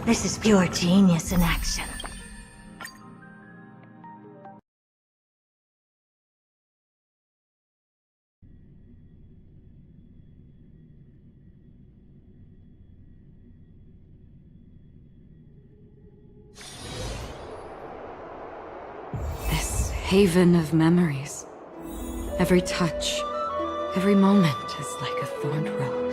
This is pure genius in action. This haven of memories. Every touch, every moment is like a thorned rose.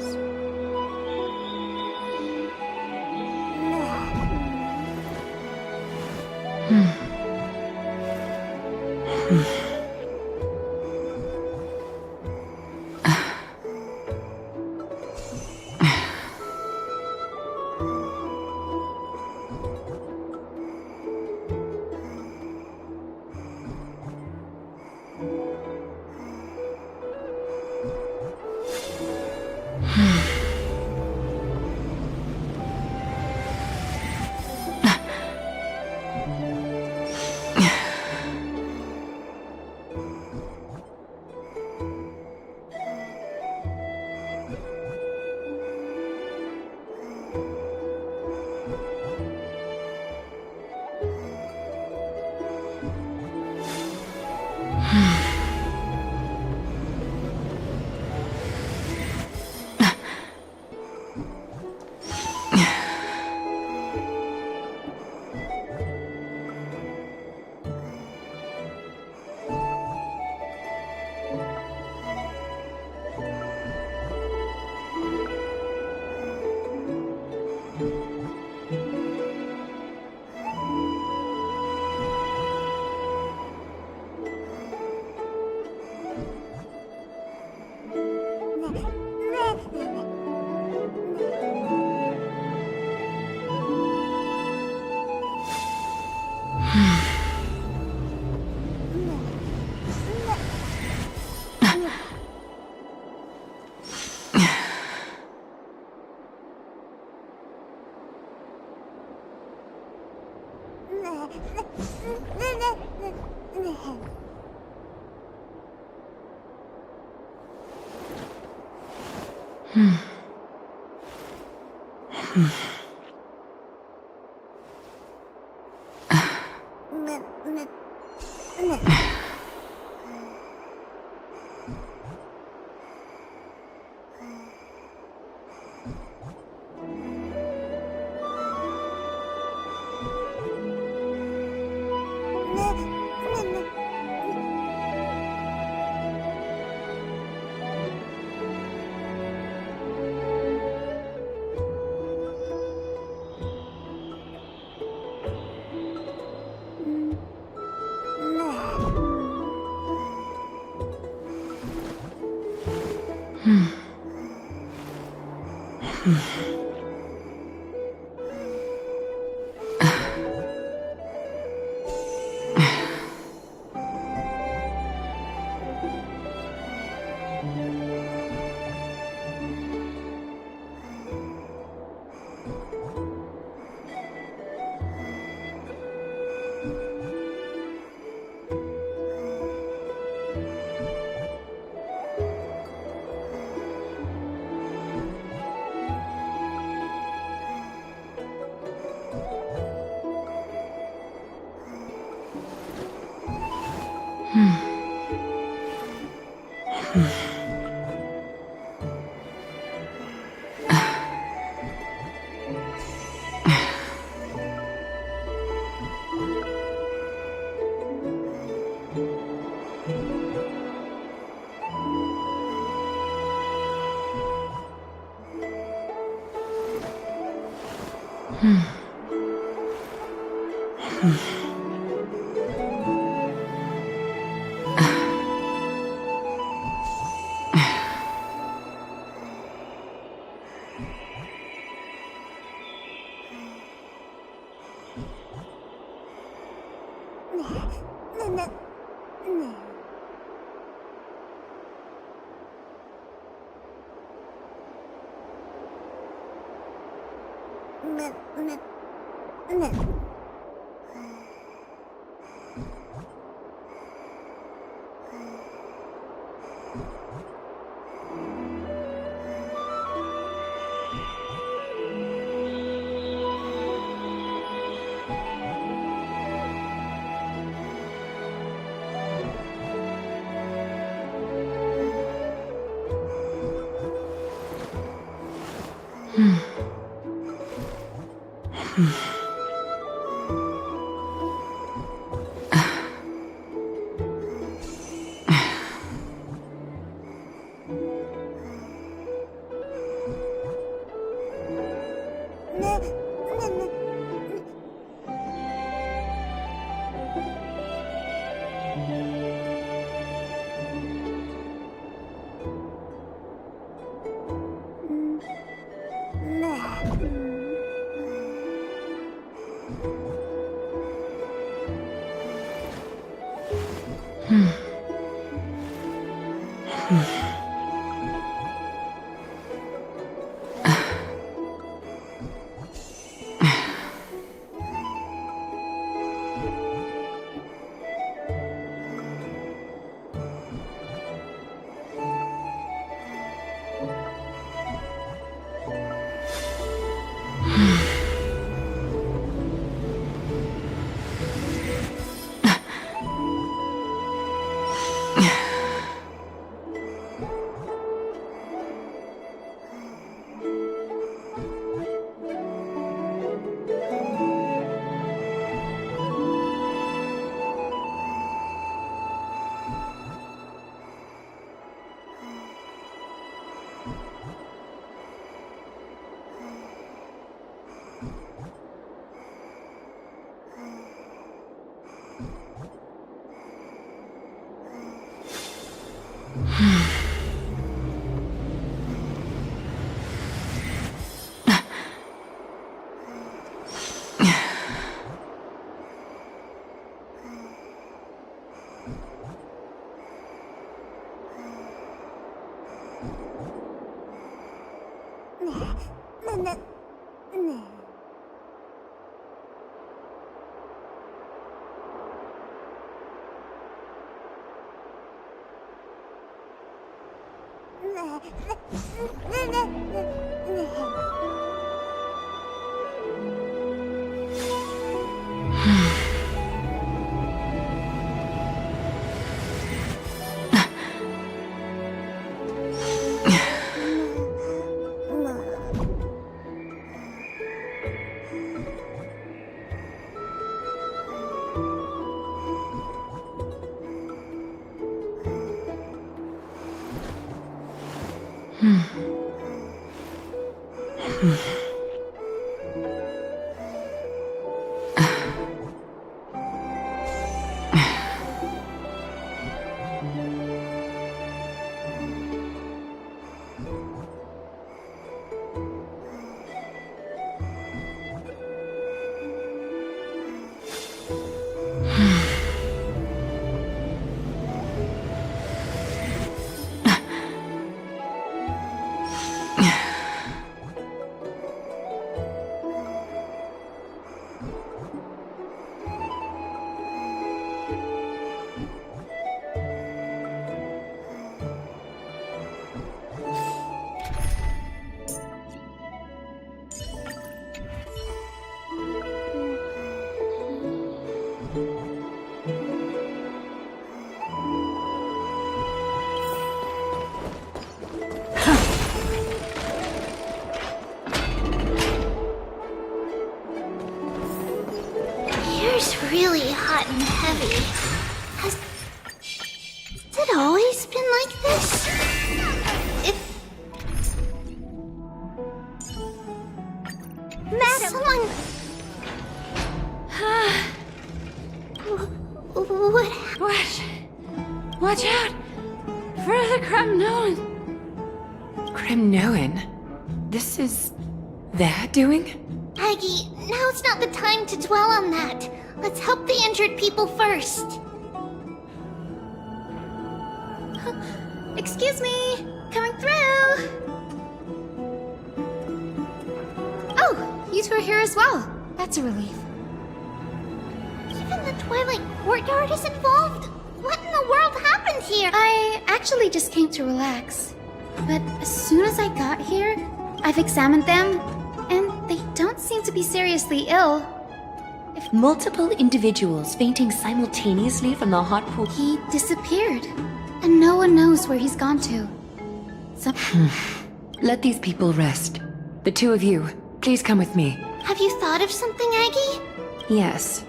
Here's really hot and heavy. Has it always been like this? Madam! Someone... What? Watch out! For the Kremnoan! Kremnoan? This is... their doing? Aggie, now's not the time to dwell on that. Let's help the injured people first. Excuse me, coming through. Oh, you two are here as well. That's a relief. Even the Twilight Courtyard is involved? What in the world happened here? I actually just came to relax. But as soon as I got here, I've examined them, and they don't seem to be seriously ill. Multiple individuals fainting simultaneously from the hot pool. He disappeared, and no one knows where he's gone to. So... Let these people rest. The two of you, please come with me. Have you thought of something, Aggie? Yes.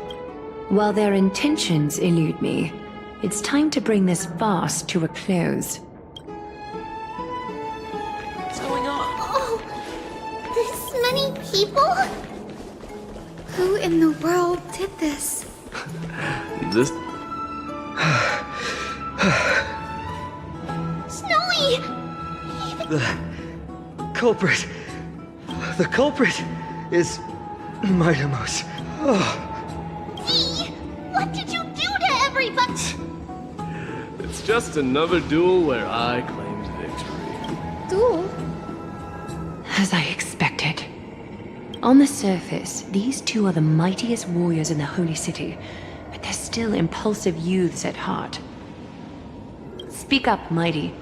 While their intentions elude me, it's time to bring this farce to a close. What's going on? Oh, this many people? who in the world did this? This... Snowy! The culprit... The culprit is... Mightimos. Oh. Dee, what did you do to everybody? It's just another duel where I claimed victory. Duel? As I expected. On the surface, these two are the mightiest warriors in the Holy City, but they're still impulsive youths at heart. Speak up, Mighty.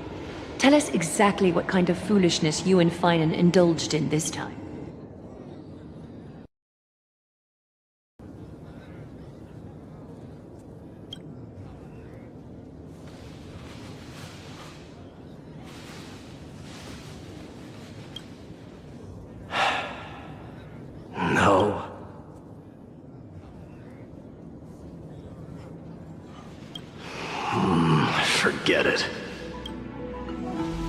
Tell us exactly what kind of foolishness you and Finan indulged in this time. No. Forget it.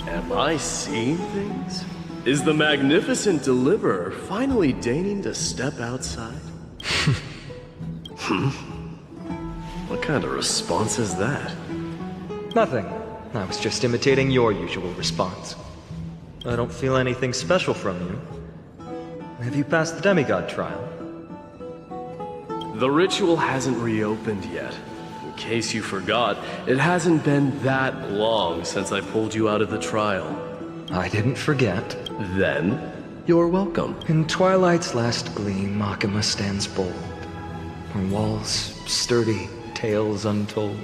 Am I seeing things? Is the magnificent deliverer finally deigning to step outside? What kind of response is that? Nothing. I was just imitating your usual response. I don't feel anything special from you. Have you passed the demigod trial? The ritual hasn't reopened yet. In case you forgot, it hasn't been that long since I pulled you out of the trial. I didn't forget. Then, you're welcome. In twilight's last gleam, Makima stands bold. Her walls sturdy, tales untold.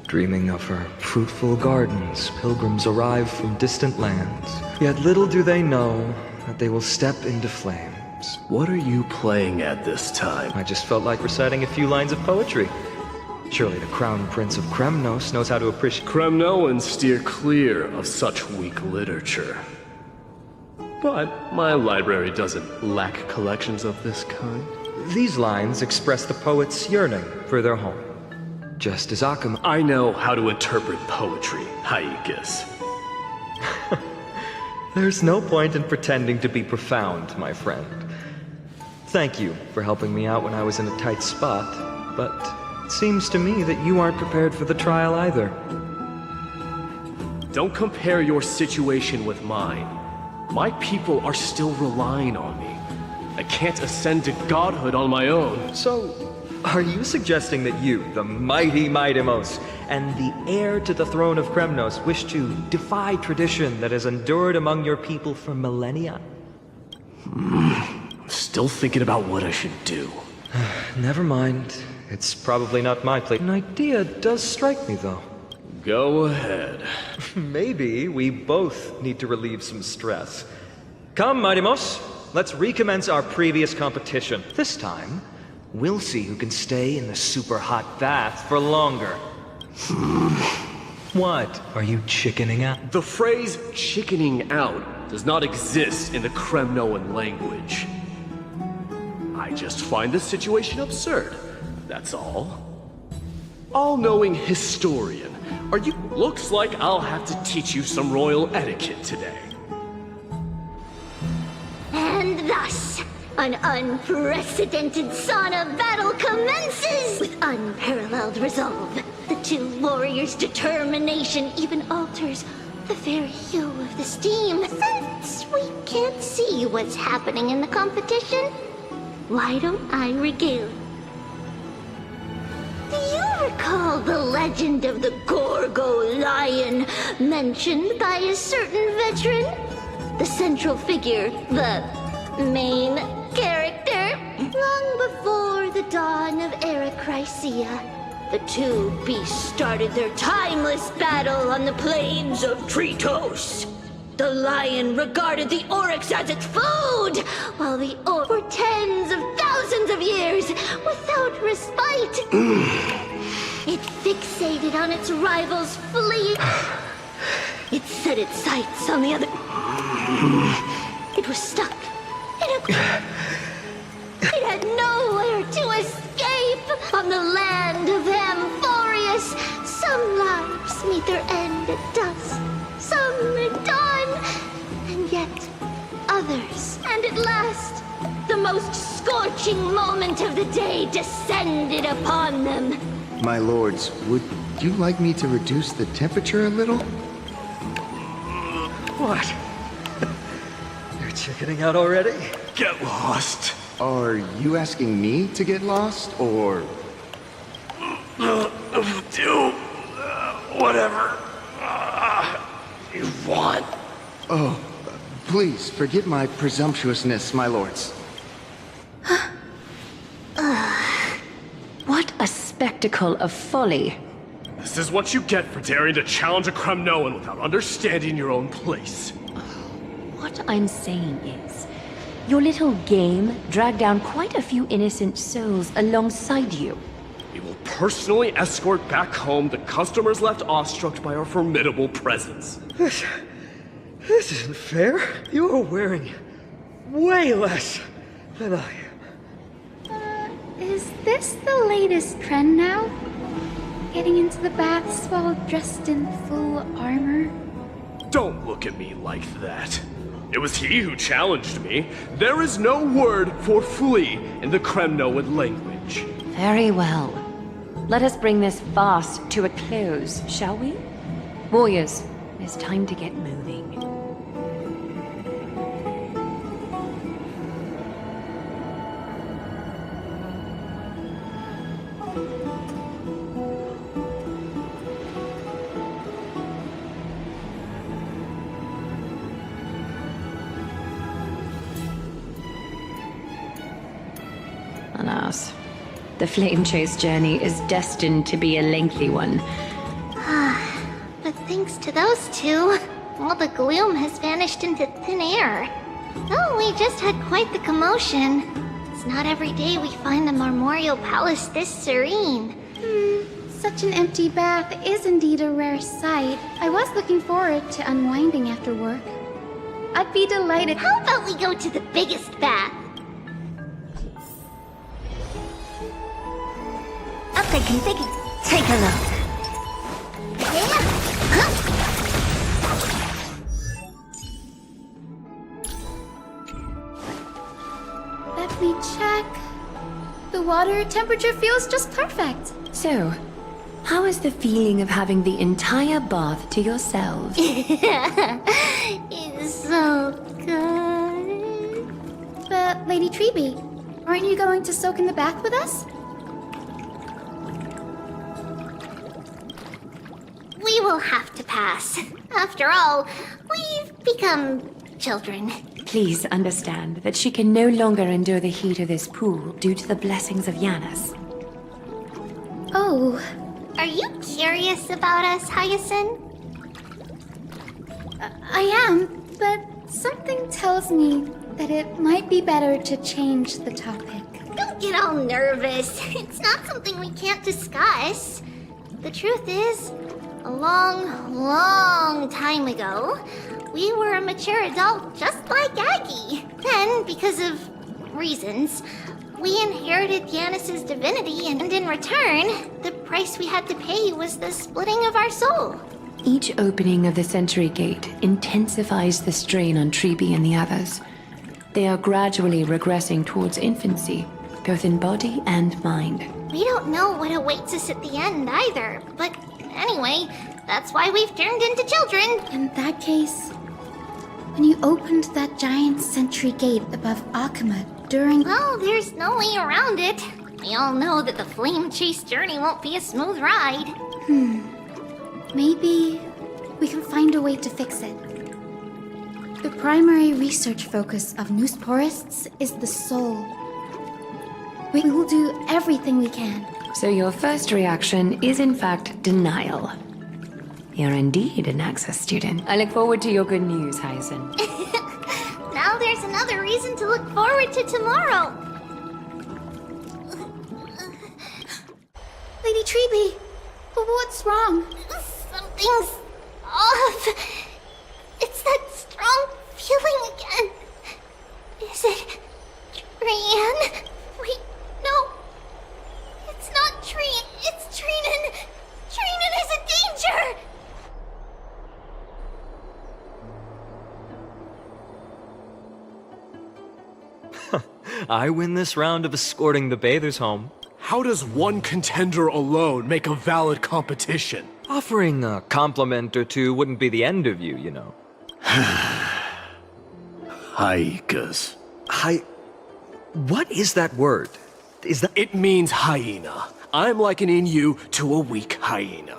Dreaming of her fruitful gardens, pilgrims arrive from distant lands. Yet little do they know that they will step into flames. What are you playing at this time? I just felt like reciting a few lines of poetry. Surely the Crown Prince of Kremnos knows how to appreciate— Kremnoans steer clear of such weak literature. But my library doesn't lack collections of this kind. These lines express the poet's yearning for their home. Just as Akama— I know how to interpret poetry, Haikis. There's no point in pretending to be profound, my friend. Thank you for helping me out when I was in a tight spot, but it seems to me that you aren't prepared for the trial either. Don't compare your situation with mine. My people are still relying on me. I can't ascend to godhood on my own. So, are you suggesting that you, the mighty Mightimos, and the heir to the throne of Kremnos, wish to defy tradition that has endured among your people for millennia? Still thinking about what I should do. Never mind. It's probably not my place. An idea does strike me, though. Go ahead. Maybe we both need to relieve some stress. Come, Mightimos, let's recommence our previous competition. This time, we'll see who can stay in the super hot bath for longer. What? Are you chickening out? The phrase chickening out does not exist in the Kremnoan language. I just find this situation absurd, that's all. All-knowing historian, looks like I'll have to teach you some royal etiquette today. And thus, an unprecedented sauna battle commences! With unparalleled resolve, the two warriors' determination even alters the very hue of the steam. Since we can't see what's happening in the competition, why don't I regale? Do you recall the legend of the Gorgo lion mentioned by a certain veteran? The central figure, the main character? Long before the dawn of Era Chrysia, the two beasts started their timeless battle on the plains of Tritos. The lion regarded the oryx as its food, while the orc for tens of thousands of years without respite. It fixated on its rival's fleet. It set its sights on the other. It was stuck in a... It had nowhere to escape. On the land of Amphorius, some lives meet their end at dusk. Some at dawn, and yet others. And at last, the most scorching moment of the day descended upon them. My lords, would you like me to reduce the temperature a little? What? You're chickening out already? Get lost. Are you asking me to get lost, or... Do whatever you want. Oh, please forgive my presumptuousness, my lords. What a spectacle of folly. This is what you get for daring to challenge a Kremnoan without understanding your own place. What I'm saying is, your little game dragged down quite a few innocent souls alongside you. We will personally escort back home the customers left awestruck by our formidable presence. This isn't fair. You're wearing way less than I am. Is this the latest trend now? Getting into the baths while dressed in full armor? Don't look at me like that. It was he who challenged me. There is no word for flee in the Kremnoan language. Very well. Let us bring this farce to a close, shall we? Warriors, it's time to get moving. Alas, the flame chase journey is destined to be a lengthy one. But thanks to those two, all the gloom has vanished into thin air. Oh, we just had quite the commotion. It's not every day we find the Marmoreal Palace this serene. Such an empty bath is indeed a rare sight. I was looking forward to unwinding after work. I'd be delighted. How about we go to the biggest bath? Okay, take a look. Yeah. Let me check. The water temperature feels just perfect. So, how is the feeling of having the entire bath to yourselves? It's so good. But, Lady Treeby, aren't you going to soak in the bath with us? We will have to pass. After all, we've become children. Please understand that she can no longer endure the heat of this pool due to the blessings of Yanis. Oh, Are you curious about us, Hyacinth? I am, but something tells me that it might be better to change the topic. Don't get all nervous. It's not something we can't discuss. The truth is, a long time ago, we were a mature adult just like Aggie. Then, because of reasons, we inherited Yanis's divinity, and in return, the price we had to pay was the splitting of our soul. Each opening of the Century Gate intensifies the strain on Treeby and the others. They are gradually regressing towards infancy, both in body and mind. We don't know what awaits us at the end either, but anyway, that's why we've turned into children. In that case, when you opened that giant sentry gate above Akama during... Well, there's no way around it. We all know that the flame chase journey won't be a smooth ride. Maybe we can find a way to fix it. The primary research focus of Noosporists is the soul. We will do everything we can. So your first reaction is in fact denial. You're indeed an Access student. I look forward to your good news, Hyacinth. Now there's another reason to look forward to tomorrow. Lady Treeby, what's wrong? Something's off. It's that strong feeling again. Is it Trian? Wait, no. It's not Trian. It's Trinan. Trinan is in danger. I win this round of escorting the bathers home. How does one contender alone make a valid competition? Offering a compliment or two wouldn't be the end of you, you know. Haikas. What is that word? Is that... It means hyena. I'm likening you to a weak hyena.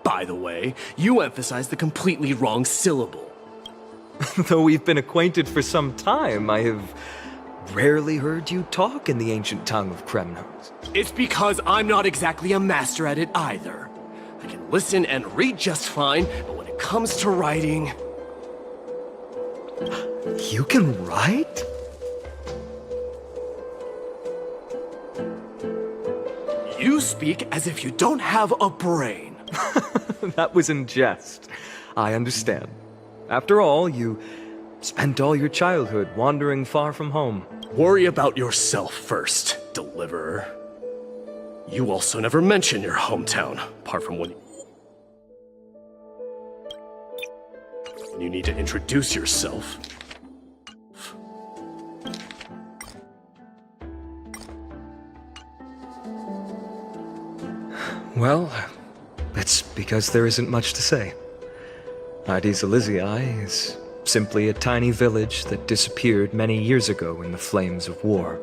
By the way, you emphasize the completely wrong syllable. Though we've been acquainted for some time, I have rarely heard you talk in the ancient tongue of Kremnos. It's because I'm not exactly a master at it either. I can listen and read just fine, but when it comes to writing... You can write? You speak as if you don't have a brain. That was in jest. I understand. After all, you spent all your childhood wandering far from home. Worry about yourself first, Deliverer. You also never mention your hometown, apart from when you need to introduce yourself. Well, it's because there isn't much to say. Hydes Elysii is simply a tiny village that disappeared many years ago in the flames of war.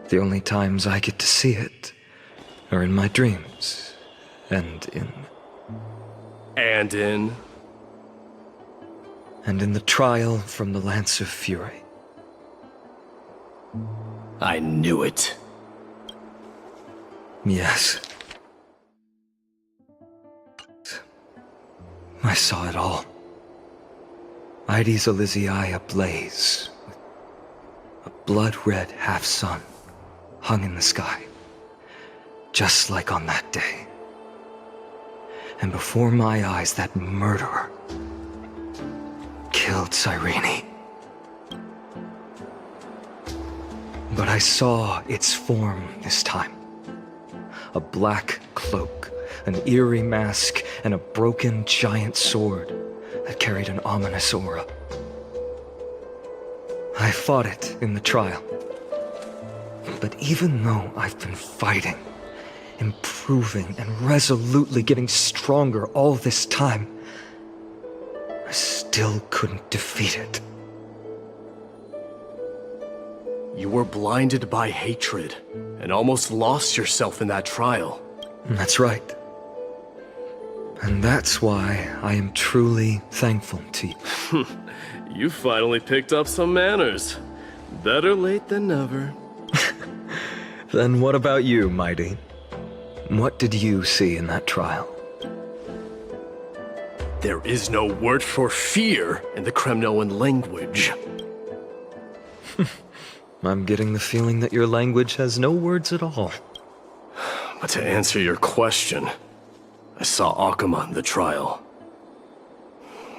The only times I get to see it are in my dreams, and in the trial from the Lance of Fury. I knew it. Yes. I saw it all. Hydes Elysii ablaze, with a blood-red half-sun hung in the sky, just like on that day. And before my eyes, that murderer killed Cyrene. But I saw its form this time. A black cloak, an eerie mask, and a broken giant sword that carried an ominous aura. I fought it in the trial. But even though I've been fighting, improving, and resolutely getting stronger all this time, I still couldn't defeat it. You were blinded by hatred, and almost lost yourself in that trial. That's right. And that's why I am truly thankful to you. You finally picked up some manners. Better late than never. Then what about you, Mighty? What did you see in that trial? There is no word for fear in the Kremnoan language. I'm getting the feeling that your language has no words at all. But to answer your question, I saw Akuma in the trial.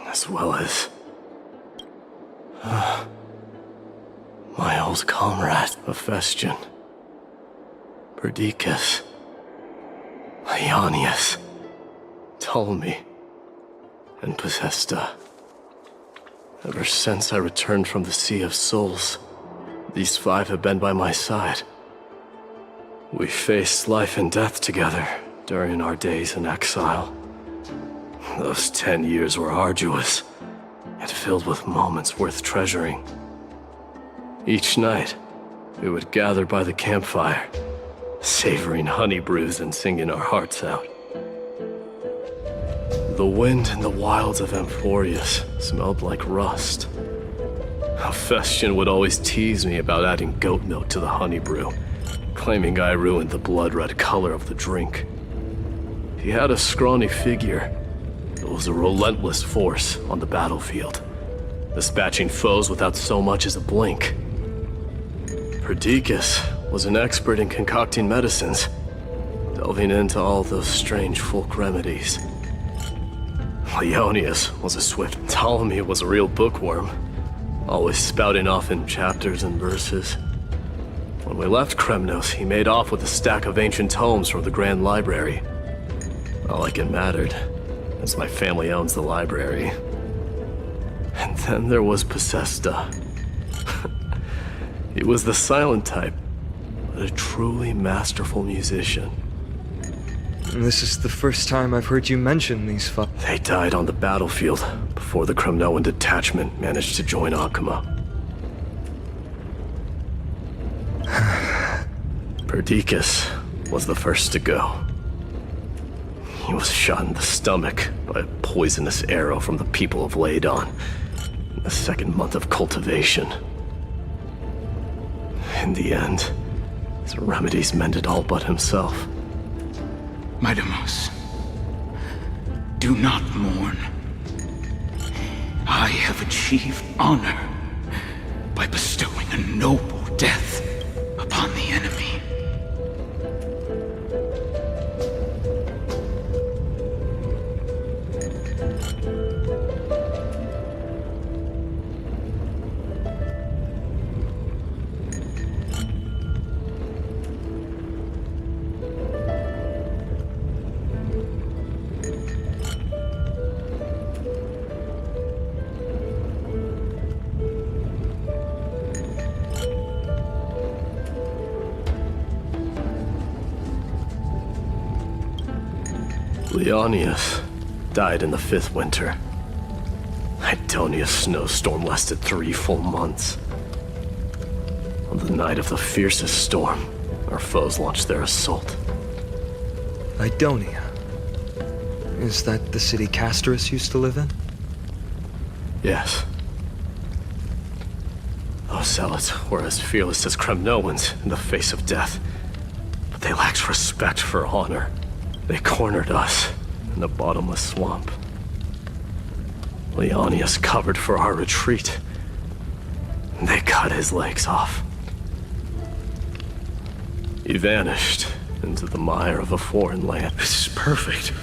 As well as... my old comrade, Hephaestion. Perdiccas. Ionius. Ptolemy. And Possesta. Ever since I returned from the Sea of Souls, these five have been by my side. We faced life and death together during our days in exile. Those 10 years were arduous, yet filled with moments worth treasuring. Each night, we would gather by the campfire, savoring honey brews and singing our hearts out. The wind in the wilds of Amphorius smelled like rust. Hephaestion would always tease me about adding goat milk to the honey brew, claiming I ruined the blood-red color of the drink. He had a scrawny figure, but was a relentless force on the battlefield, dispatching foes without so much as a blink. Perdiccas was an expert in concocting medicines, delving into all those strange folk remedies. Ionius was a swift. Ptolemy was a real bookworm, always spouting off in chapters and verses. When we left Kremnos, he made off with a stack of ancient tomes from the Grand Library. Not like it mattered, as my family owns the library. And then there was Possesta. He was the silent type, but a truly masterful musician. This is the first time I've heard you mention these five. They died on the battlefield before the Kremnoan detachment managed to join Akuma. Perdiccas was the first to go. He was shot in the stomach by a poisonous arrow from the people of Ladon in the second month of cultivation. In the end, his remedies mended all but himself. Midamos, do not mourn. I have achieved honor by bestowing a noble death upon the enemy. Leonius died in the 5th winter. Idonia's snowstorm lasted 3 full months. On the night of the fiercest storm, our foes launched their assault. Idonia. Is that the city Castorus used to live in? Yes. Those zealots were as fearless as Kremnoans in the face of death, but they lacked respect for honor. They cornered us in the bottomless swamp. Leonius covered for our retreat. They cut his legs off. He vanished into the mire of a foreign land. This is perfect.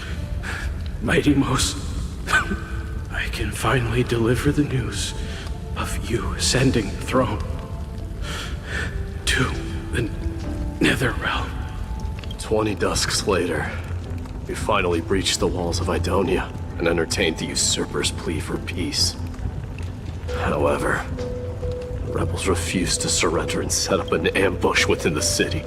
Midamos, I can finally deliver the news of you ascending the throne to the Nether Realm. 20 dusks later, we finally breached the walls of Idonia and entertained the usurper's plea for peace. However, the rebels refused to surrender and set up an ambush within the city.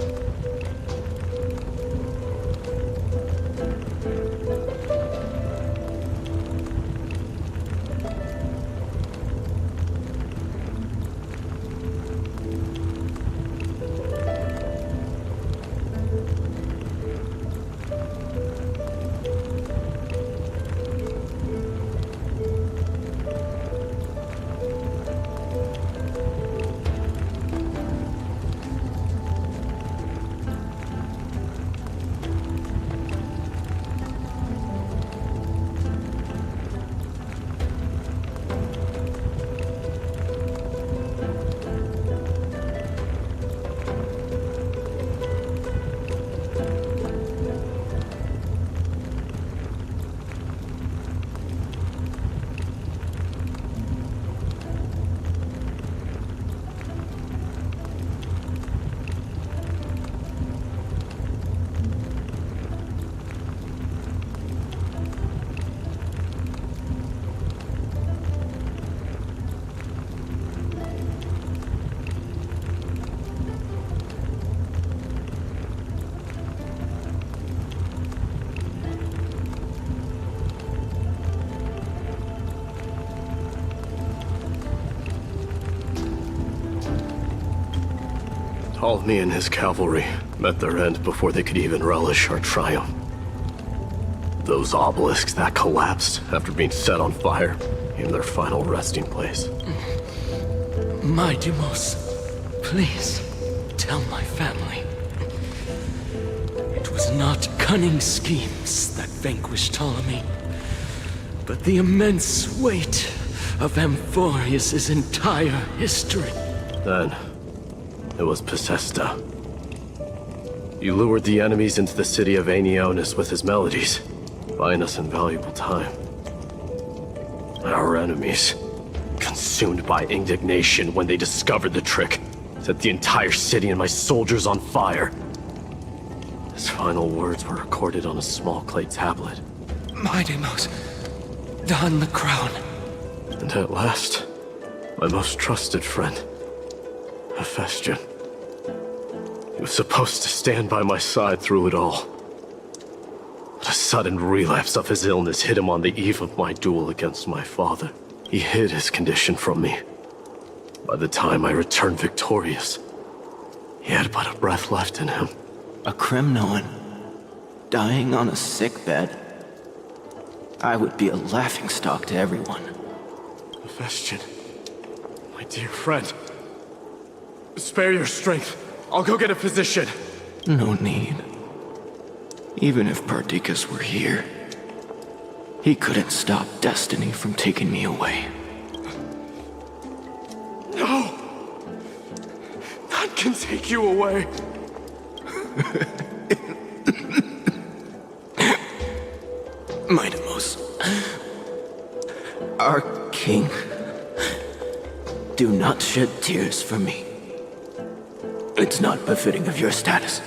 Ptolemy and his cavalry met their end before they could even relish our triumph. Those obelisks that collapsed after being set on fire became their final resting place. Midamos, please tell my family. It was not cunning schemes that vanquished Ptolemy, but the immense weight of Amphorius' entire history. Then, it was Pacesta. He lured the enemies into the city of Aeneonis with his melodies, buying us invaluable time. Our enemies, consumed by indignation when they discovered the trick, set the entire city and my soldiers on fire. His final words were recorded on a small clay tablet. Midamos, don the crown. And at last, my most trusted friend, Hephaestion. He was supposed to stand by my side through it all. But a sudden relapse of his illness hit him on the eve of my duel against my father. He hid his condition from me. By the time I returned victorious, he had but a breath left in him. A Kremnoan, dying on a sickbed. I would be a laughingstock to everyone. Vestian, my dear friend. Spare your strength. I'll go get a physician. No need. Even if Perdiccas were here, he couldn't stop destiny from taking me away. No! None can take you away. Mightimos, our king, do not shed tears for me. It's not befitting of your status.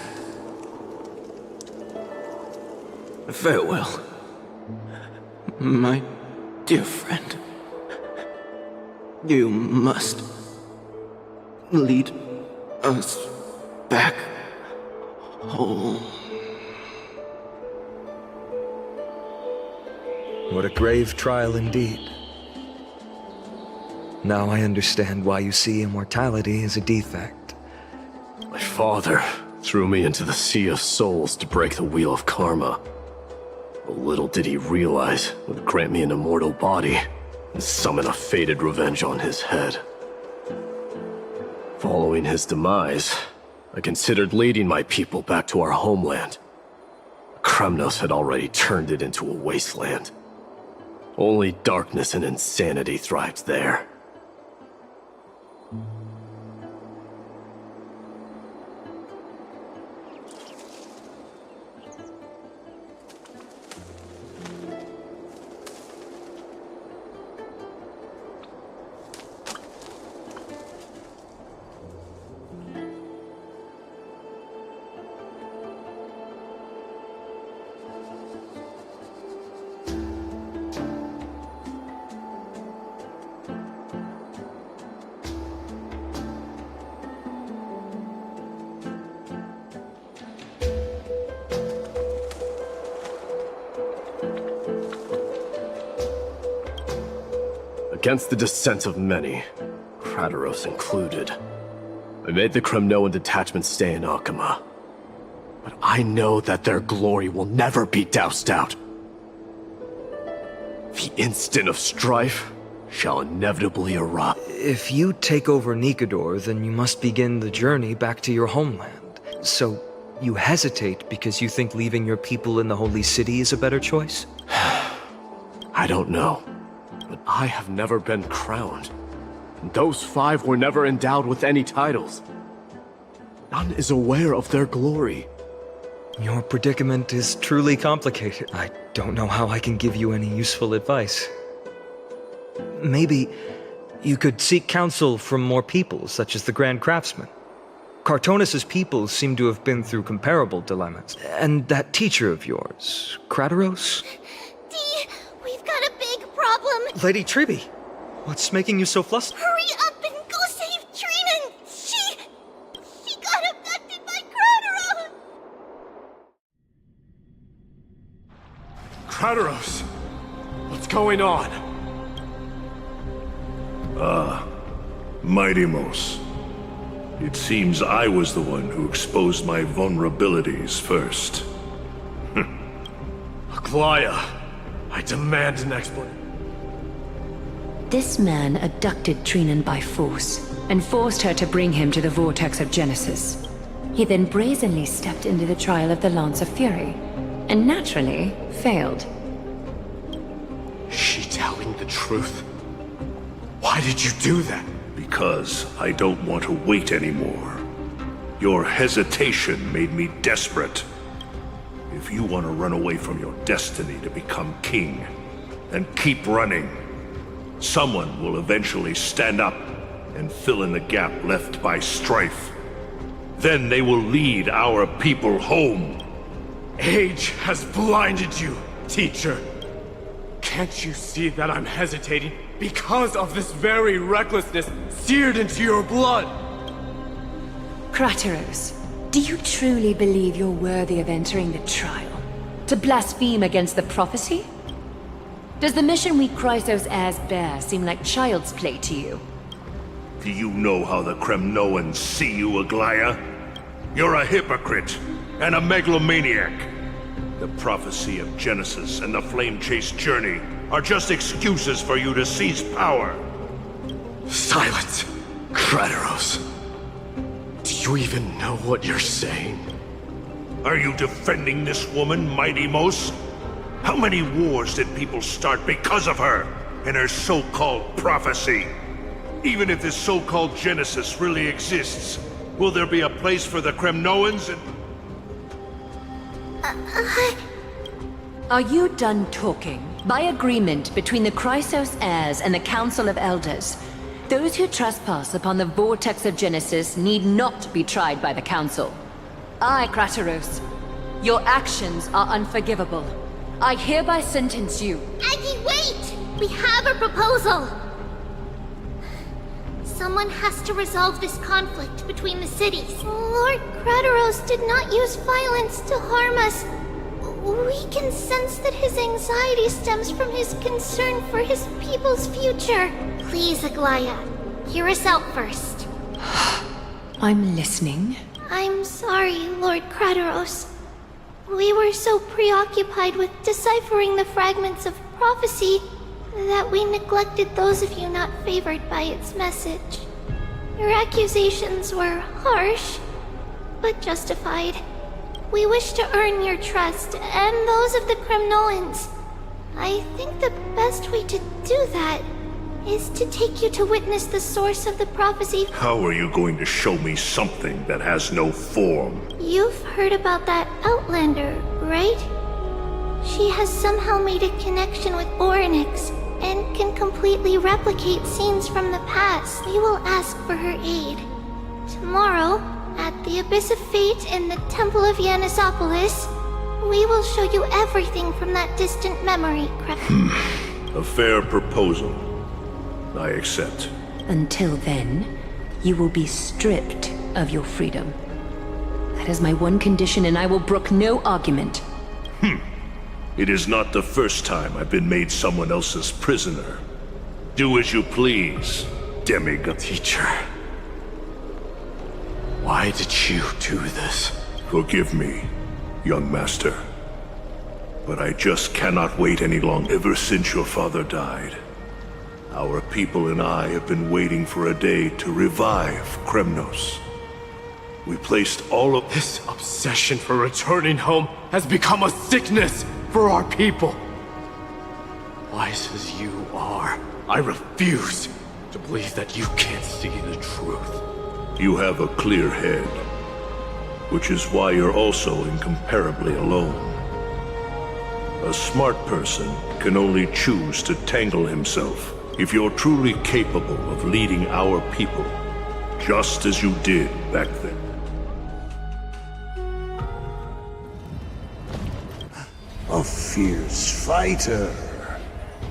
Farewell, my dear friend. You must lead us back home. What a grave trial indeed. Now I understand why you see immortality as a defect. My father threw me into the sea of souls to break the wheel of karma. But little did he realize it would grant me an immortal body and summon a fated revenge on his head. Following his demise, I considered leading my people back to our homeland. Kremnos had already turned it into a wasteland. Only darkness and insanity thrived there. Against the dissent of many, Krateros included, I made the Kremnoan detachment stay in Akama. But I know that their glory will never be doused out. The instant of strife shall inevitably erupt. If you take over Nikador, then you must begin the journey back to your homeland. So, you hesitate because you think leaving your people in the Holy City is a better choice? I don't know. But I have never been crowned. And those 5 were never endowed with any titles. None is aware of their glory. Your predicament is truly complicated. I don't know how I can give you any useful advice. Maybe you could seek counsel from more people, such as the Grand Craftsman. Cartonis' people seem to have been through comparable dilemmas. And that teacher of yours, Krateros? We've got a big problem. Lady Triby, what's making you so flustered? Hurry up and go save Trinan! She got abducted by Krateros! Krateros! What's going on? Mightimos. It seems I was the one who exposed my vulnerabilities first. Aglaya, I demand an explanation. This man abducted Trinan by force, and forced her to bring him to the Vortex of Genesis. He then brazenly stepped into the trial of the Lance of Fury, and naturally, failed. Is she telling the truth? Why did you do that? Because I don't want to wait anymore. Your hesitation made me desperate. If you want to run away from your destiny to become king, then keep running. Someone will eventually stand up and fill in the gap left by strife. Then they will lead our people home. Age has blinded you, teacher. Can't you see that I'm hesitating because of this very recklessness seared into your blood? Krateros, do you truly believe you're worthy of entering the trial? To blaspheme against the prophecy? Does the mission we Chrysos heirs bear seem like child's play to you? Do you know how the Kremnoans see you, Aglaya? You're a hypocrite and a megalomaniac. The prophecy of Genesis and the Flame Chase journey are just excuses for you to seize power. Silence, Kratos. Do you even know what you're saying? Are you defending this woman, Mighty Mos? How many wars did people start because of her and her so-called prophecy? Even if this so-called Genesis really exists, will there be a place for the Kremnoans and... Are you done talking? By agreement between the Chrysos heirs and the Council of Elders, those who trespass upon the vortex of Genesis need not be tried by the Council. I, Kratos, your actions are unforgivable. I hereby sentence you. Aggie, wait! We have a proposal! Someone has to resolve this conflict between the cities. Lord Kratos did not use violence to harm us. We can sense that his anxiety stems from his concern for his people's future. Please, Aglaya, hear us out first. I'm listening. I'm sorry, Lord Kratos. We were so preoccupied with deciphering the fragments of prophecy that we neglected those of you not favored by its message. Your accusations were harsh, but justified. We wish to earn your trust, and those of the Kremnoans. I think the best way to do that is to take you to witness the source of the prophecy. How are you going to show me something that has no form? You've heard about that Outlander, right? She has somehow made a connection with Orynyx and can completely replicate scenes from the past. We will ask for her aid. Tomorrow, at the Abyss of Fate in the Temple of Yanisopolis, we will show you everything from that distant memory. A fair proposal. I accept. Until then, you will be stripped of your freedom. That is my one condition, and I will brook no argument. It is not the first time I've been made someone else's prisoner. Do as you please, demigod. Teacher, why did you do this? Forgive me, young master. But I just cannot wait any longer. Ever since your father died, our people and I have been waiting for a day to revive Kremnos. We placed all of this obsession for returning home has become a sickness for our people. Wise as you are, I refuse to believe that you can't see the truth. You have a clear head, which is why you're also incomparably alone. A smart person can only choose to tangle himself if you're truly capable of leading our people, just as you did back then. A fierce fighter.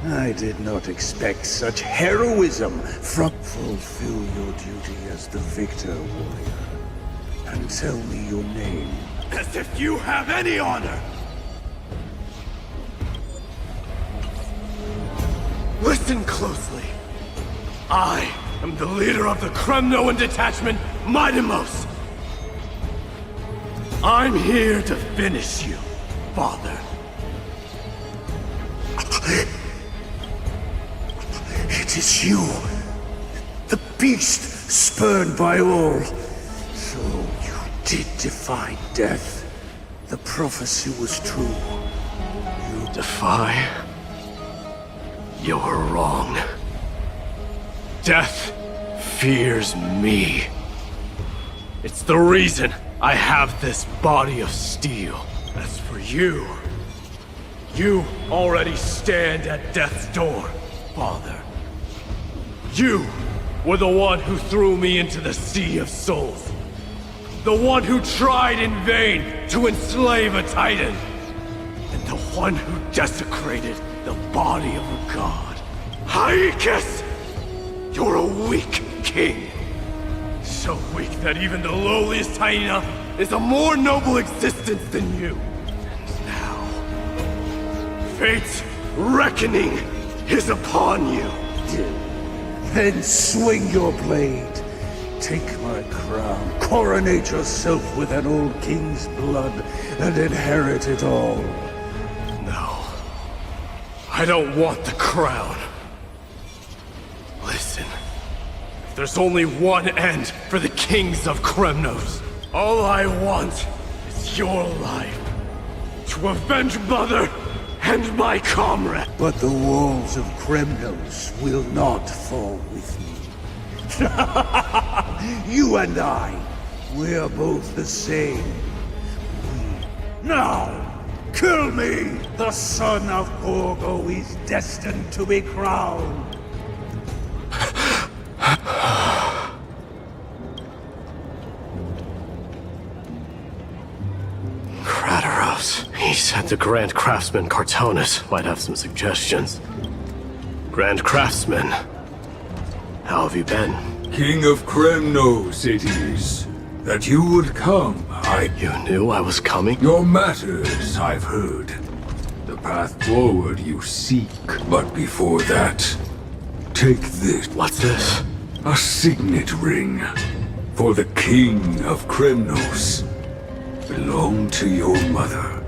I did not expect such heroism from... Fulfill your duty as the victor, warrior. And tell me your name. As if you have any honor! Listen closely. I am the leader of the Kremnoan detachment, Mighty Mos. I'm here to finish you, father. It is you, the beast spurned by all. So you did defy death. The prophecy was true. You defy? You're wrong. Death fears me. It's the reason I have this body of steel. As for you, you already stand at death's door, father. You were the one who threw me into the Sea of Souls. The one who tried in vain to enslave a Titan. And the one who desecrated the body of a god. Hyakis! You're a weak king. So weak that even the lowliest hyena is a more noble existence than you. And now, fate's reckoning is upon you. Then swing your blade. Take my crown, coronate yourself with an old king's blood, and inherit it all. No. I don't want the crown. Listen. There's only one end for the kings of Kremnos. All I want is your life. To avenge Mother and my comrade. But the walls of Kremnos will not fall with me. You and I, we're both the same. Now, kill me! The son of Gorgo is destined to be crowned. He said the Grand Craftsman Cartonus might have some suggestions. Grand Craftsman, how have you been? King of Kremnos it is. That you would come, You knew I was coming? Your matters, I've heard. The path forward you seek. But before that, take this. What's this? A signet ring. For the King of Kremnos. Belong to your mother.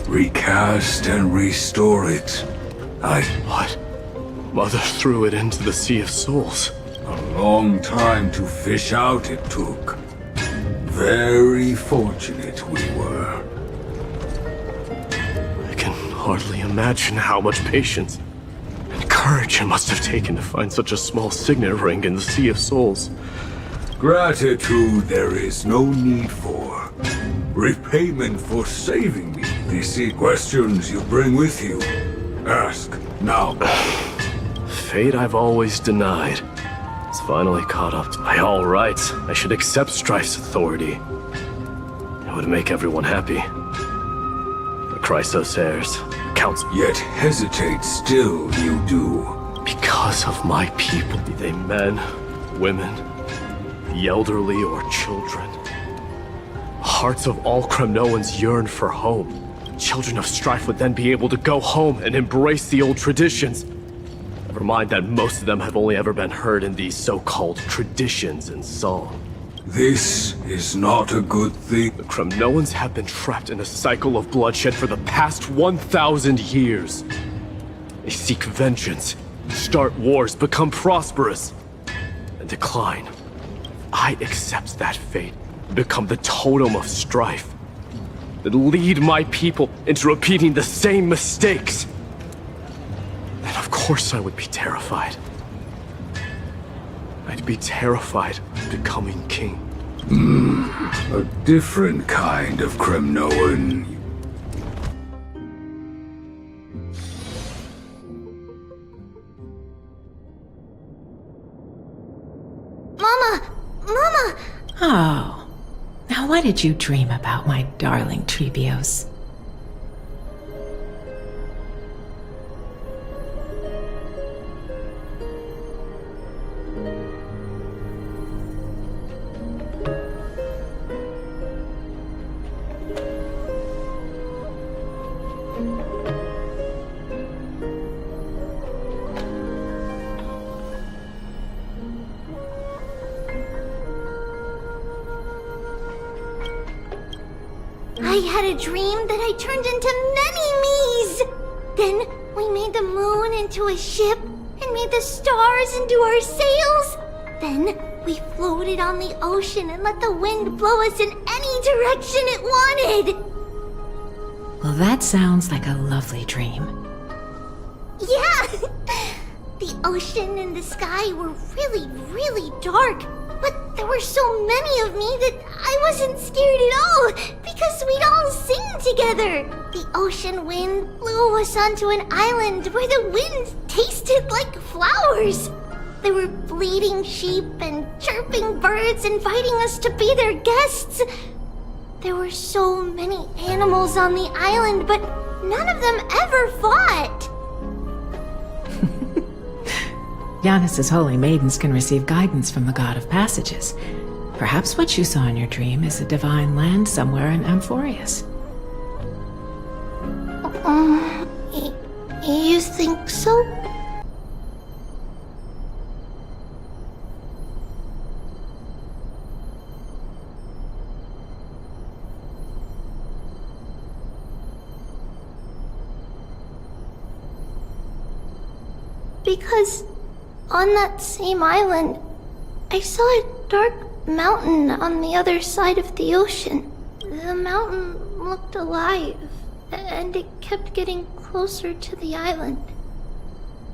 Recast and restore it. What? Mother threw it into the Sea of Souls. A long time to fish out it took. Very fortunate we were. I can hardly imagine how much patience and courage it must have taken to find such a small signet ring in the Sea of Souls. Gratitude there is no need for. Repayment for saving me. These questions you bring with you. Ask now. Fate I've always denied. It's finally caught up to my all rights. I should accept Strife's authority. It would make everyone happy. The Chrysos heirs, the council. Yet hesitate still you do. Because of my people, be they men, women, the elderly or children. Hearts of all Kremnoans yearn for home. Children of Strife would then be able to go home and embrace the old traditions. Never mind that most of them have only ever been heard in these so-called traditions and song. This is not a good thing. The Kremnoans have been trapped in a cycle of bloodshed for the past 1,000 years. They seek vengeance, start wars, become prosperous, and decline. I accept that fate, become the totem of strife, that lead my people into repeating the same mistakes. Then of course I would be terrified. I'd be terrified of becoming king. A different kind of Kremnoan. Mama! Oh. Now what did you dream about, my darling Trebios? I had a dream that I turned into many me's. Then we made the moon into a ship and made the stars into our sails. Then we floated on the ocean and let the wind blow us in any direction it wanted. Well, that sounds like a lovely dream. Yeah! The ocean and the sky were really, really dark. But there were so many of me that I wasn't scared at all, because we'd all sing together. The ocean wind blew us onto an island where the wind tasted like flowers. There were bleating sheep and chirping birds inviting us to be their guests. There were so many animals on the island, but none of them ever fought. Giannis's holy maidens can receive guidance from the God of Passages. Perhaps what you saw in your dream is a divine land somewhere in Amphorius. You think so? because on that same island, I saw a dark mountain on the other side of the ocean. The mountain looked alive, and it kept getting closer to the island.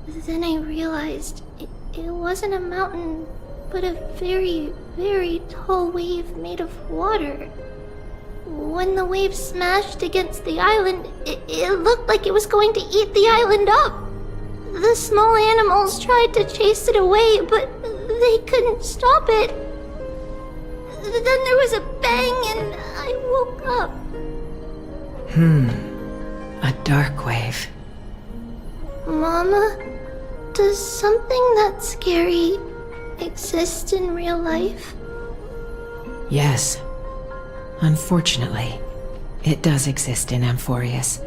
Then I realized it wasn't a mountain, but a very, very tall wave made of water. When the wave smashed against the island, it looked like it was going to eat the island up. The small animals tried to chase it away, but they couldn't stop it. Then there was a bang and I woke up. A dark wave. Mama, does something that scary exist in real life? Yes. Unfortunately, it does exist in Amphorius,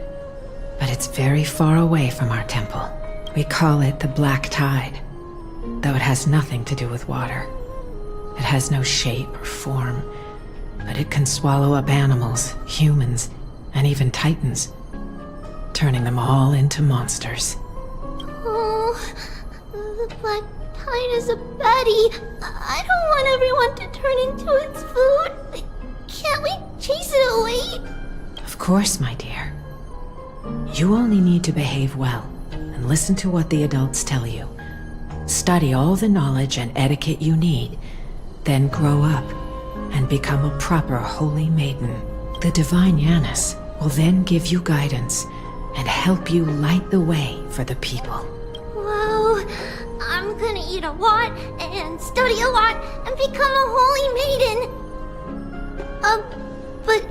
but it's very far away from our temple. We call it the Black Tide, though it has nothing to do with water. It has no shape or form, but it can swallow up animals, humans, and even titans, turning them all into monsters. Oh, the Black Tide is a baddie. I don't want everyone to turn into its food. Can't we chase it away? Of course, my dear. You only need to behave well and listen to what the adults tell you. Study all the knowledge and etiquette you need, then grow up and become a proper holy maiden. The divine Yanis will then give you guidance and help you light the way for the people. Wow, I'm gonna eat a lot and study a lot and become a holy maiden. But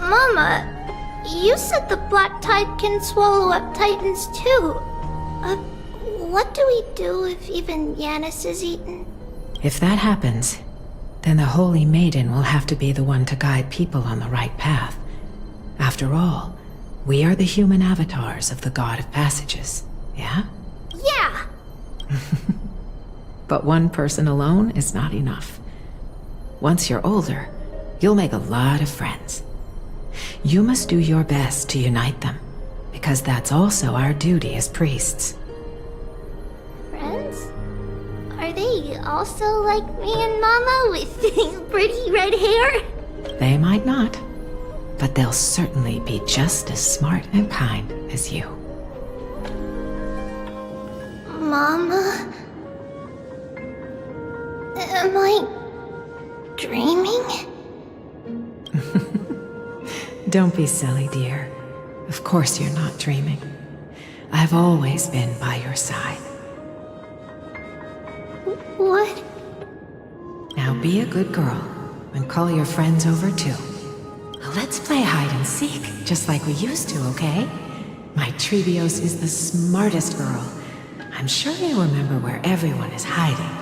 Mama, you said the Black Tide can swallow up titans too. What do we do if even Yanis is eaten? If that happens, then the Holy Maiden will have to be the one to guide people on the right path. After all, we are the human avatars of the God of Passages, yeah? Yeah! But one person alone is not enough. Once you're older, you'll make a lot of friends. You must do your best to unite them, because that's also our duty as priests. Friends? Are they also like me and Mama with pretty red hair? They might not, but they'll certainly be just as smart and kind as you. Mama? Am I dreaming? Don't be silly, dear. Of course you're not dreaming. I've always been by your side. What? Now be a good girl and call your friends over too. Let's play hide and seek, just like we used to, okay? My Trebios is the smartest girl. I'm sure you remember where everyone is hiding.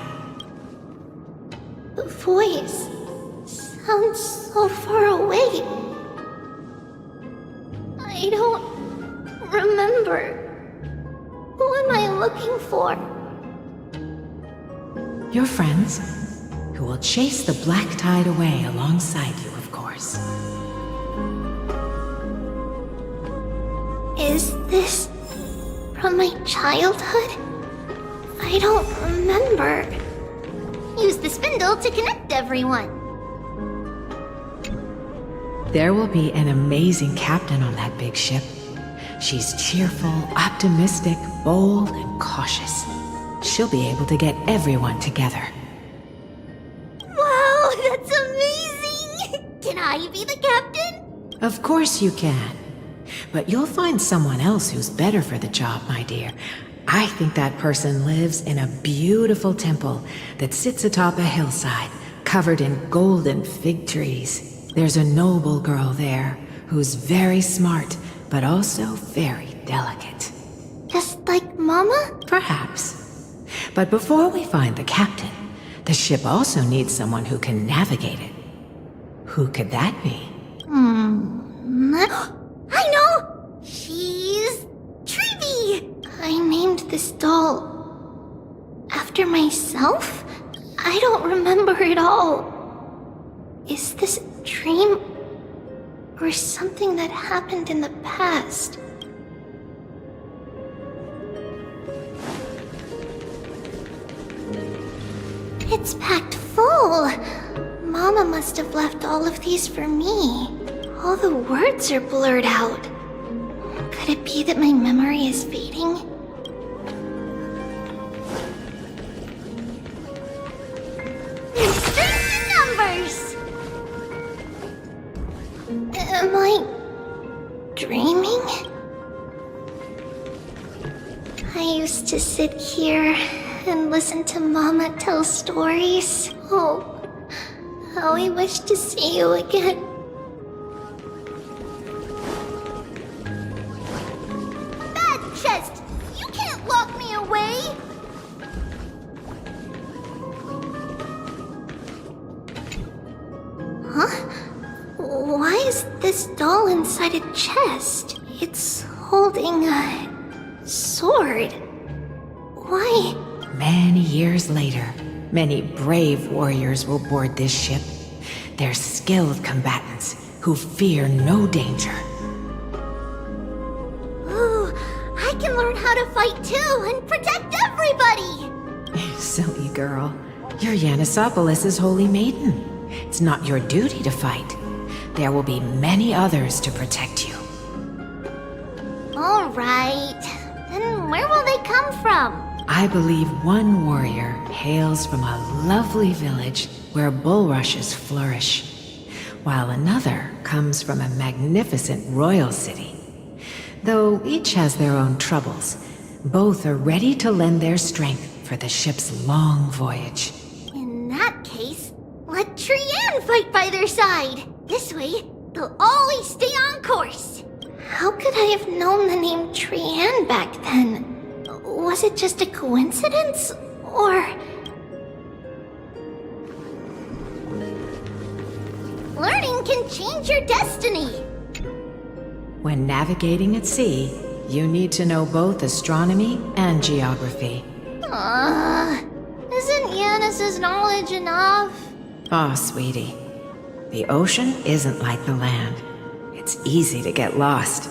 The voice sounds so far away. I don't remember. Who am I looking for? Your friends, who will chase the Black Tide away alongside you, of course. Is this from my childhood? I don't remember. Use the spindle to connect everyone. There will be an amazing captain on that big ship. She's cheerful, optimistic, bold, and cautious. She'll be able to get everyone together. Wow, that's amazing! Can I be the captain? Of course you can. But you'll find someone else who's better for the job, my dear. I think that person lives in a beautiful temple that sits atop a hillside, covered in golden fig trees. There's a noble girl there who's very smart, but also very delicate. Just like Mama? Perhaps. But before we find the captain, the ship also needs someone who can navigate it. Who could that be? I know! She's Treeby! I named this doll after myself? I don't remember it all. Is this a dream or something that happened in the past? It's packed full. Mama must have left all of these for me. All the words are blurred out. Could it be that my memory is fading? There's certain numbers! Am I dreaming? I used to sit here and listen to Mama tell stories. Oh, how I wish to see you again. Bad chest! You can't lock me away! Huh? Why is this doll inside a chest? It's holding a sword. Why? Many years later, many brave warriors will board this ship. They're skilled combatants who fear no danger. Ooh, I can learn how to fight too and protect everybody! Silly girl. You're Yanisopoulos' holy maiden. It's not your duty to fight. There will be many others to protect you. Alright. Then where will they come from? I believe one warrior hails from a lovely village where bulrushes flourish, while another comes from a magnificent royal city. Though each has their own troubles, both are ready to lend their strength for the ship's long voyage. In that case, let Trianne fight by their side. This way, they'll always stay on course. How could I have known the name Trianne back then? Was it just a coincidence? Or... learning can change your destiny! When navigating at sea, you need to know both astronomy and geography. Isn't Yanis's knowledge enough? Oh, sweetie. The ocean isn't like the land. It's easy to get lost.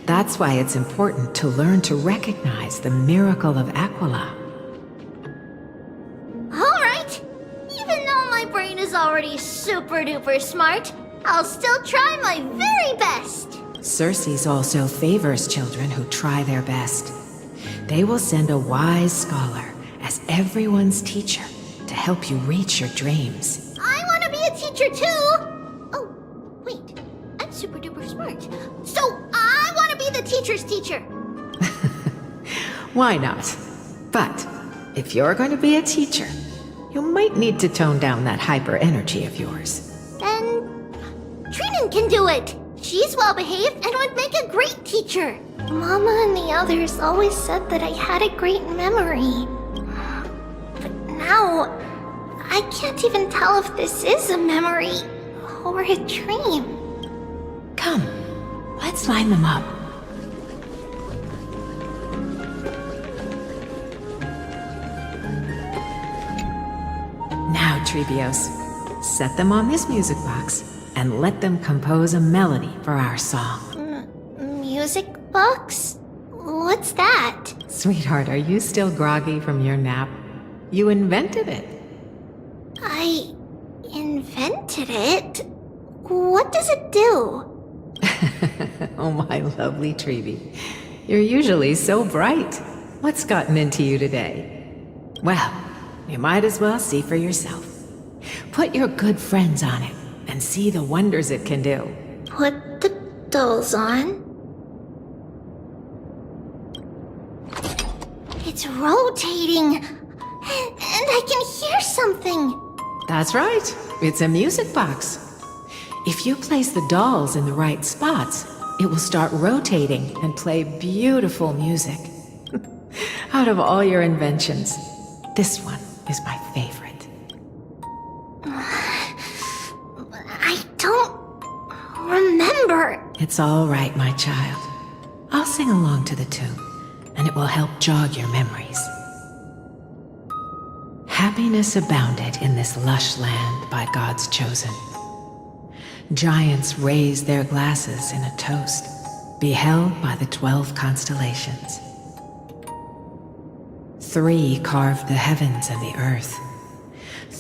That's why it's important to learn to recognize the miracle of Aquila. Alright! Even though my brain is already super duper smart, I'll still try my very best! Circe also favors children who try their best. They will send a wise scholar as everyone's teacher to help you reach your dreams. I want to be a teacher too! Oh, wait. I'm super duper smart. So I want to be the teacher's teacher! Why not? But if you're going to be a teacher, you might need to tone down that hyper energy of yours. Then... Trinan can do it! She's well behaved and would make a great teacher! Mama and the others always said that I had a great memory. But now... I can't even tell if this is a memory or a dream. Come, let's line them up. Now, Trebios, set them on this music box and let them compose a melody for our song. Music box? What's that? Sweetheart, are you still groggy from your nap? You invented it. I invented it? What does it do? Oh, my lovely Trebi. You're usually so bright. What's gotten into you today? Well, you might as well see for yourself. Put your good friends on it and see the wonders it can do. Put the dolls on? It's rotating! And I can hear something! That's right. It's a music box. If you place the dolls in the right spots, it will start rotating and play beautiful music. Out of all your inventions, this one is my favorite. I don't remember. It's all right, my child. I'll sing along to the tune, and it will help jog your memories. Happiness abounded in this lush land by God's chosen. Giants raised their glasses in a toast, beheld by the 12 constellations. 3 carved the heavens and the earth.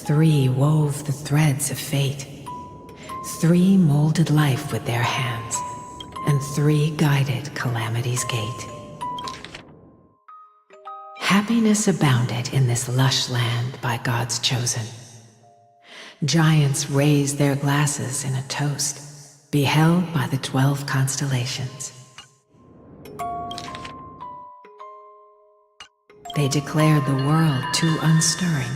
3 wove the threads of fate. 3 molded life with their hands, and 3 guided Calamity's gate. Happiness abounded in this lush land by God's chosen. Giants raised their glasses in a toast, beheld by the 12 constellations. They declared the world too unstirring,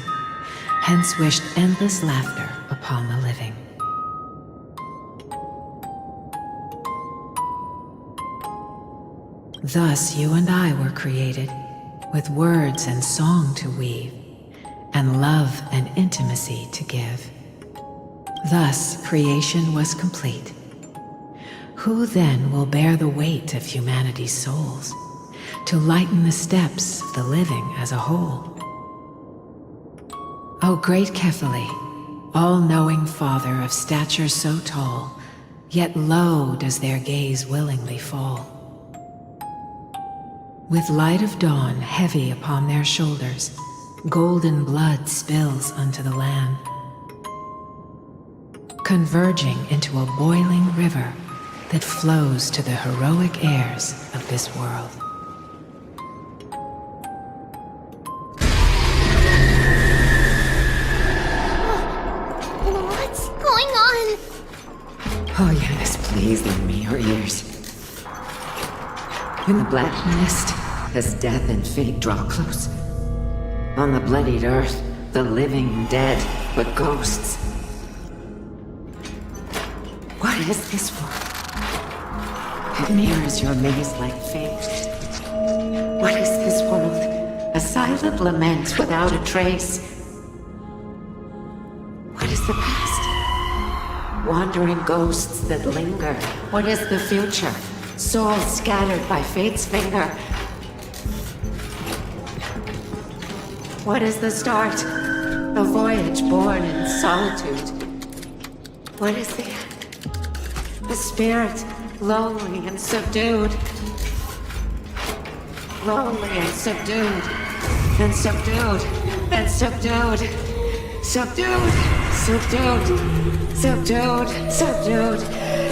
hence wished endless laughter upon the living. Thus you and I were created, with words and song to weave, and love and intimacy to give. Thus creation was complete. Who then will bear the weight of humanity's souls, to lighten the steps of the living as a whole? O great Kephali, all-knowing Father of stature so tall, yet low does their gaze willingly fall. With light of dawn heavy upon their shoulders, golden blood spills unto the land, converging into a boiling river that flows to the heroic heirs of this world. What's going on? Oh yes, please lend me your ears. In the black mist, as death and fate draw close, on the bloodied earth, the living dead, but ghosts. What is this world? It mirrors your maze-like fate. What is this world? A silent lament without a trace. What is the past? Wandering ghosts that linger. What is the future? Souls scattered by fate's finger. What is the start? A voyage born in solitude. What is the end? A spirit, lonely and subdued. Lonely and subdued. And subdued. And subdued. Subdued. Subdued. Subdued. Subdued.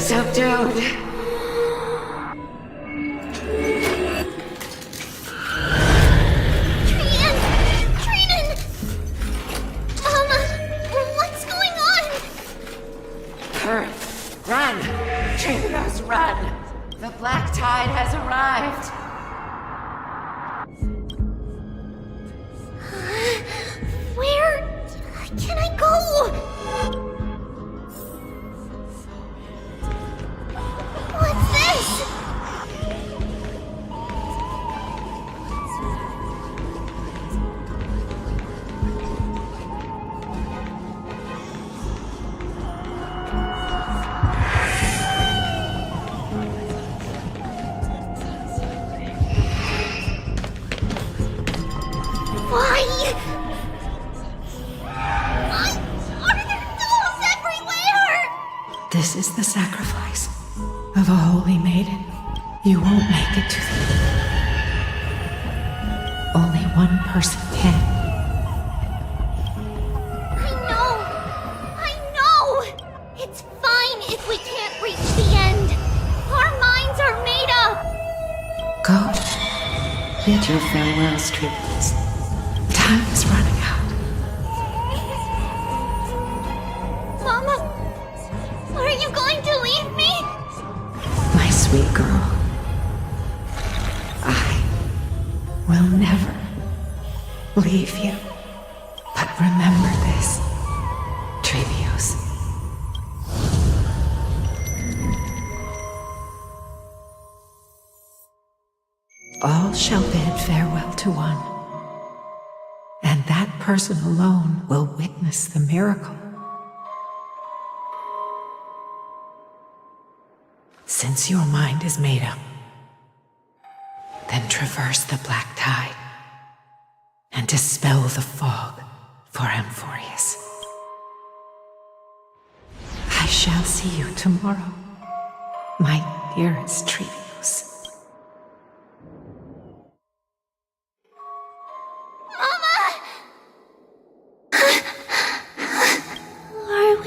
Subdued. Run! Traitors, run! The black tide has arrived! Where can I go? What's this? This is the sacrifice of a holy maiden. You won't make it to the... Only one person can. I know! It's fine if we can't reach the end. Our minds are made up. Go. Bid your farewells, Triplets. Time is running out. Mama, are you going to leave me? My sweet girl. I will never leave you. But remember this, Trevios. All shall bid farewell to one, and that person alone will witness the miracle. Since your mind is made up, then traverse the black tide and dispel the fog for Amphorius. I shall see you tomorrow, my dearest Trevios.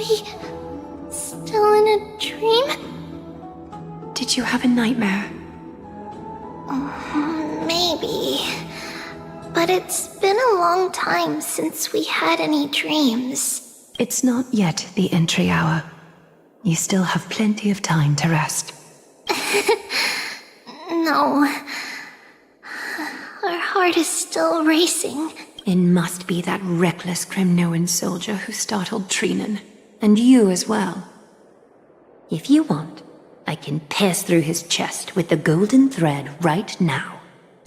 we still in a dream? Did you have a nightmare? Maybe. But it's been a long time since we had any dreams. It's not yet the entry hour. You still have plenty of time to rest. No. Our heart is still racing. It must be that reckless Kremnoan soldier who startled Trinan. And you as well. If you want, I can pierce through his chest with the golden thread right now.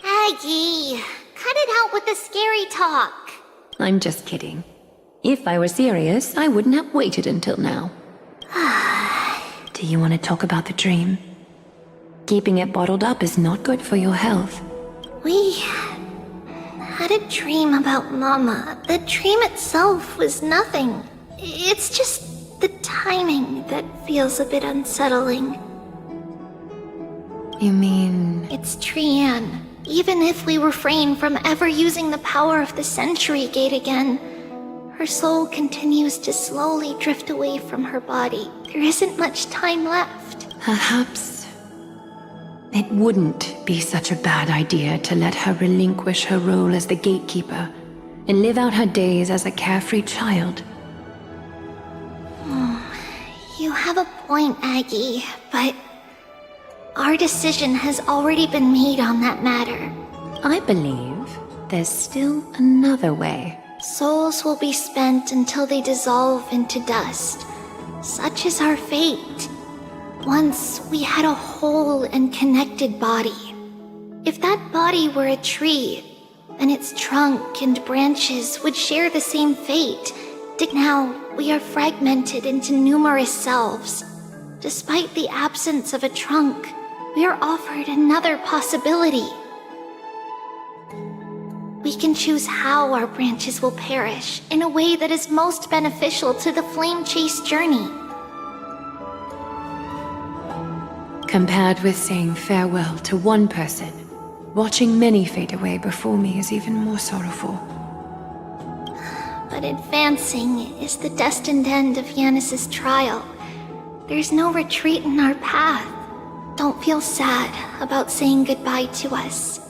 Aggie, cut it out with the scary talk. I'm just kidding. If I were serious, I wouldn't have waited until now. Do you want to talk about the dream? Keeping it bottled up is not good for your health. We had a dream about Mama. The dream itself was nothing. It's just the timing that feels a bit unsettling. You mean... It's Trian. Even if we refrain from ever using the power of the Century Gate again, her soul continues to slowly drift away from her body. There isn't much time left. Perhaps it wouldn't be such a bad idea to let her relinquish her role as the gatekeeper and live out her days as a carefree child. You have a point, Aggie, but our decision has already been made on that matter. I believe there's still another way. Souls will be spent until they dissolve into dust. Such is our fate. Once we had a whole and connected body. If that body were a tree, then its trunk and branches would share the same fate. Now we are fragmented into numerous selves. Despite the absence of a trunk, we are offered another possibility. We can choose how our branches will perish in a way that is most beneficial to the Flame Chase journey. Compared with saying farewell to one person, watching many fade away before me is even more sorrowful. But advancing is the destined end of Yanis's trial. There's no retreat in our path. Don't feel sad about saying goodbye to us.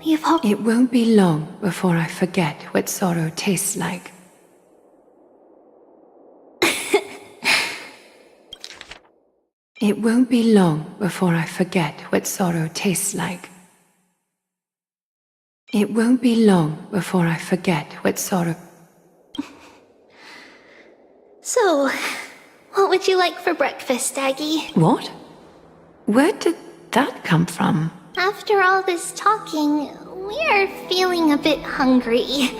It won't be long before I forget what sorrow tastes like. It won't be long before I forget what sorrow tastes like. It won't be long before I forget what sorrow... So, what would you like for breakfast, Aggie? What? Where did that come from? After all this talking, we are feeling a bit hungry.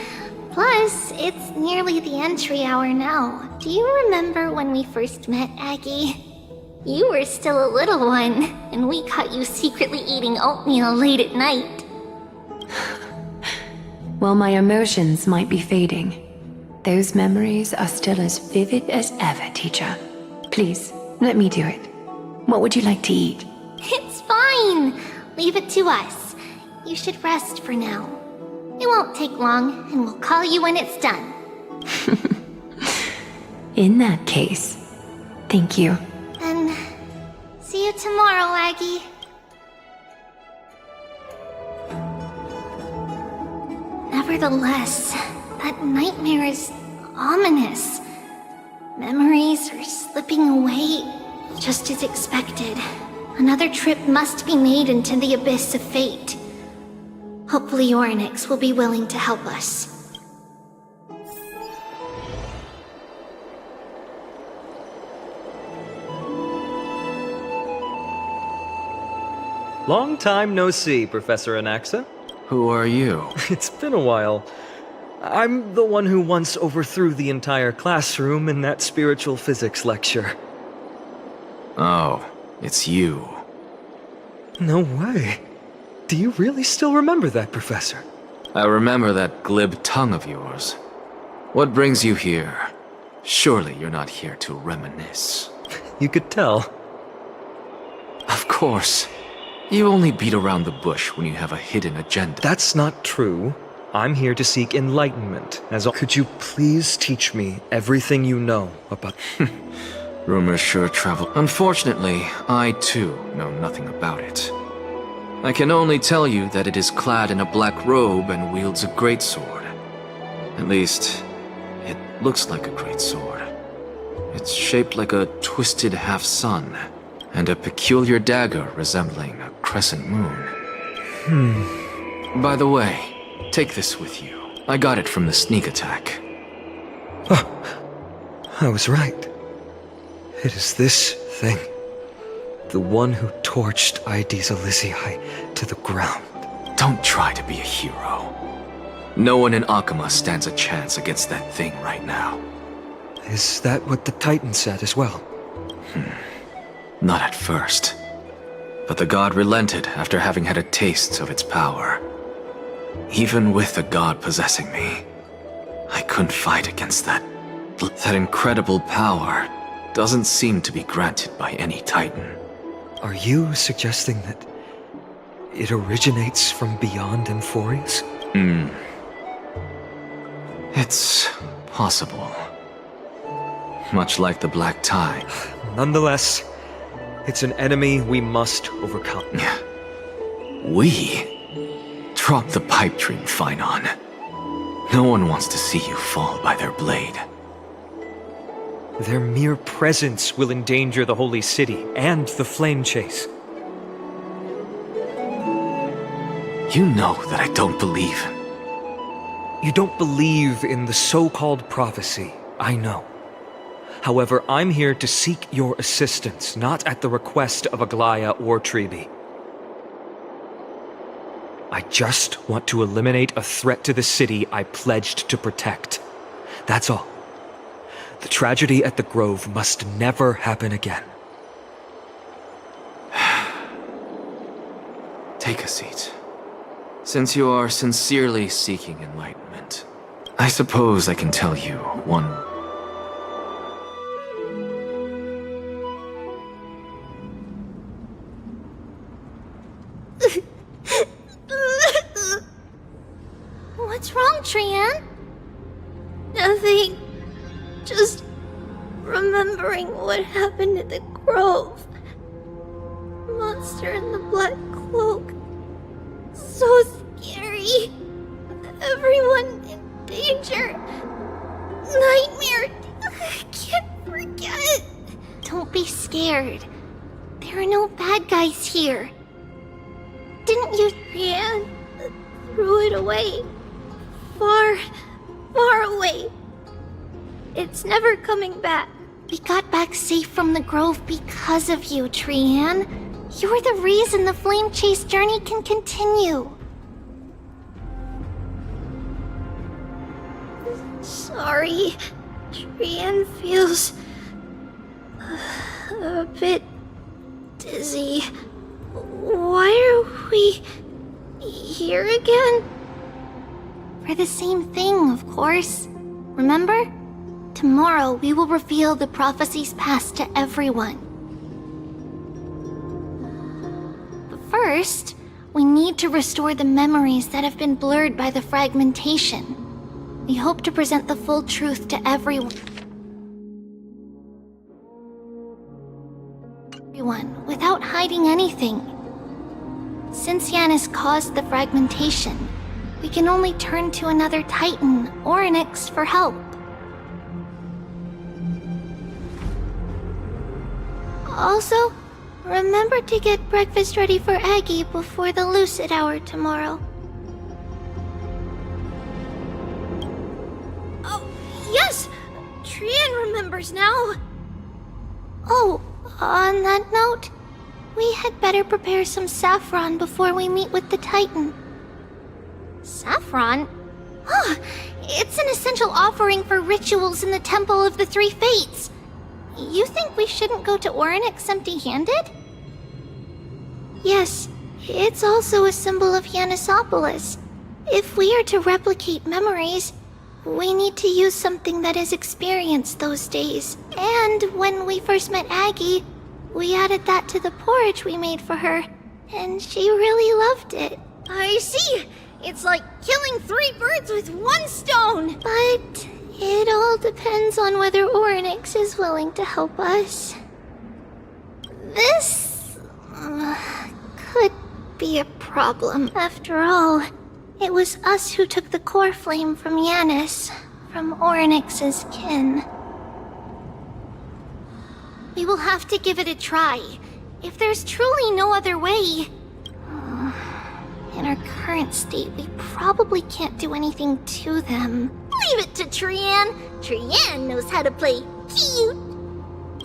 Plus, it's nearly the entry hour now. Do you remember when we first met, Aggie? You were still a little one, and we caught you secretly eating oatmeal late at night. While my emotions might be fading, those memories are still as vivid as ever, teacher. Please, let me do it. What would you like to eat? It's fine! Leave it to us. You should rest for now. It won't take long, and we'll call you when it's done. In that case, thank you. And see you tomorrow, Aggie. Nevertheless, that nightmare is ominous. Memories are slipping away, just as expected. Another trip must be made into the abyss of fate. Hopefully Orynyx will be willing to help us. Long time no see, Professor Anaxa. Who are you? It's been a while. I'm the one who once overthrew the entire classroom in that spiritual physics lecture. Oh, it's you. No way. Do you really still remember that, Professor? I remember that glib tongue of yours. What brings you here? Surely you're not here to reminisce. You could tell. Of course. You only beat around the bush when you have a hidden agenda. That's not true. I'm here to seek enlightenment, Could you please teach me everything you know about... Rumors sure travel. Unfortunately, I too know nothing about it. I can only tell you that it is clad in a black robe and wields a greatsword. At least, it looks like a greatsword. It's shaped like a twisted half-sun, and a peculiar dagger resembling a crescent moon. By the way, take this with you. I got it from the sneak attack. Oh, I was right. It is this thing. The one who torched Aedes Elysiae to the ground. Don't try to be a hero. No one in Akama stands a chance against that thing right now. Is that what the Titan said as well? Not at first. But the god relented after having had a taste of its power. Even with the god possessing me, I couldn't fight against that. That incredible power doesn't seem to be granted by any Titan. Are you suggesting that it originates from beyond Emphorius? It's possible. Much like the Black Tide. Nonetheless, it's an enemy we must overcome. We? Drop the pipe dream, Phainon. No one wants to see you fall by their blade. Their mere presence will endanger the Holy City and the Flame Chase. You know that I don't believe. You don't believe in the so-called prophecy, I know. However, I'm here to seek your assistance, not at the request of Aglaya or Tribi. I just want to eliminate a threat to the city I pledged to protect. That's all. The tragedy at the Grove must never happen again. Take a seat. Since you are sincerely seeking enlightenment, I suppose I can tell you one... What's wrong, Trian? Nothing. Just remembering what happened at the Grove. Monster in the black cloak. So scary. Everyone in danger. Nightmare. I can't forget. Don't be scared. There are no bad guys here. Didn't you, Trian? Threw it away. Far, far away. It's never coming back. We got back safe from the Grove because of you, Trian. You're the reason the Flame Chase journey can continue. Sorry. Trian feels... a bit... dizzy. Why are we... here again? For the same thing, of course. Remember? Tomorrow, we will reveal the prophecies past to everyone. But first, we need to restore the memories that have been blurred by the fragmentation. We hope to present the full truth to everyone without hiding anything. Since Yanis caused the fragmentation, we can only turn to another Titan or Onyx for help. Also, remember to get breakfast ready for Aggie before the lucid hour tomorrow. Oh, yes! Trian remembers now! Oh, on that note, we had better prepare some saffron before we meet with the Titan. Saffron? Huh, it's an essential offering for rituals in the Temple of the Three Fates. You think we shouldn't go to Orynyx empty-handed? Yes, it's also a symbol of Yanisopolis. If we are to replicate memories, we need to use something that has experienced those days. And when we first met Aggie, we added that to the porridge we made for her, and she really loved it. I see! It's like killing 3 birds with 1 stone! But it all depends on whether Orynyx is willing to help us. This could be a problem. After all, it was us who took the core flame from Yanis, from Orynyx's kin. We will have to give it a try. If there's truly no other way... In our current state, we probably can't do anything to them. Leave it to Trian. Trian knows how to play cute.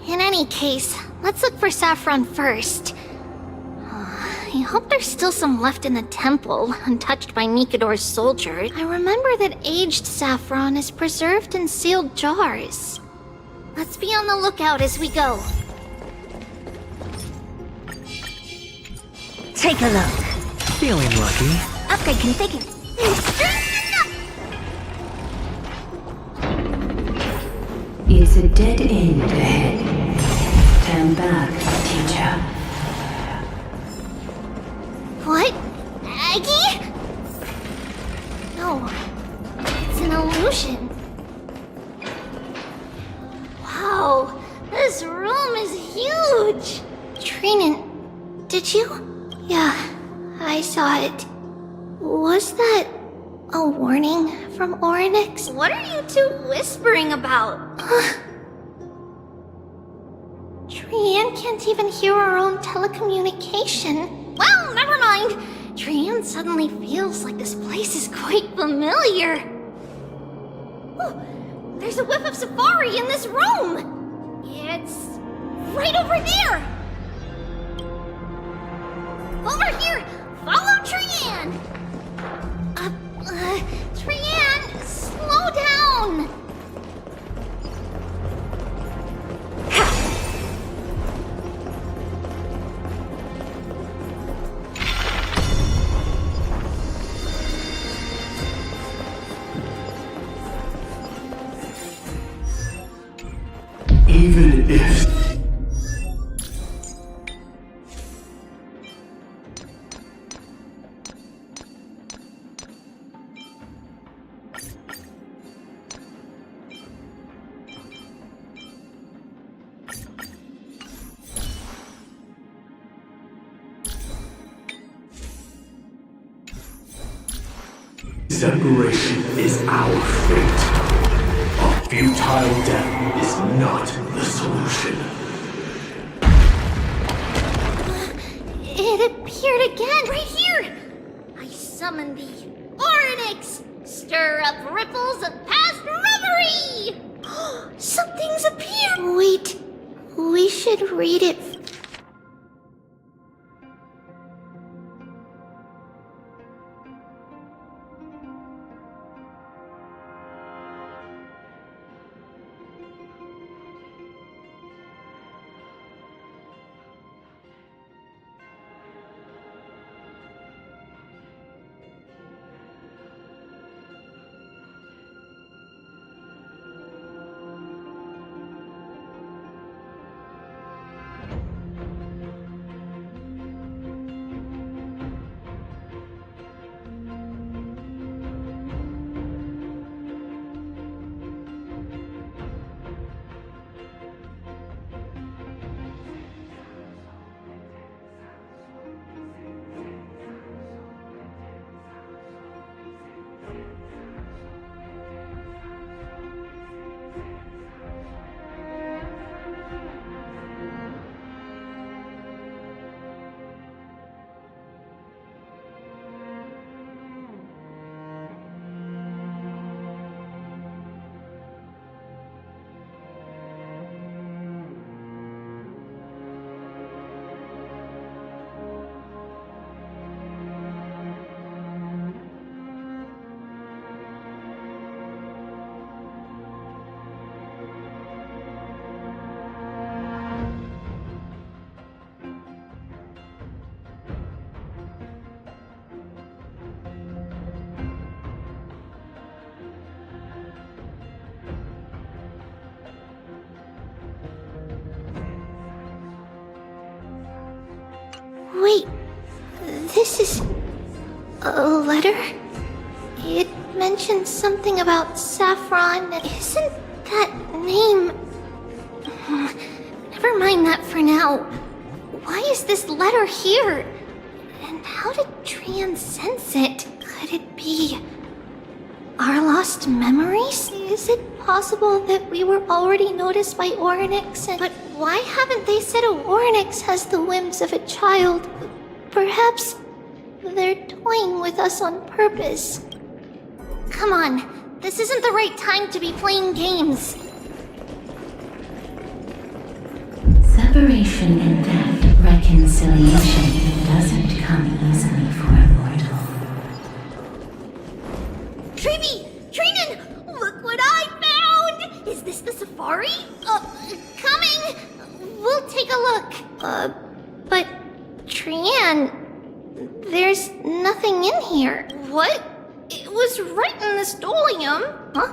In any case, let's look for Saffron first. I hope there's still some left in the temple, untouched by Nikador's soldiers. I remember that aged saffron is preserved in sealed jars. Let's be on the lookout as we go. Take a look. Feeling lucky. Upgrade configured. It's a dead end ahead. Turn back, teacher. What? Aggie? No. It's an illusion. Wow. This room is huge. Trinan, did you? Yeah, I saw it. Was that a warning from Orynyx? What are you two whispering about? Trian can't even hear our own telecommunication. Well, never mind. Trian suddenly feels like this place is quite familiar. Oh, there's a whiff of safari in this room. It's right over there. Over here! Follow Trian! Trian, slow down! Even if... Separation is our fate. A futile death is not the solution. It appeared again, right here! I summon thee, Orynyx! Stir up ripples of past reverie! Something's appeared! Wait, we should read it. Wait, this is a letter? It mentioned something about saffron. Isn't that name... Never mind that for now. Why is this letter here? And how did Trian sense it? Could it be... our lost memories? Is it possible that we were already noticed by Orynyx? But why haven't they said a Orynyx has the whims of a child? Perhaps they're toying with us on purpose. Come on, this isn't the right time to be playing games. Separation and death, reconciliation doesn't come easily for a mortal. Treevee! Trinan! Look what I found! Is this the safari? Coming! We'll take a look. But Trian, there's nothing in here. What? It was right in the stolium. Huh?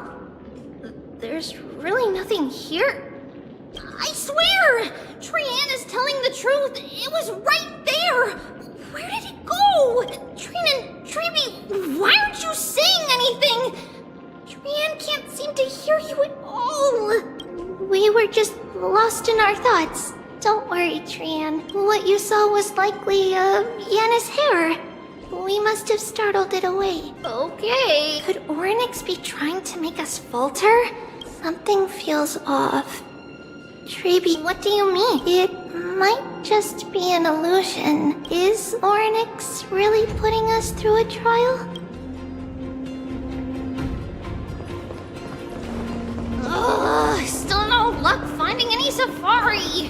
There's really nothing here. I swear! Trian is telling the truth. It was right there. Where did it go? Trinan, Treevee, why aren't you saying anything? Trian can't seem to hear you at all. We were just lost in our thoughts. Don't worry, Trian. What you saw was likely, Yenna's hair. We must have startled it away. Okay. Could Orynyx be trying to make us falter? Something feels off. Treevee, what do you mean? It might just be an illusion. Is Orynyx really putting us through a trial? Ugh, still no luck finding any safari.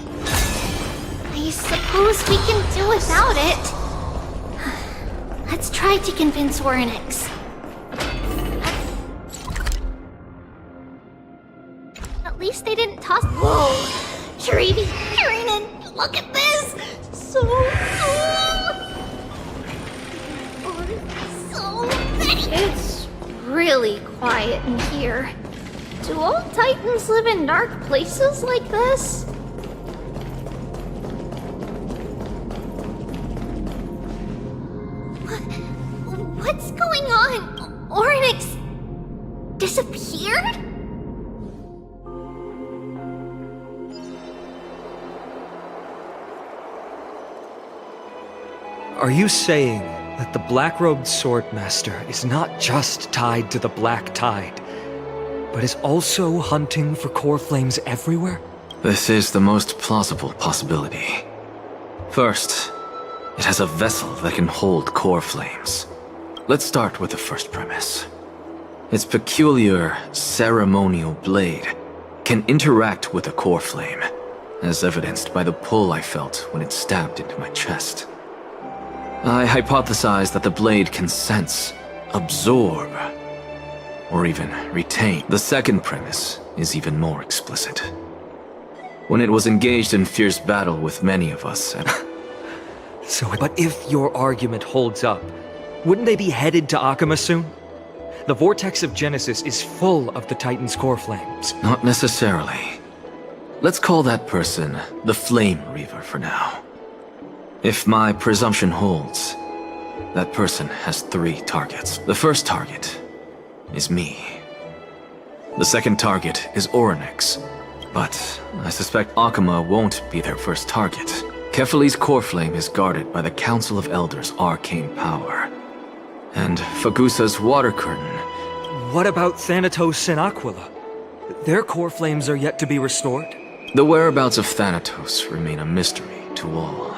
I suppose we can do without it. Let's try to convince Orynyx. At least they didn't toss. Whoa! Treevee, Trinan, look at this! So many! It's really quiet in here. Do all Titans live in dark places like this? What's going on? Orynyx disappeared? Are you saying that the black-robed swordmaster is not just tied to the Black Tide, but is also hunting for core flames everywhere? This is the most plausible possibility. First, it has a vessel that can hold core flames. Let's start with the first premise. Its peculiar ceremonial blade can interact with a core flame, as evidenced by the pull I felt when it stabbed into my chest. I hypothesized that the blade can sense, absorb, or even retain. The second premise is even more explicit. When it was engaged in fierce battle with many of us But if your argument holds up, wouldn't they be headed to Akama soon? The vortex of Genesis is full of the Titan's core flames. Not necessarily. Let's call that person the Flame Reaver for now. If my presumption holds, that person has 3 targets. The first target is me. The second target is Orynyx, but I suspect Akama won't be their first target. Kefali's core flame is guarded by the Council of Elders' arcane power. And Fagusa's water curtain. What about Thanatos and Aquila? Their core flames are yet to be restored? The whereabouts of Thanatos remain a mystery to all.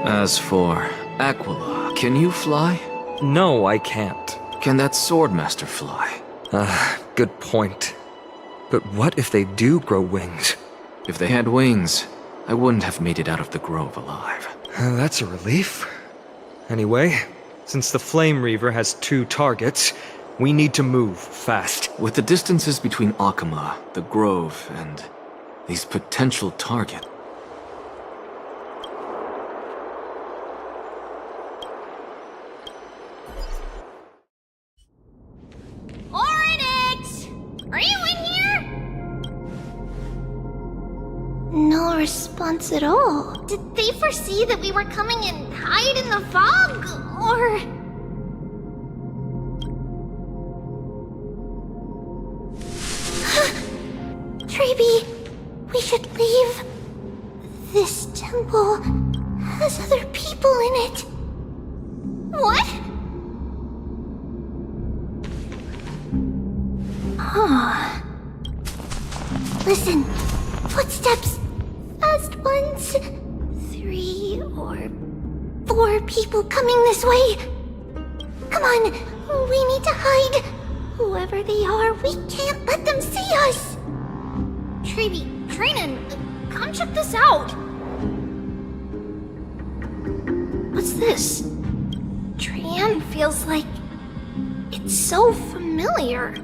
As for Aquila, can you fly? No, I can't. Can that swordmaster fly? Good point. But what if they do grow wings? If they had wings, I wouldn't have made it out of the grove alive. That's a relief. Anyway, since the Flame Reaver has 2 targets, we need to move fast. With the distances between Akama, the grove, and these potential targets, Orynyx! Are you in here? No response at all. Did they foresee that we were coming and hide in the fog? Or... Maybe we should leave. This temple has other people in it. What? Oh. Listen. Footsteps. Fast ones. 3 or 4 people coming this way. Come on. We need to hide. Whoever they are, we can't let them see us. Treeby, Trinan, come check this out. What's this? Trian feels like it's so familiar.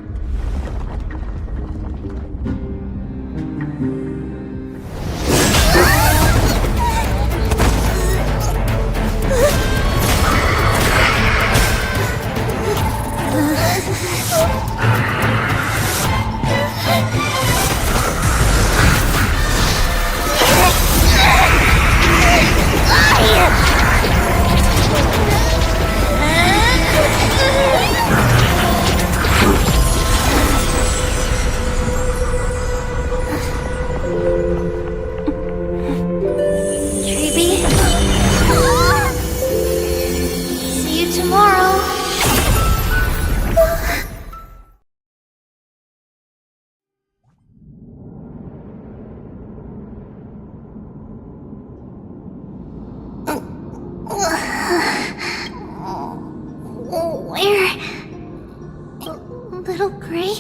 Little Gray?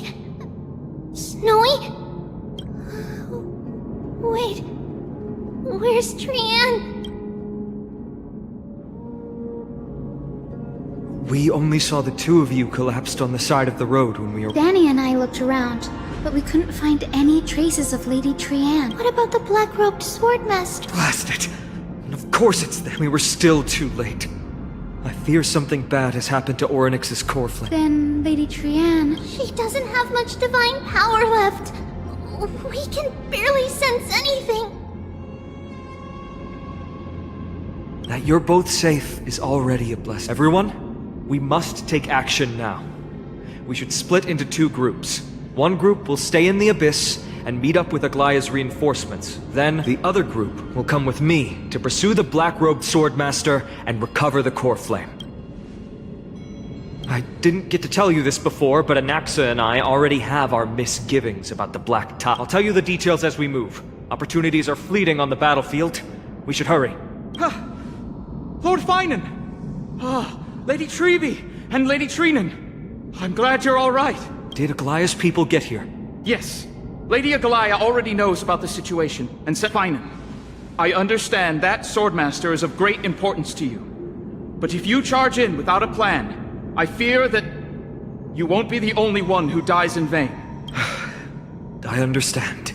Snowy? Wait, where's Trian? We only saw the 2 of you collapsed on the side of the road when we were— Danny and I looked around, but we couldn't find any traces of Lady Trian. What about the black-robed swordmaster? Blast it! And of course it's them. We were still too late. I fear something bad has happened to Orynyx's core flame. Then Lady Trian... She doesn't have much divine power left. We can barely sense anything. That you're both safe is already a blessing. Everyone, we must take action now. We should split into 2 groups. One group will stay in the Abyss and meet up with Aglaya's reinforcements. Then, the other group will come with me to pursue the black-robed swordmaster and recover the core flame. I didn't get to tell you this before, but Anaxa and I already have our misgivings about the Black Tide. I'll tell you the details as we move. Opportunities are fleeting on the battlefield. We should hurry. Lord Finan! Lady Treeby and Lady Trinan. I'm glad you're all right. Did Aglaya's people get here? Yes. Lady Aglaya already knows about the situation, and said Finan. I understand that Swordmaster is of great importance to you. But if you charge in without a plan, I fear that you won't be the only one who dies in vain. I understand.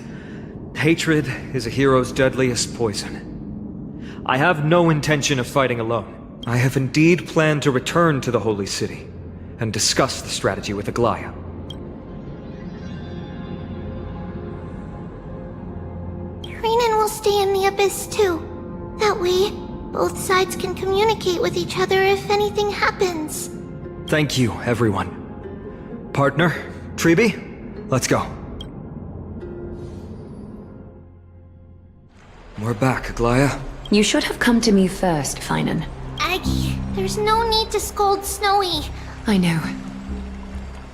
Hatred is a hero's deadliest poison. I have no intention of fighting alone. I have indeed planned to return to the Holy City and discuss the strategy with Aglaya. Trinan will stay in the Abyss too. That way, both sides can communicate with each other if anything happens. Thank you, everyone. Partner, Treeby, let's go. We're back, Aglaya. You should have come to me first, Finan. Aggie, there's no need to scold Snowy. I know.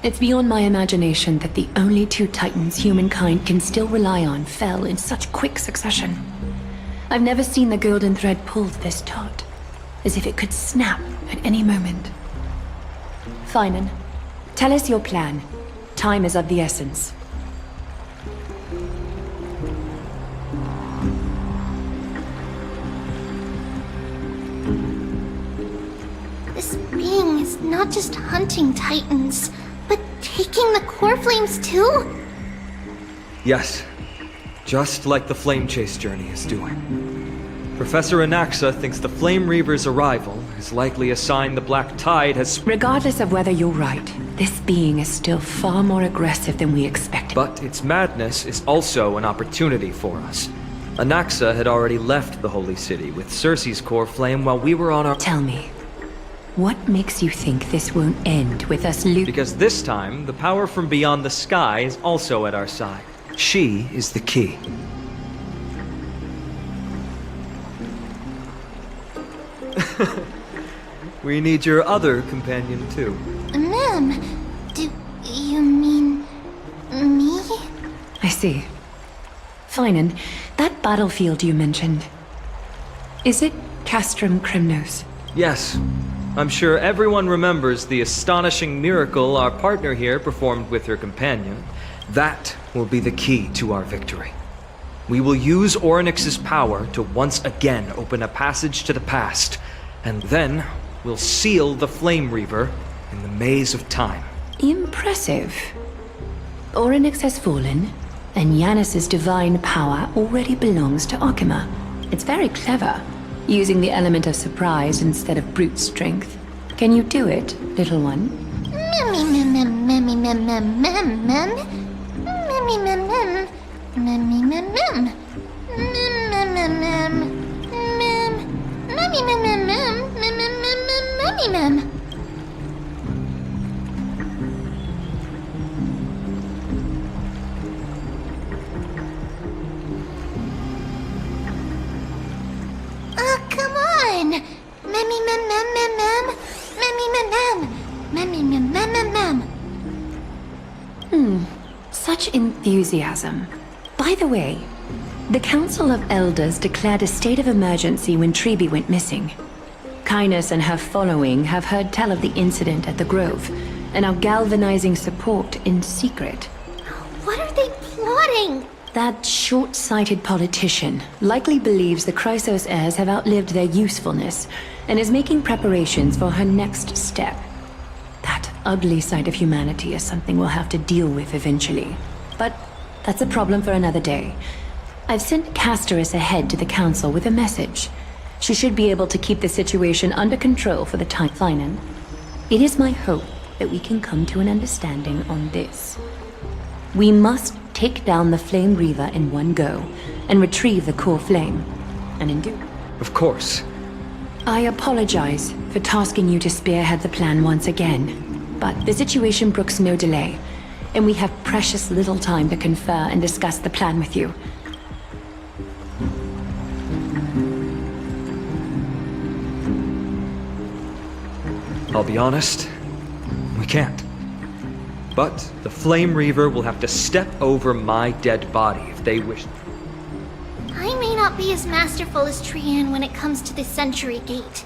It's beyond my imagination that the only 2 titans humankind can still rely on fell in such quick succession. I've never seen the golden thread pulled this taut, as if it could snap at any moment. Finan, tell us your plan. Time is of the essence. This being is not just hunting titans, but taking the core flames too? Yes, just like the Flame Chase journey is doing. Professor Anaxa thinks the Flame Reaver's arrival is likely a sign the Black Tide has— Regardless of whether you're right, this being is still far more aggressive than we expected. But its madness is also an opportunity for us. Anaxa had already left the Holy City with Cersei's core flame while we were on our— Tell me, what makes you think this won't end with us Because this time, the power from beyond the sky is also at our side. She is the key. We need your other companion, too. Ma'am, do you mean me? I see. Fine, that battlefield you mentioned. Is it Castrum Kremnos? Yes. I'm sure everyone remembers the astonishing miracle our partner here performed with her companion. That will be the key to our victory. We will use Orynyx's power to once again open a passage to the past, and then we'll seal the Flame Reaver in the maze of time. Impressive. Orynyx has fallen, and Yanis's divine power already belongs to Okima. It's very clever, using the element of surprise instead of brute strength. Can you do it, little one? Come on! Such enthusiasm. By the way, the Council of Elders declared a state of emergency when Treeby went missing. Kainos and her following have heard tell of the incident at the Grove, and are galvanizing support in secret. What are they plotting? That short-sighted politician likely believes the Chrysos heirs have outlived their usefulness, and is making preparations for her next step. That ugly side of humanity is something we'll have to deal with eventually. But that's a problem for another day. I've sent Casterus ahead to the Council with a message. She should be able to keep the situation under control for the time. Finan, it is my hope that we can come to an understanding on this. We must take down the Flame Reaver in one go, and retrieve the core flame. And in do. Of course. I apologize for tasking you to spearhead the plan once again, but the situation brooks no delay, and we have precious little time to confer and discuss the plan with you. I'll be honest, we can't. But the Flame Reaver will have to step over my dead body if they wish. I may not be as masterful as Trian when it comes to the Century Gate,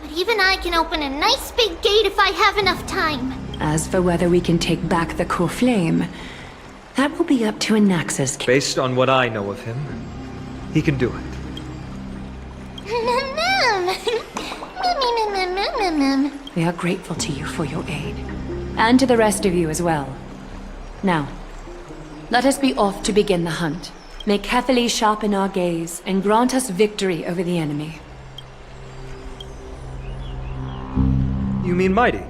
but even I can open a nice big gate if I have enough time. As for whether we can take back the core flame, that will be up to Anaxa's. Based on what I know of him, he can do it. We are grateful to you for your aid. And to the rest of you as well. Now, let us be off to begin the hunt. May Cathali sharpen our gaze and grant us victory over the enemy. You mean Mighty?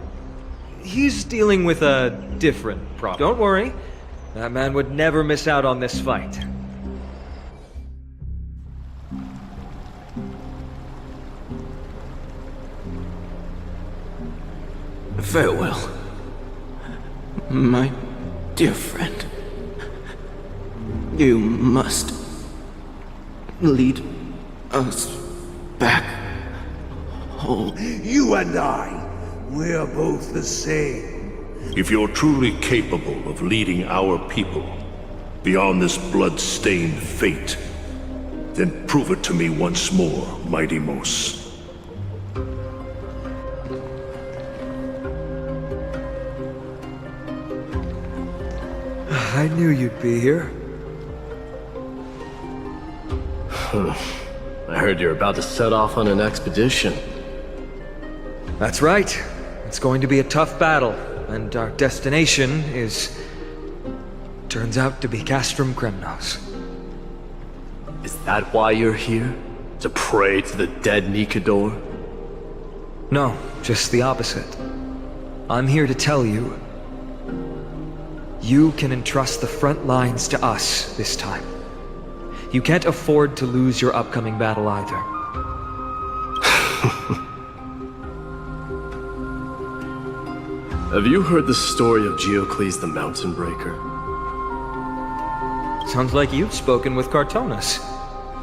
He's dealing with a different problem. Don't worry, that man would never miss out on this fight. Farewell, my dear friend. You must lead us back home. You and I, we're both the same. If you're truly capable of leading our people beyond this blood-stained fate, then prove it to me once more, Mighty Mos. I knew you'd be here. I heard you're about to set off on an expedition. That's right. It's going to be a tough battle, and our destination is... turns out to be Castrum Kremnos. Is that why you're here? To pray to the dead Nikador? No, just the opposite. I'm here to tell you, you can entrust the front lines to us this time. You can't afford to lose your upcoming battle either. Have you heard the story of Geocles the Mountain Breaker? Sounds like you've spoken with Cartonis.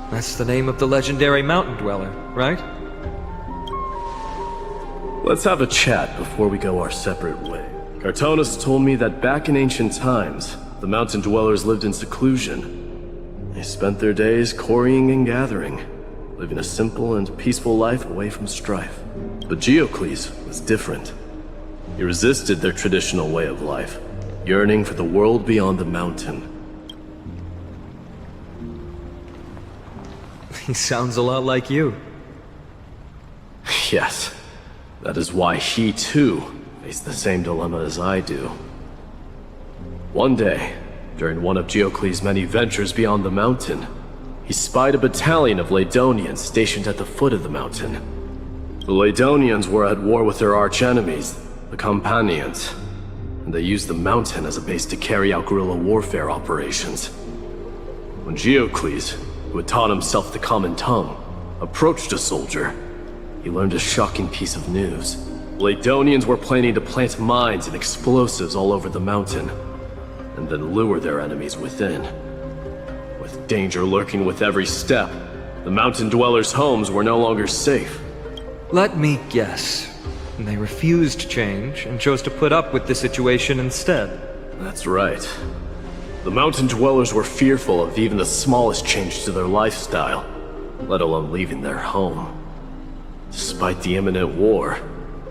That's the name of the legendary mountain dweller, right? Let's have a chat before we go our separate ways. Cartonis told me that back in ancient times, the mountain dwellers lived in seclusion. They spent their days quarrying and gathering, living a simple and peaceful life away from strife. But Geocles was different. He resisted their traditional way of life, yearning for the world beyond the mountain. He sounds a lot like you. Yes. That is why he, too, faced the same dilemma as I do. One day, during one of Geocles' many ventures beyond the mountain, he spied a battalion of Ladonians stationed at the foot of the mountain. The Ladonians were at war with their arch-enemies, the Companions, and they used the mountain as a base to carry out guerrilla warfare operations. When Geocles, who had taught himself the common tongue, approached a soldier, he learned a shocking piece of news. Ladonians were planning to plant mines and explosives all over the mountain, and then lure their enemies within. With danger lurking with every step, the mountain dwellers' homes were no longer safe. Let me guess. They refused change and chose to put up with the situation instead. That's right. The mountain dwellers were fearful of even the smallest change to their lifestyle, let alone leaving their home. Despite the imminent war,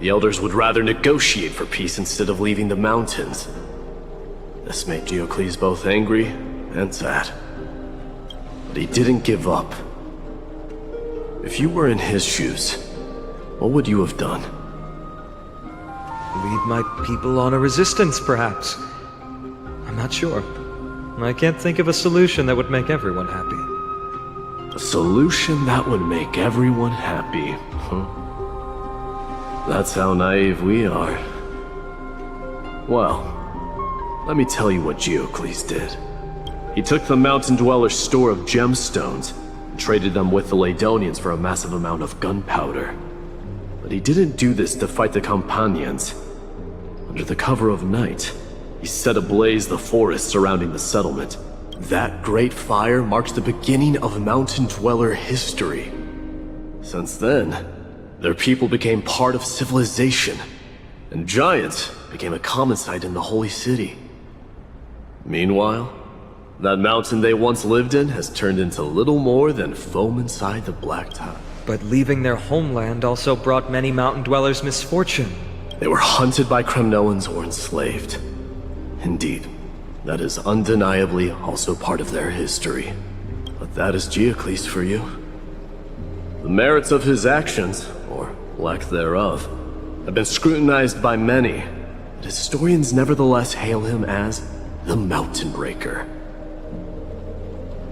the elders would rather negotiate for peace instead of leaving the mountains. This made Geocles both angry and sad. But he didn't give up. If you were in his shoes, what would you have done? Lead my people on a resistance, perhaps. I'm not sure. I can't think of a solution that would make everyone happy. A solution that would make everyone happy, huh? That's how naive we are. Well, let me tell you what Geocles did. He took the mountain dweller's store of gemstones and traded them with the Ladonians for a massive amount of gunpowder. But he didn't do this to fight the Companions. Under the cover of night, he set ablaze the forest surrounding the settlement. That great fire marked the beginning of mountain dweller history. Since then, their people became part of civilization, and giants became a common sight in the holy city. Meanwhile, that mountain they once lived in has turned into little more than foam inside the black tide. But leaving their homeland also brought many mountain dwellers misfortune. They were hunted by Kremnoans or enslaved. Indeed, that is undeniably also part of their history. But that is Geocles for you. The merits of his actions, or lack thereof, have been scrutinized by many, but historians nevertheless hail him as the Mountain Breaker.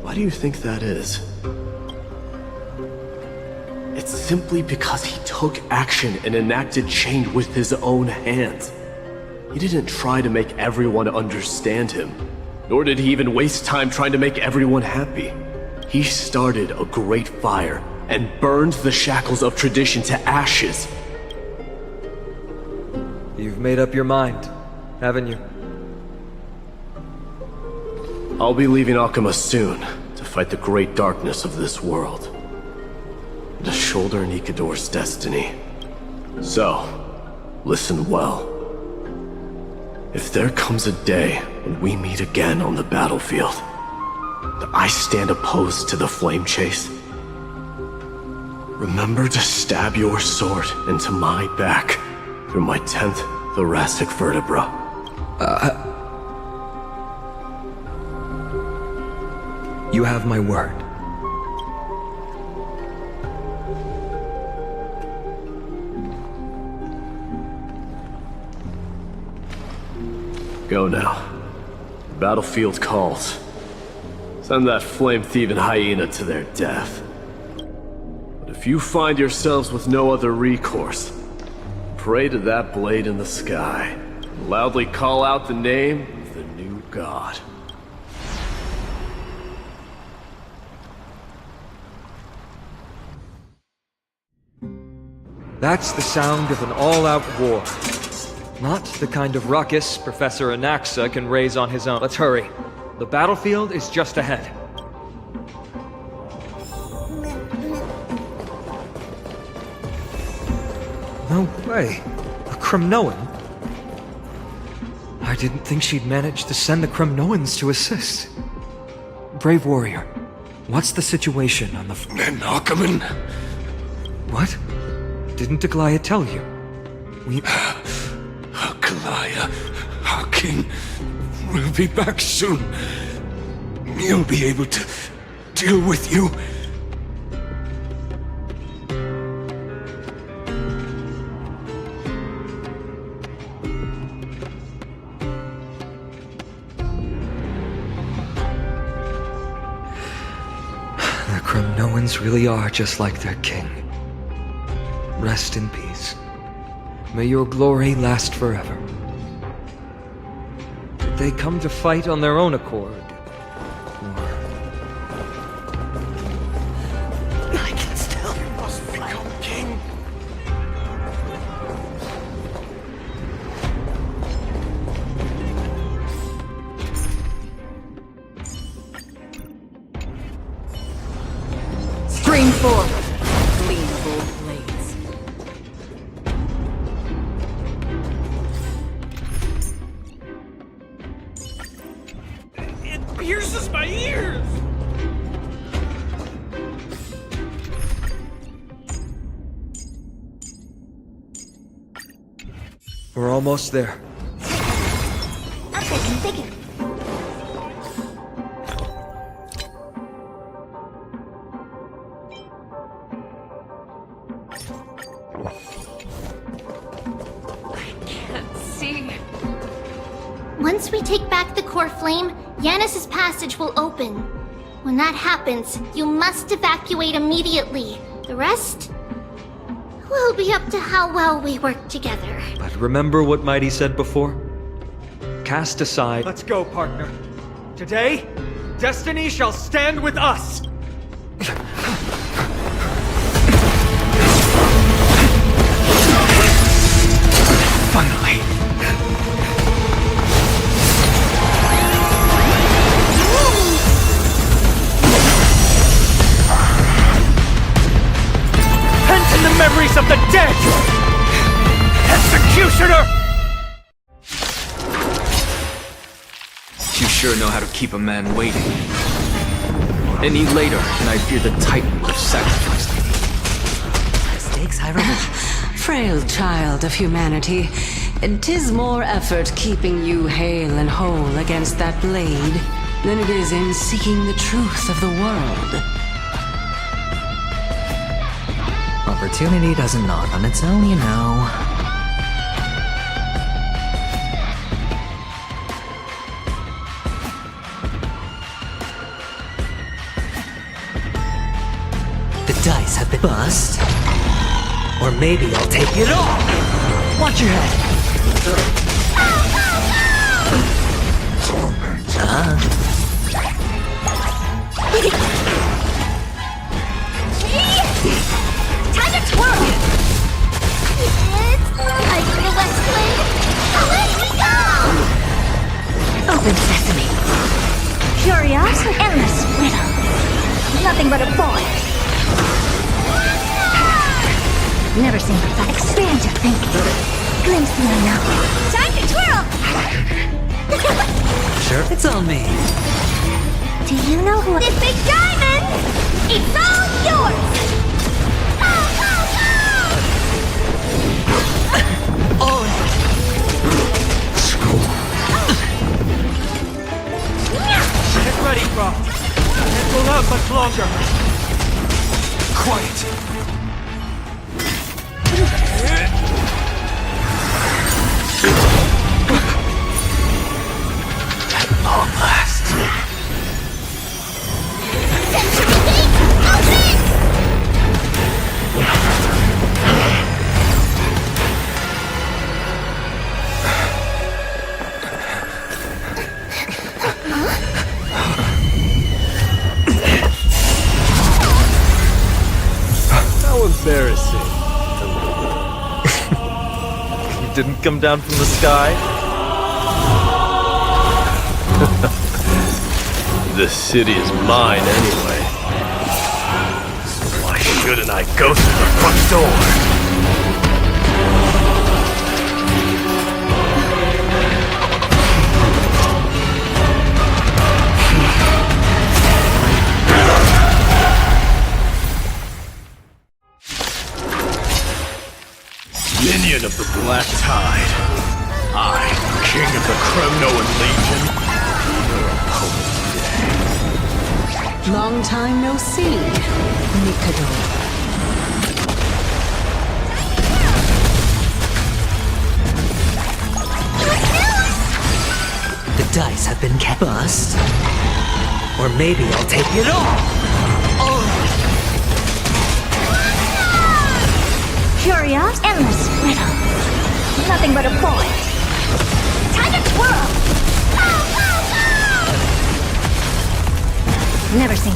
Why do you think that is? It's simply because he took action and enacted change with his own hands. He didn't try to make everyone understand him, nor did he even waste time trying to make everyone happy. He started a great fire and burned the shackles of tradition to ashes. You've made up your mind, haven't you? I'll be leaving Akama soon to fight the great darkness of this world, and to shoulder Nikador's destiny. So, listen well. If there comes a day when we meet again on the battlefield, and I stand opposed to the flame chase, remember to stab your sword into my back through my 10th thoracic vertebra. You have my word. Go now. The battlefield calls. Send that flame-thieving hyena to their death. But if you find yourselves with no other recourse, pray to that blade in the sky, and loudly call out the name of the new god. That's the sound of an all-out war. Not the kind of ruckus Professor Anaxa can raise on his own. Let's hurry. The battlefield is just ahead. No way. A Kremnoan? I didn't think she'd manage to send the Kremnoans to assist. Brave warrior, what's the situation on the... Narcoman? What? Didn't Aglaya tell you? We... Aglaya, our king, will be back soon. He'll be able to deal with you. The Kremnoans really are just like their king. Rest in peace. May your glory last forever. Did they come to fight on their own accord? I can still must become king. Stream forward, gleamable blades. It pierces my ears! We're almost there. I'm thinking. Once we take back the core flame, Yanis's passage will open. When that happens, you must evacuate immediately. The rest will be up to how well we work together. But remember what Mighty said before? Cast aside... Let's go, partner. Today, destiny shall stand with us! Finally. Pent in the memories of the dead! Executioner! You sure know how to keep a man waiting. Any later, and I fear the Titan would have sacrificed me. Stakes high reward. Frail child of humanity, 'tis more effort keeping you hale and whole against that blade than it is in seeking the truth of the world. Opportunity doesn't knock on its own, you know. The dice have been bust. Or maybe I'll take it all! Watch your head! Time to twirl! It's like the West Blade. Let me go! Open sesame. Curiosity, endless riddle. Nothing but a boy. Never seen that. Expand your thinking. Glimpse the unknown. Time to twirl! Sure, it's on me. Do you know who This big diamond! It's all yours! All right. Get ready, Croft. Can't hold out much longer. Quiet. At long last. How embarrassing. You didn't come down from the sky? This city is mine anyway. So why shouldn't I go through the front door? Minion of the Black Tide. I, King of the Kremnoan Legion. Your opponent today. Long time no see, Mikado. The dice have been bust. Or maybe I'll take it all. Curious, endless riddle. Nothing but a boy. Time to twirl! Never seen.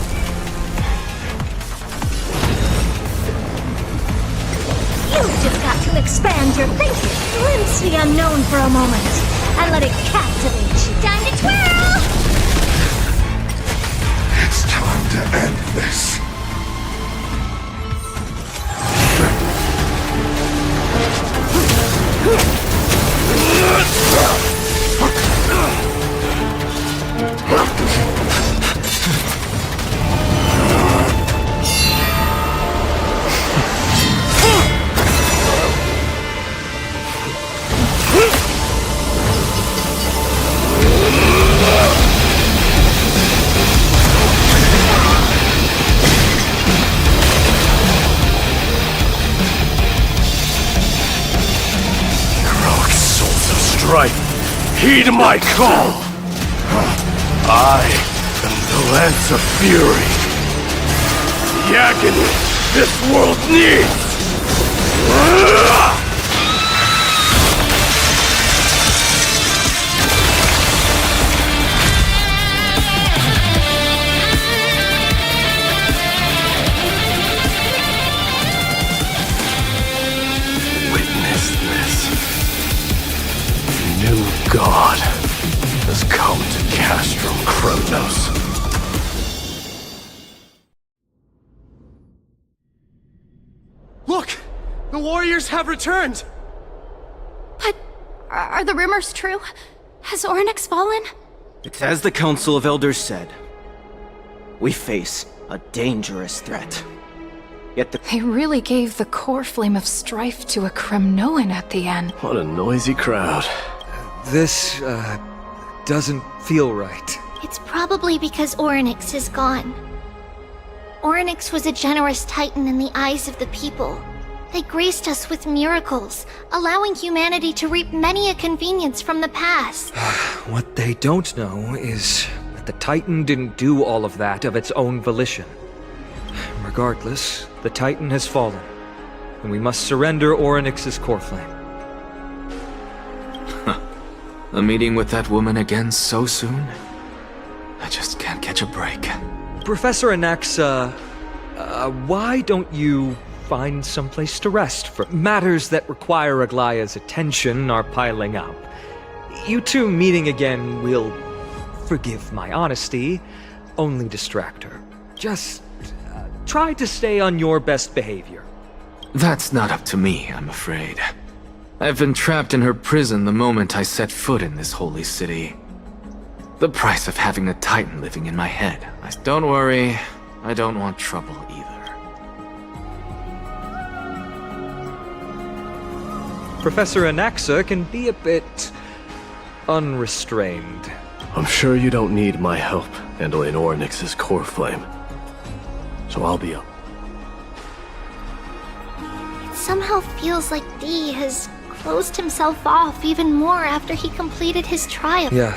You've just got to expand your thinking. Glimpse the unknown for a moment, and let it captivate you. Time to twirl! It's time to end this. Heed my call! I am the Lance of Fury. The agony this world needs! Witness this. New god has come to Castrum Kremnos. Look! The warriors have returned! But are the rumors true? Has Ornyx fallen? It's as the Council of Elders said. We face a dangerous threat. Yet They really gave the core flame of strife to a Kremnoan at the end. What a noisy crowd. This, doesn't feel right. It's probably because Ornyx is gone. Ornyx was a generous titan in the eyes of the people. They graced us with miracles, allowing humanity to reap many a convenience from the past. What they don't know is that the Titan didn't do all of that of its own volition. Regardless, the Titan has fallen, and we must surrender Ornyx's core flame. A meeting with that woman again so soon? I just can't catch a break. Professor Anaxa, why don't you find someplace to rest for matters that require Aglaya's attention are piling up? You two meeting again will, forgive my honesty, only distract her. Just try to stay on your best behavior. That's not up to me, I'm afraid. I've been trapped in her prison the moment I set foot in this holy city. The price of having a Titan living in my head. Don't worry, I don't want trouble either. Professor Anaxa can be a bit unrestrained. I'm sure you don't need my help handling Ornyx's core flame. So I'll be up. It somehow feels like D has closed himself off even more after he completed his trial. Yeah.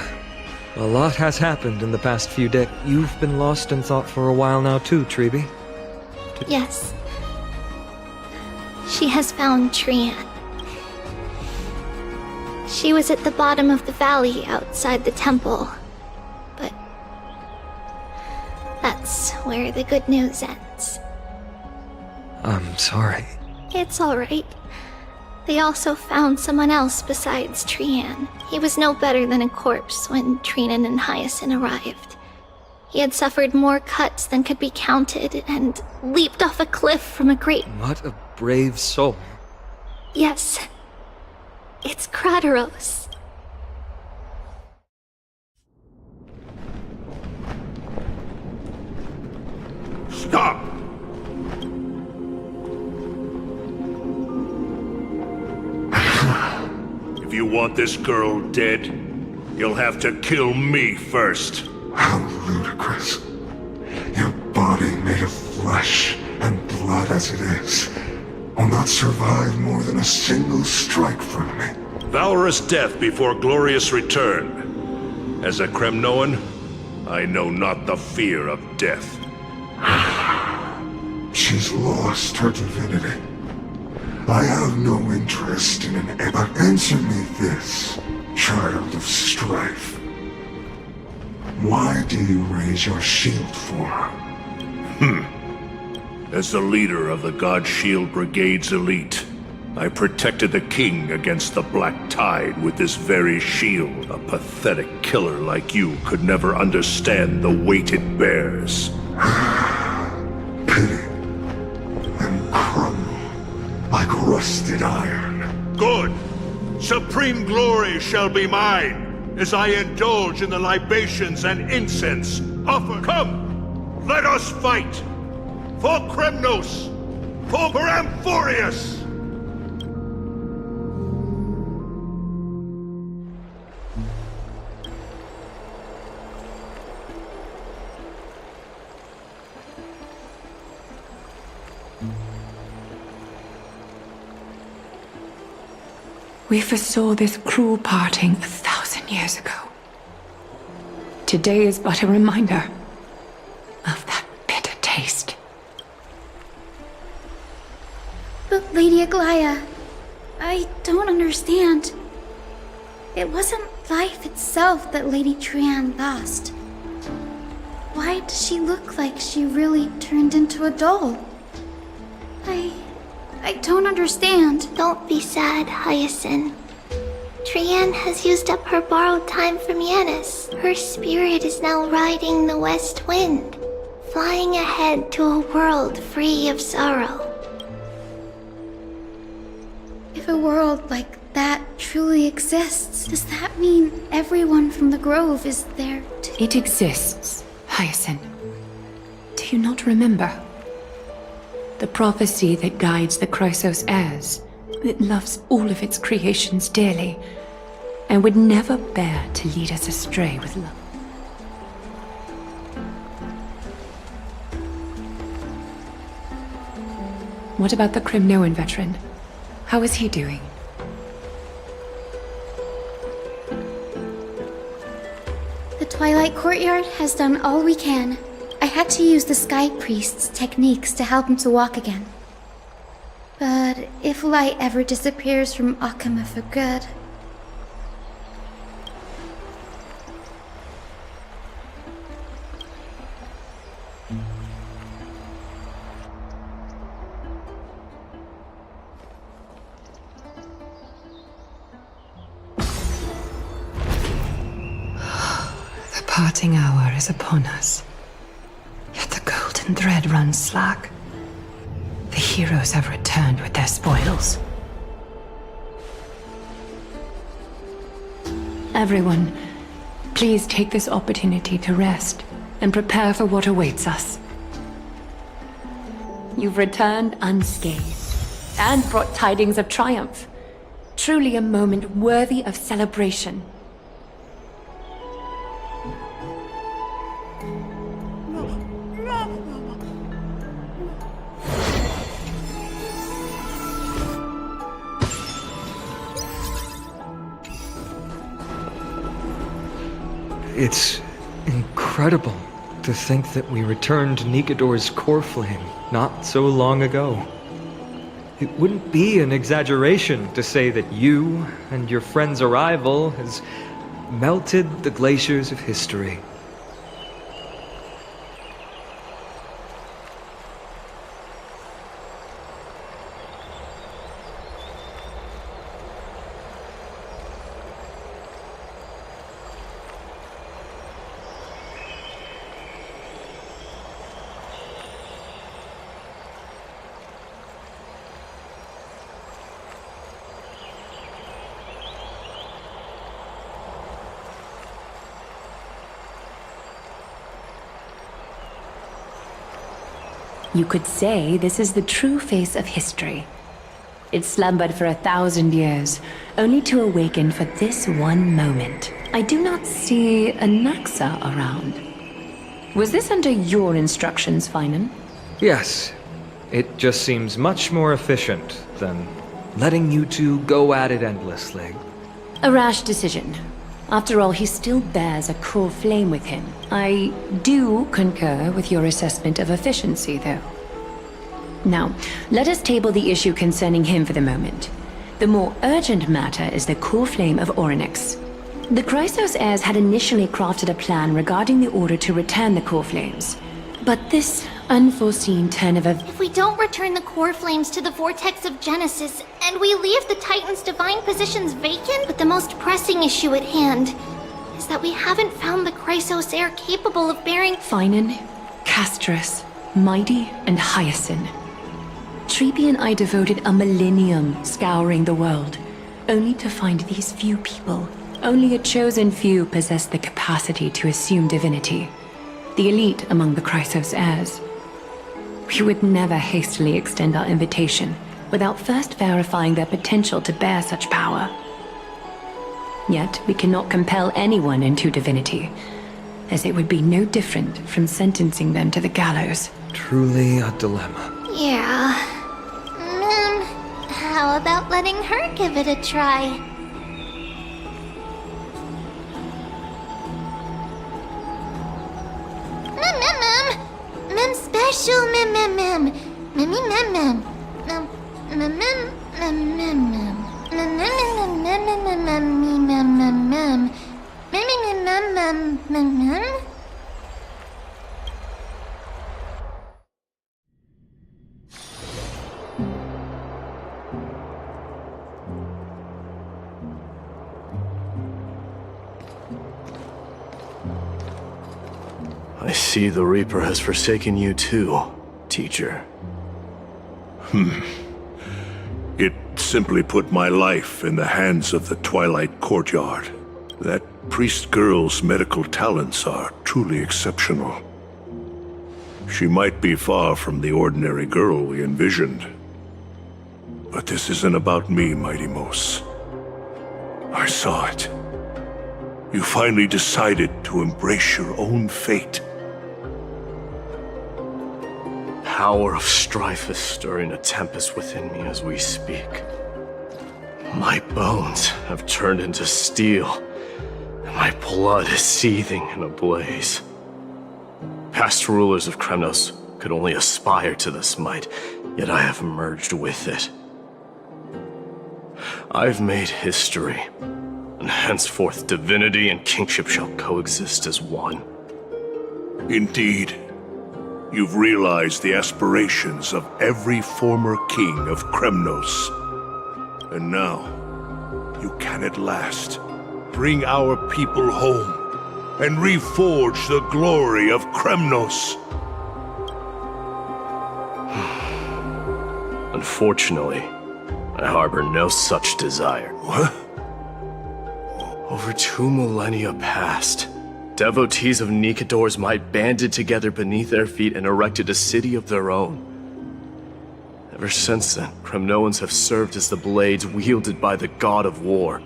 A lot has happened in the past few days. You've been lost in thought for a while now too, Treeby. Yes. She has found Trian. She was at the bottom of the valley outside the temple. But that's where the good news ends. I'm sorry. It's alright. They also found someone else besides Trian. He was no better than a corpse when Trinan and Hyacinth arrived. He had suffered more cuts than could be counted and leaped off a cliff from a great... What a brave soul. Yes. It's Krateros. Stop! If you want this girl dead, you'll have to kill me first. How ludicrous. Your body made of flesh and blood as it is will not survive more than a single strike from me. Valorous death before glorious return. As a Kremnoan, I know not the fear of death. She's lost her divinity. I have no interest in an but answer me this, child of strife. Why do you raise your shield for her? As the leader of the God Shield Brigade's elite, I protected the king against the Black Tide with this very shield. A pathetic killer like you could never understand the weight it bears. Pity. And crumble like rusted iron. Good! Supreme glory shall be mine, as I indulge in the libations and incense offered. Come! Let us fight! For Kremnos! For Amphorius! We foresaw this cruel parting 1,000 years ago. Today is but a reminder of that bitter taste. But Lady Aglaya, I don't understand. It wasn't life itself that Lady Trian lost. Why does she look like she really turned into a doll? I don't understand. Don't be sad, Hyacinth. Trian has used up her borrowed time from Yanis. Her spirit is now riding the west wind, flying ahead to a world free of sorrow. If a world like that truly exists, does that mean everyone from the Grove is there too? It exists, Hyacinth. Do you not remember? The prophecy that guides the Chrysos heirs, that loves all of its creations dearly, and would never bear to lead us astray with love. What about the Kremnoan veteran? How is he doing? The Twilight Courtyard has done all we can. I had to use the Sky Priest's techniques to help him to walk again. But if light ever disappears from Akama for good... The parting hour is upon us. Yet the golden thread runs slack. The heroes have returned with their spoils. Everyone, please take this opportunity to rest and prepare for what awaits us. You've returned unscathed and brought tidings of triumph. Truly a moment worthy of celebration. It's incredible to think that we returned Nikador's core flame not so long ago. It wouldn't be an exaggeration to say that you and your friend's arrival has melted the glaciers of history. You could say this is the true face of history. It slumbered for 1,000 years, only to awaken for this one moment. I do not see a Naxa around. Was this under your instructions, Finan? Yes. It just seems much more efficient than letting you two go at it endlessly. A rash decision. After all, he still bears a core flame with him. I do concur with your assessment of efficiency, though. Now, let us table the issue concerning him for the moment. The more urgent matter is the core flame of Orynyx. The Chrysos heirs had initially crafted a plan regarding the order to return the core flames. But this unforeseen turn of events... If we don't return the core flames to the vortex of Genesis, and we leave the Titan's divine positions vacant, but the most pressing issue at hand is that we haven't found the Chrysos heir capable of bearing... Finan, Castris, Mighty, and Hyacinth. Treepy and I devoted a millennium scouring the world, only to find these few people. Only a chosen few possess the capacity to assume divinity. The elite among the Chrysos heirs. We would never hastily extend our invitation without first verifying their potential to bear such power. Yet, we cannot compel anyone into divinity, as it would be no different from sentencing them to the gallows. Truly a dilemma. Yeah. How about letting her give it a try? Mem special mem. I see the Reaper has forsaken you too, teacher. It simply put my life in the hands of the Twilight Courtyard. That priest girl's medical talents are truly exceptional. She might be far from the ordinary girl we envisioned. But this isn't about me, Mighty Mos. I saw it. You finally decided to embrace your own fate. Power of strife is stirring a tempest within me as we speak. My bones have turned into steel, and my blood is seething in a blaze. Past rulers of Kremnos could only aspire to this might, yet I have merged with it. I've made history, and henceforth divinity and kingship shall coexist as one. Indeed. You've realized the aspirations of every former king of Kremnos. And now, you can at last bring our people home and reforge the glory of Kremnos. Unfortunately, I harbor no such desire. What? Over 2 millennia past, devotees of Nikador's might banded together beneath their feet and erected a city of their own. Ever since then, Kremnoans have served as the blades wielded by the god of war,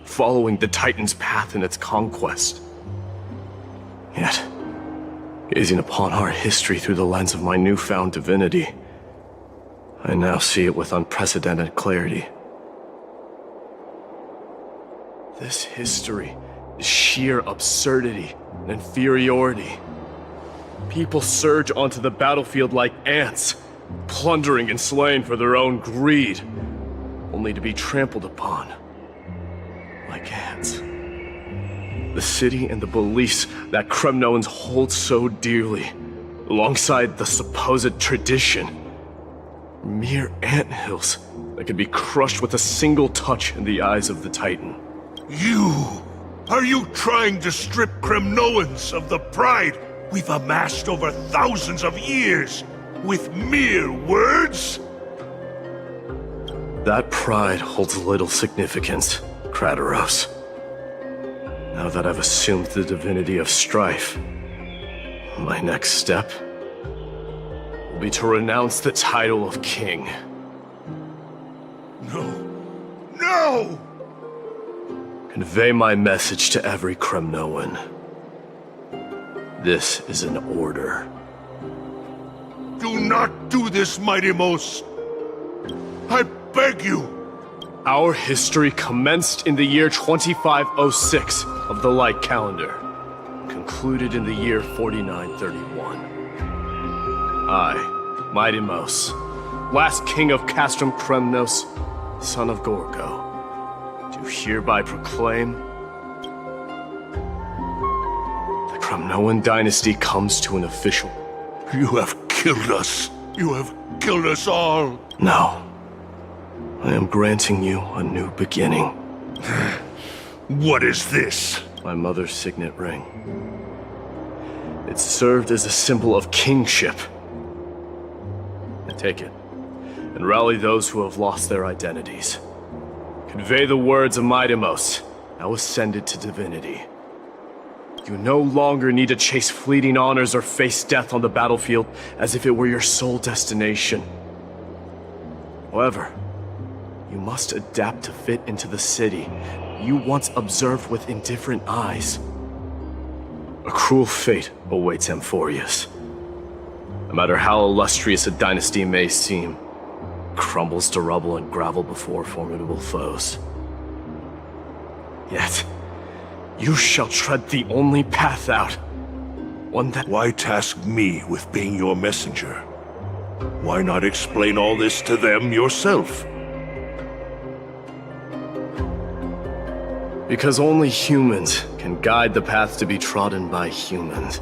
following the Titan's path in its conquest. Yet, gazing upon our history through the lens of my newfound divinity, I now see it with unprecedented clarity. This history is sheer absurdity and inferiority. People surge onto the battlefield like ants, plundering and slaying for their own greed, only to be trampled upon like ants. The city and the beliefs that Kremnoans hold so dearly, alongside the supposed tradition, mere anthills that could be crushed with a single touch in the eyes of the Titan. Are you trying to strip Kremnoans of the pride we've amassed over thousands of years with mere words? That pride holds little significance, Krateros. Now that I've assumed the divinity of strife, my next step will be to renounce the title of king. No! Convey my message to every Kremnoan. This is an order. Do not do this, Mighty-Most! I beg you! Our history commenced in the year 2506 of the Light Calendar, concluded in the year 4931. I, Mighty-Most, last king of Castrum Kremnos, son of Gorgo, do hereby proclaim the Kremnoan dynasty comes to an official. You have killed us. You have killed us all. No. I am granting you a new beginning. What is this? My mother's signet ring. It served as a symbol of kingship. Take it, and rally those who have lost their identities. Convey the words of Mighty-Most, now ascended to divinity. You no longer need to chase fleeting honors or face death on the battlefield as if it were your sole destination. However, you must adapt to fit into the city you once observed with indifferent eyes. A cruel fate awaits Amphorius. No matter how illustrious a dynasty may seem, crumbles to rubble and gravel before formidable foes. Yet, you shall tread the only path out. One that— Why task me with being your messenger? Why not explain all this to them yourself? Because only humans can guide the path to be trodden by humans.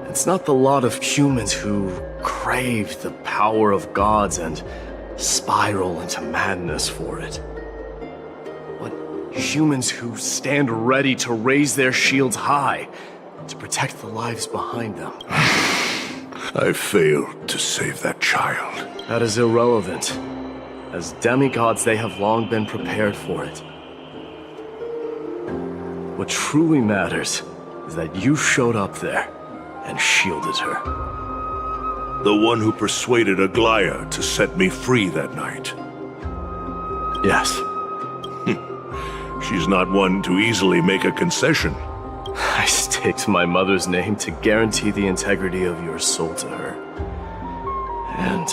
It's not the lot of humans who crave the power of gods and spiral into madness for it. But humans who stand ready to raise their shields high to protect the lives behind them. I failed to save that child. That is irrelevant. As demigods, they have long been prepared for it. What truly matters is that you showed up there and shielded her. The one who persuaded Aglaya to set me free that night. Yes. She's not one to easily make a concession. I staked my mother's name to guarantee the integrity of your soul to her. And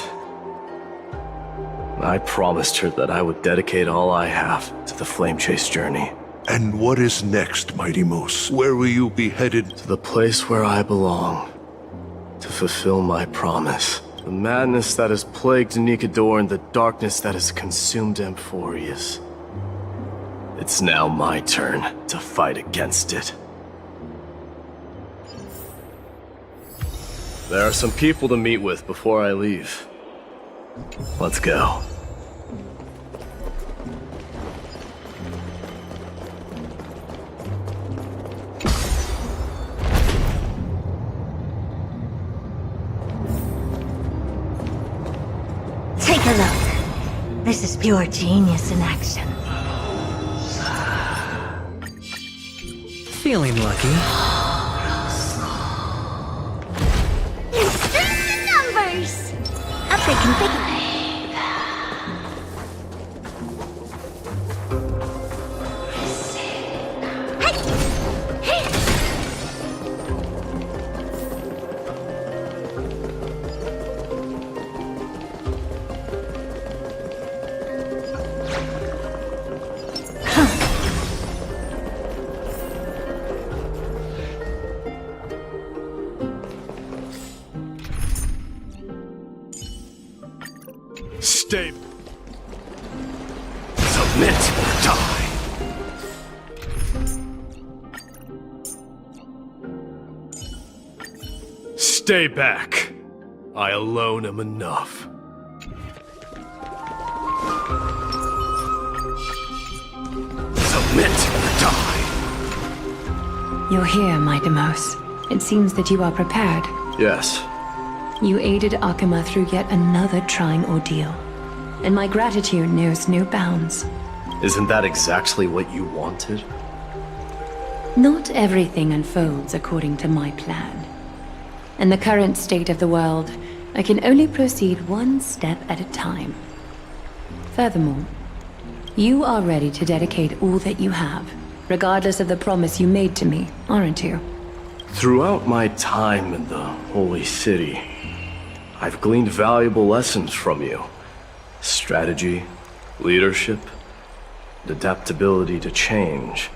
I promised her that I would dedicate all I have to the Flame Chase journey. And what is next, Mighty-Most? Where will you be headed? To the place where I belong. To fulfill my promise. The madness that has plagued Nikador and the darkness that has consumed Amphorius. It's now my turn to fight against it. There are some people to meet with before I leave. Let's go. Take a look. This is pure genius in action. Feeling lucky. Instant numbers! Upgrade configured. Stay. Submit or die. Stay back. I alone am enough. Submit or die. You're here, Mighty-Most. It seems that you are prepared. Yes. You aided Akuma through yet another trying ordeal, and my gratitude knows no bounds. Isn't that exactly what you wanted? Not everything unfolds according to my plan. In the current state of the world, I can only proceed one step at a time. Furthermore, you are ready to dedicate all that you have, regardless of the promise you made to me, aren't you? Throughout my time in the Holy City, I've gleaned valuable lessons from you. Strategy, leadership, and adaptability to change.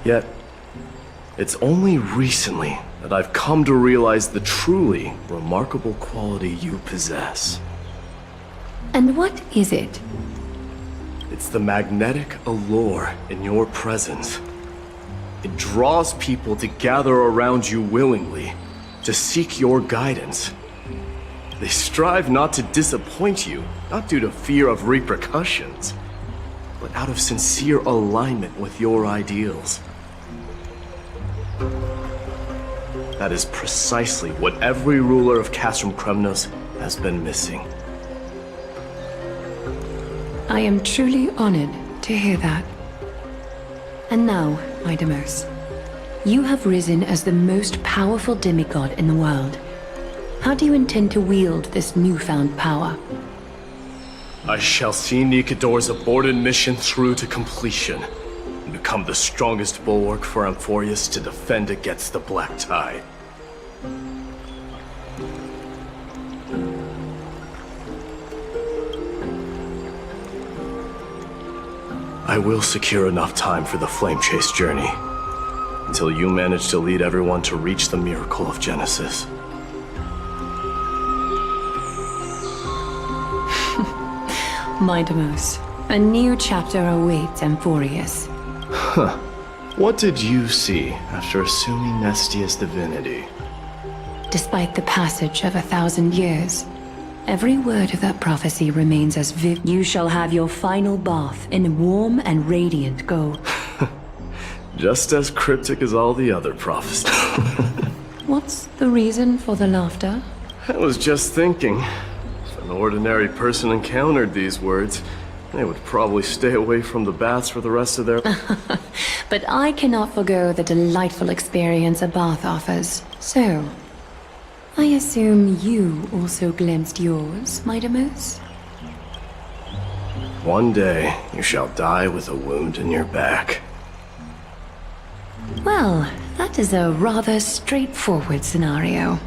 Yet, it's only recently that I've come to realize the truly remarkable quality you possess. And what is it? It's the magnetic allure in your presence. It draws people to gather around you willingly, to seek your guidance. They strive not to disappoint you, not due to fear of repercussions, but out of sincere alignment with your ideals. That is precisely what every ruler of Castrum Kremnos has been missing. I am truly honored to hear that. And now, Idamos, you have risen as the most powerful demigod in the world. How do you intend to wield this newfound power? I shall see Nikador's aborted mission through to completion, and become the strongest bulwark for Amphorius to defend against the Black Tide. I will secure enough time for the Flame Chase journey, until you manage to lead everyone to reach the miracle of Genesis. Idamos, a new chapter awaits Amphorius. Huh. What did you see after assuming Nestia's divinity? Despite the passage of 1,000 years, every word of that prophecy remains as vivid. You shall have your final bath in warm and radiant gold. Just as cryptic as all the other prophecies. What's the reason for the laughter? I was just thinking, if an ordinary person encountered these words, they would probably stay away from the baths for the rest of their... But I cannot forgo the delightful experience a bath offers. So, I assume you also glimpsed yours, Idamos? One day, you shall die with a wound in your back. Well, that is a rather straightforward scenario.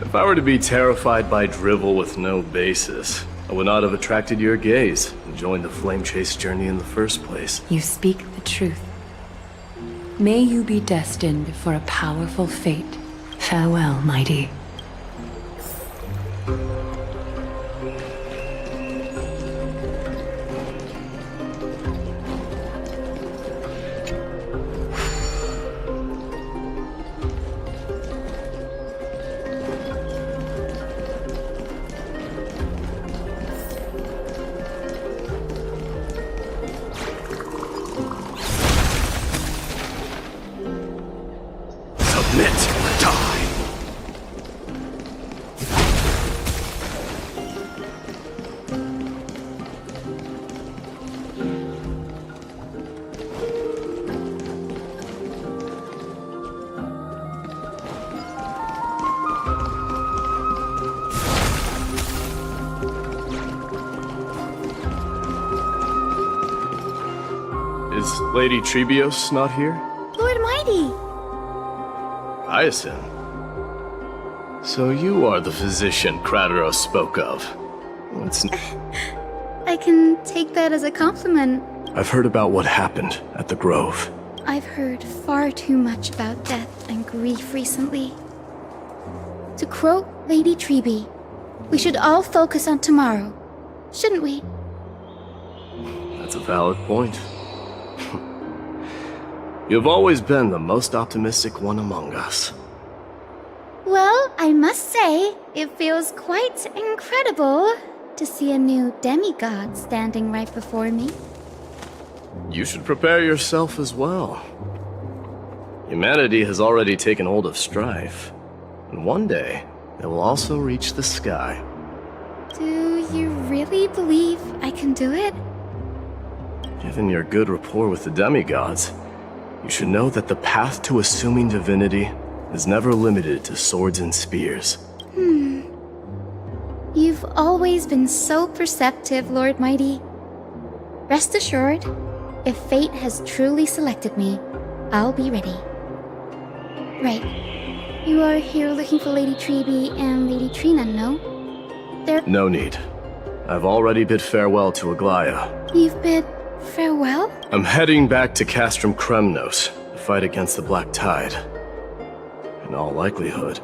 If I were to be terrified by drivel with no basis, I would not have attracted your gaze and joined the Flame Chase journey in the first place. You speak the truth. May you be destined for a powerful fate. Farewell, mighty. Submit or die. Is Lady Trebios not here? Lord Mighty! Hyacinth. So you are the physician Krateros spoke of. What's... I can take that as a compliment. I've heard about what happened at the Grove. I've heard far too much about death and grief recently. To quote Lady Treeby, we should all focus on tomorrow, shouldn't we? That's a valid point. You've always been the most optimistic one among us. Well, I must say, it feels quite incredible to see a new demigod standing right before me. You should prepare yourself as well. Humanity has already taken hold of strife, and one day it will also reach the sky. Do you really believe I can do it? Given your good rapport with the demigods, you should know that the path to assuming divinity is never limited to swords and spears. You've always been so perceptive, Lord Mighty. Rest assured, if fate has truly selected me, I'll be ready. Right. You are here looking for Lady Treby and Lady Trina, no? No need. I've already bid farewell to Aglaya. You've bid farewell? I'm heading back to Castrum Kremnos to fight against the Black Tide. In all likelihood,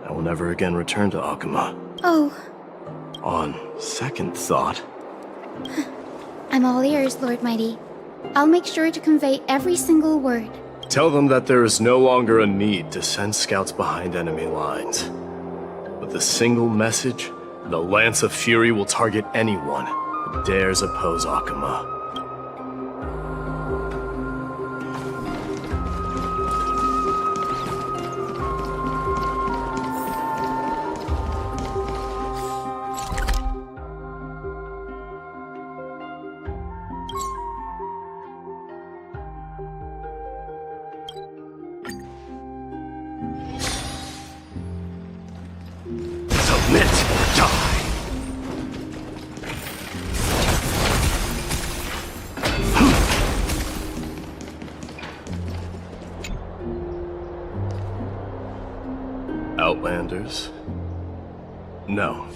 I will never again return to Akuma. Oh. On second thought... I'm all ears, Lord Mighty. I'll make sure to convey every single word. Tell them that there is no longer a need to send scouts behind enemy lines. With a single message, the Lance of Fury will target anyone who dares oppose Akuma. Submit or die! Outlanders? No.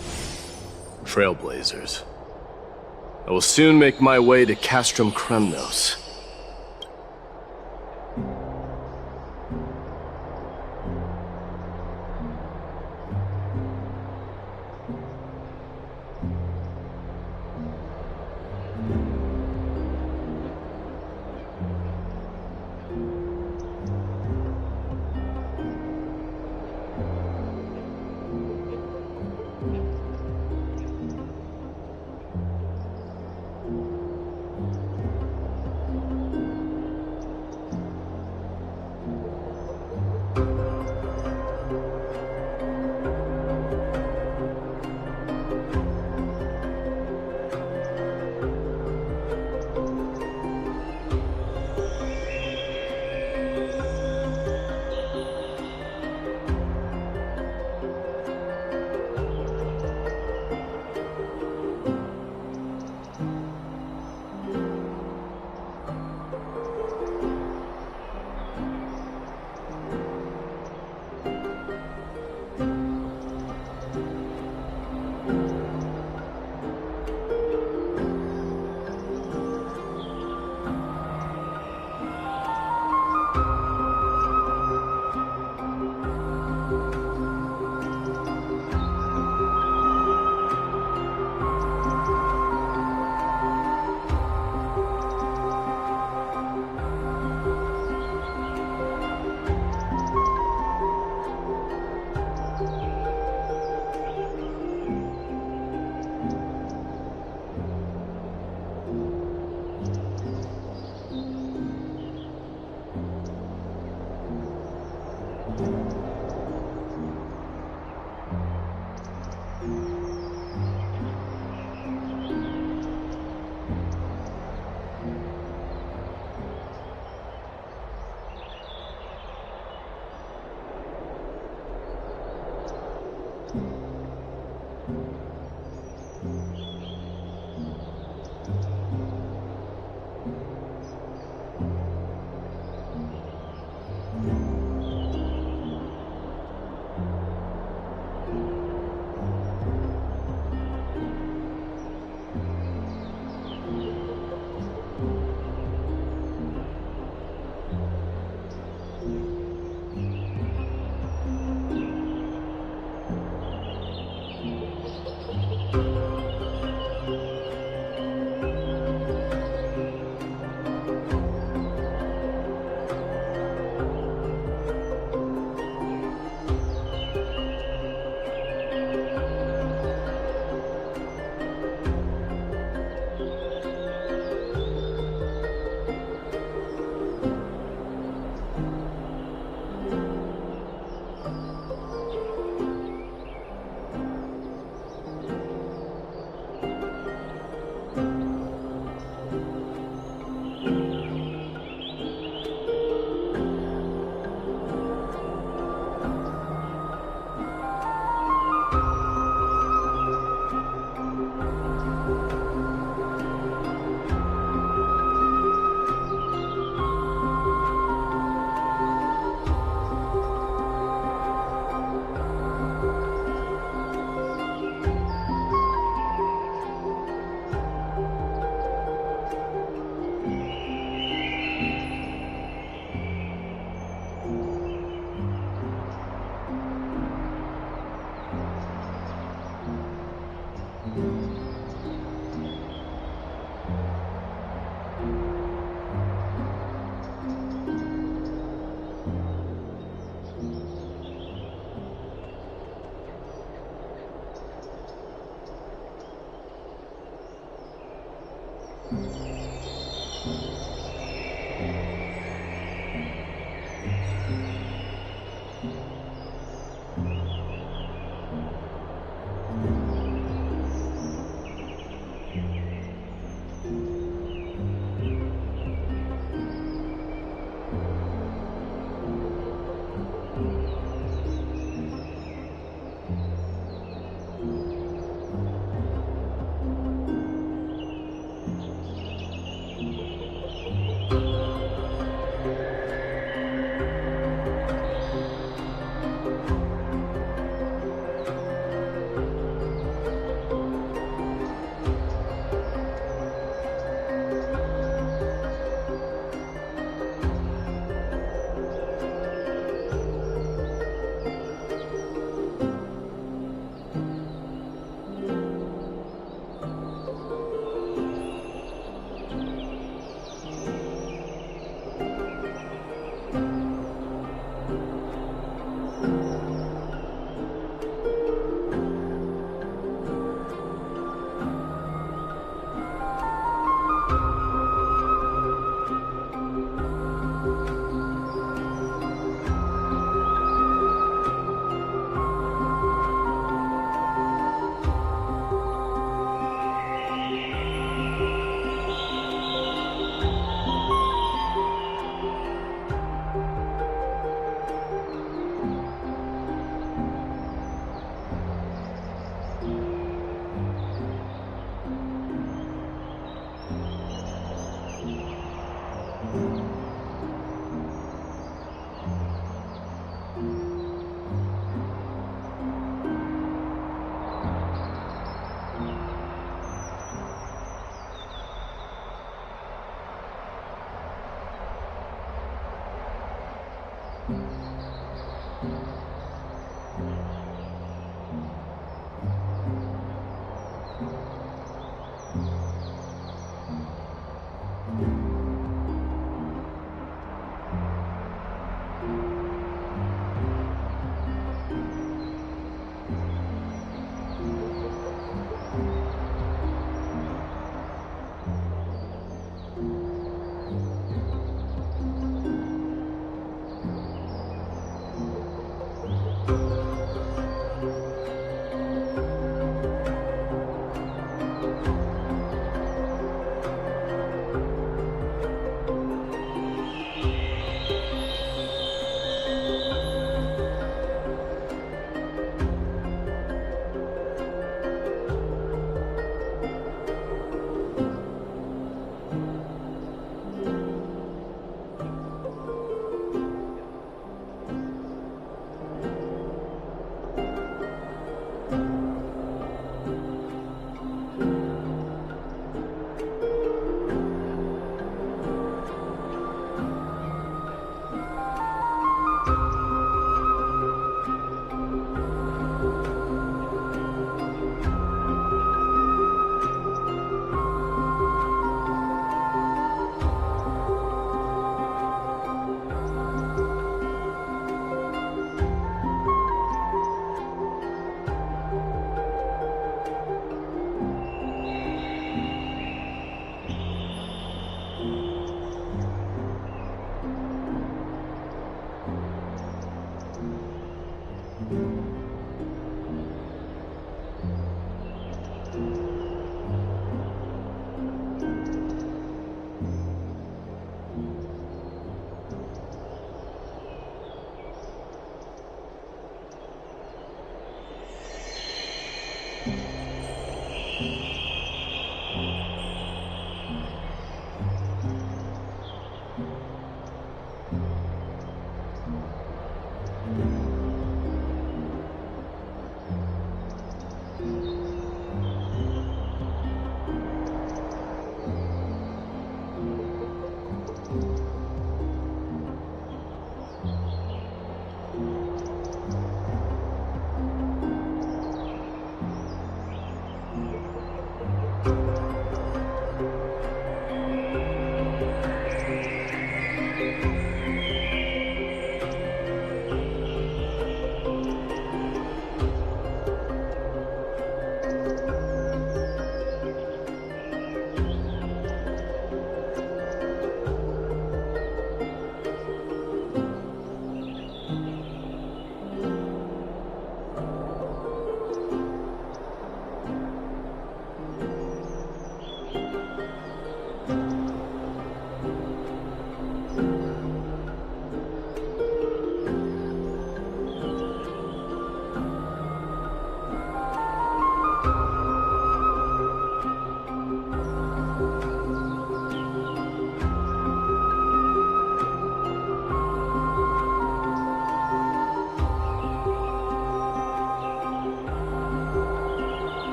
Trailblazers. I will soon make my way to Castrum Kremnos.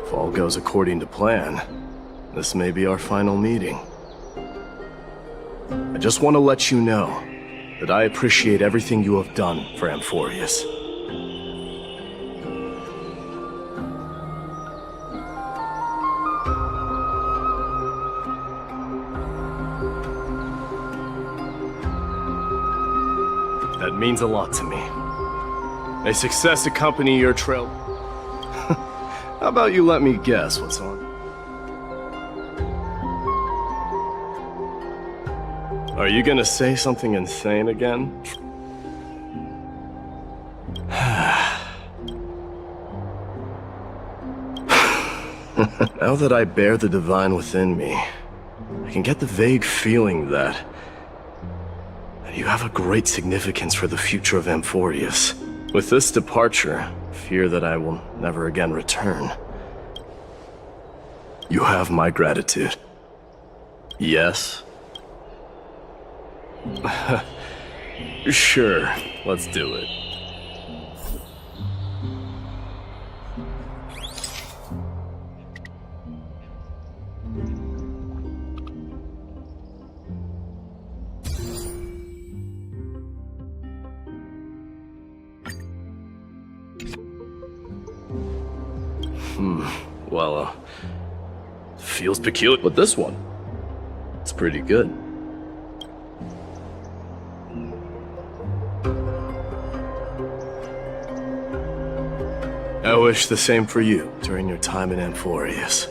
If all goes according to plan, this may be our final meeting. I just want to let you know that I appreciate everything you have done for Amphorius. That means a lot to me. May success accompany your trail. How about you let me guess what's on? Are you gonna say something insane again? Now that I bear the divine within me, I can get the vague feeling that you have a great significance for the future of Amphorius. With this departure, I fear that I will never again return. You have my gratitude. Yes? Sure, let's do it. Well, feels peculiar, but this one, it's pretty good. I wish the same for you during your time in Amphorius.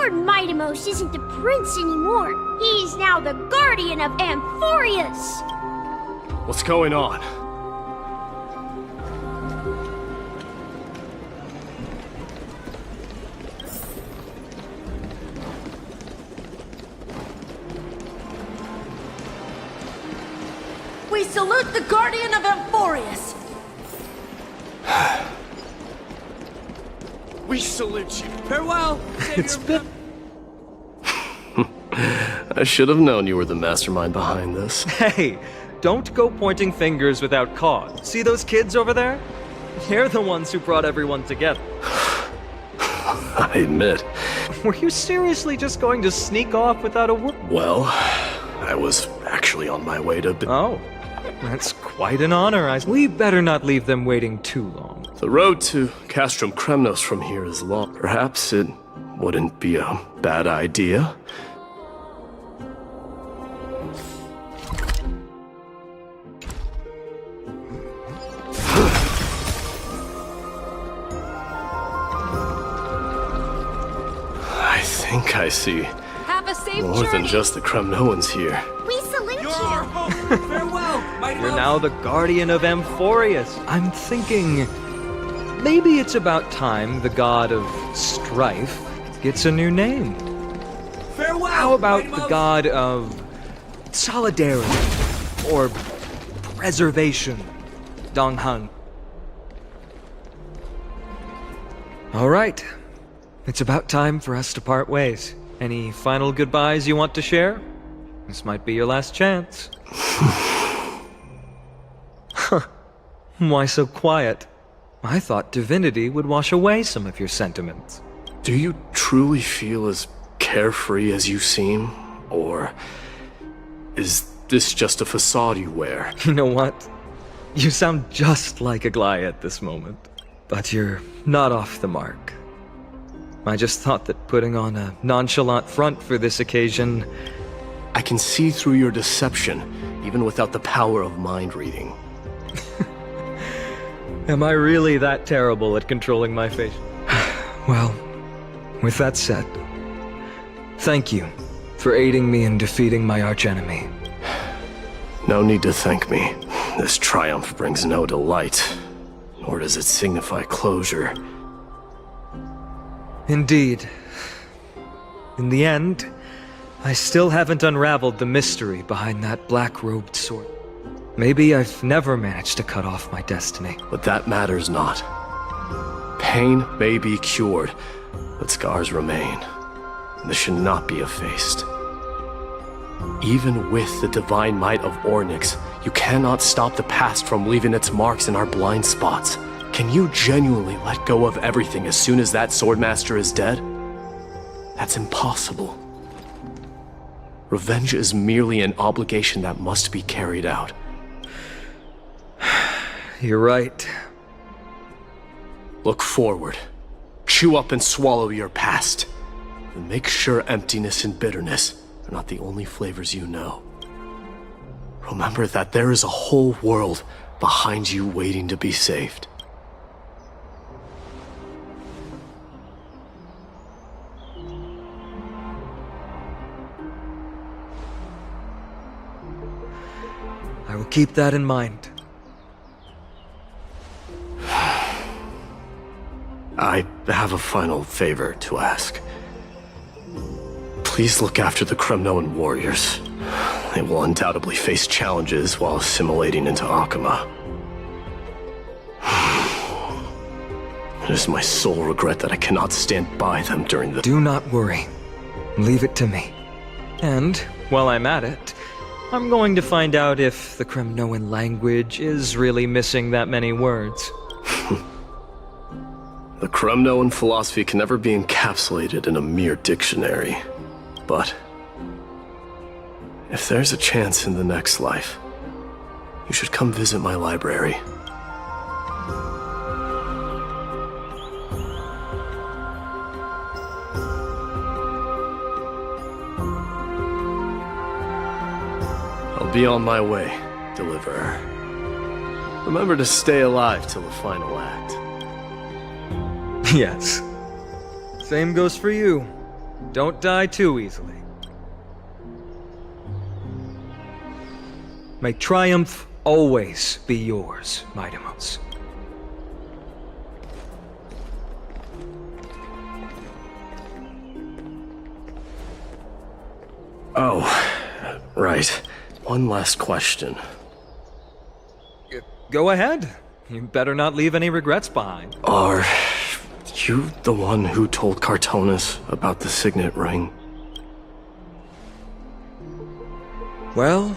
Lord Mightimos isn't the prince anymore. He's now the guardian of Amphorius. What's going on? We salute the guardian of Amphorius. We salute you. Farewell. It's been... I should have known you were the mastermind behind this. Hey, don't go pointing fingers without cause. See those kids over there? They're the ones who brought everyone together. I admit. Were you seriously just going to sneak off without a word? Well, I was actually on my way to... Oh, that's quite an honor. We better not leave them waiting too long. The road to Castrum Kremnos from here is long. Perhaps it wouldn't be a bad idea. I think I see Have a safe more journey. than just the Kremnoans here. We salute you. Farewell, mighty You're now the guardian of Amphorius. I'm thinking maybe it's about time the god of strife gets a new name. Farewell. How about mighty the mouse. god of solidarity or preservation? Donghang. All right. It's about time for us to part ways. Any final goodbyes you want to share? This might be your last chance. Why so quiet? I thought divinity would wash away some of your sentiments. Do you truly feel as carefree as you seem? Or is this just a facade you wear? You know what? You sound just like Aglaia at this moment. But you're not off the mark. I just thought that putting on a nonchalant front for this occasion... I can see through your deception, even without the power of mind reading. Am I really that terrible at controlling my face? Well, with that said, thank you for aiding me in defeating my archenemy. No need to thank me. This triumph brings no delight, nor does it signify closure. Indeed. In the end, I still haven't unraveled the mystery behind that black-robed sword. Maybe I've never managed to cut off my destiny. But that matters not. Pain may be cured, but scars remain. This should not be effaced. Even with the divine might of Ornyx, you cannot stop the past from leaving its marks in our blind spots. Can you genuinely let go of everything as soon as that swordmaster is dead? That's impossible. Revenge is merely an obligation that must be carried out. You're right. Look forward. Chew up and swallow your past. And make sure emptiness and bitterness are not the only flavors you know. Remember that there is a whole world behind you waiting to be saved. I will keep that in mind. I have a final favor to ask. Please look after the Kremnoan warriors. They will undoubtedly face challenges while assimilating into Akama. It is my sole regret that I cannot stand by them during the— Do not worry. Leave it to me. And, while I'm at it, I'm going to find out if the Kremnoan language is really missing that many words. The Kremnoan philosophy can never be encapsulated in a mere dictionary. But if there's a chance in the next life, you should come visit my library. I'll be on my way, Deliverer. Remember to stay alive till the final act. Yes. Same goes for you. Don't die too easily. May triumph always be yours, Mightimos. Oh, right. One last question. Go ahead. You better not leave any regrets behind. Are you the one who told Cartonis about the signet ring? Well...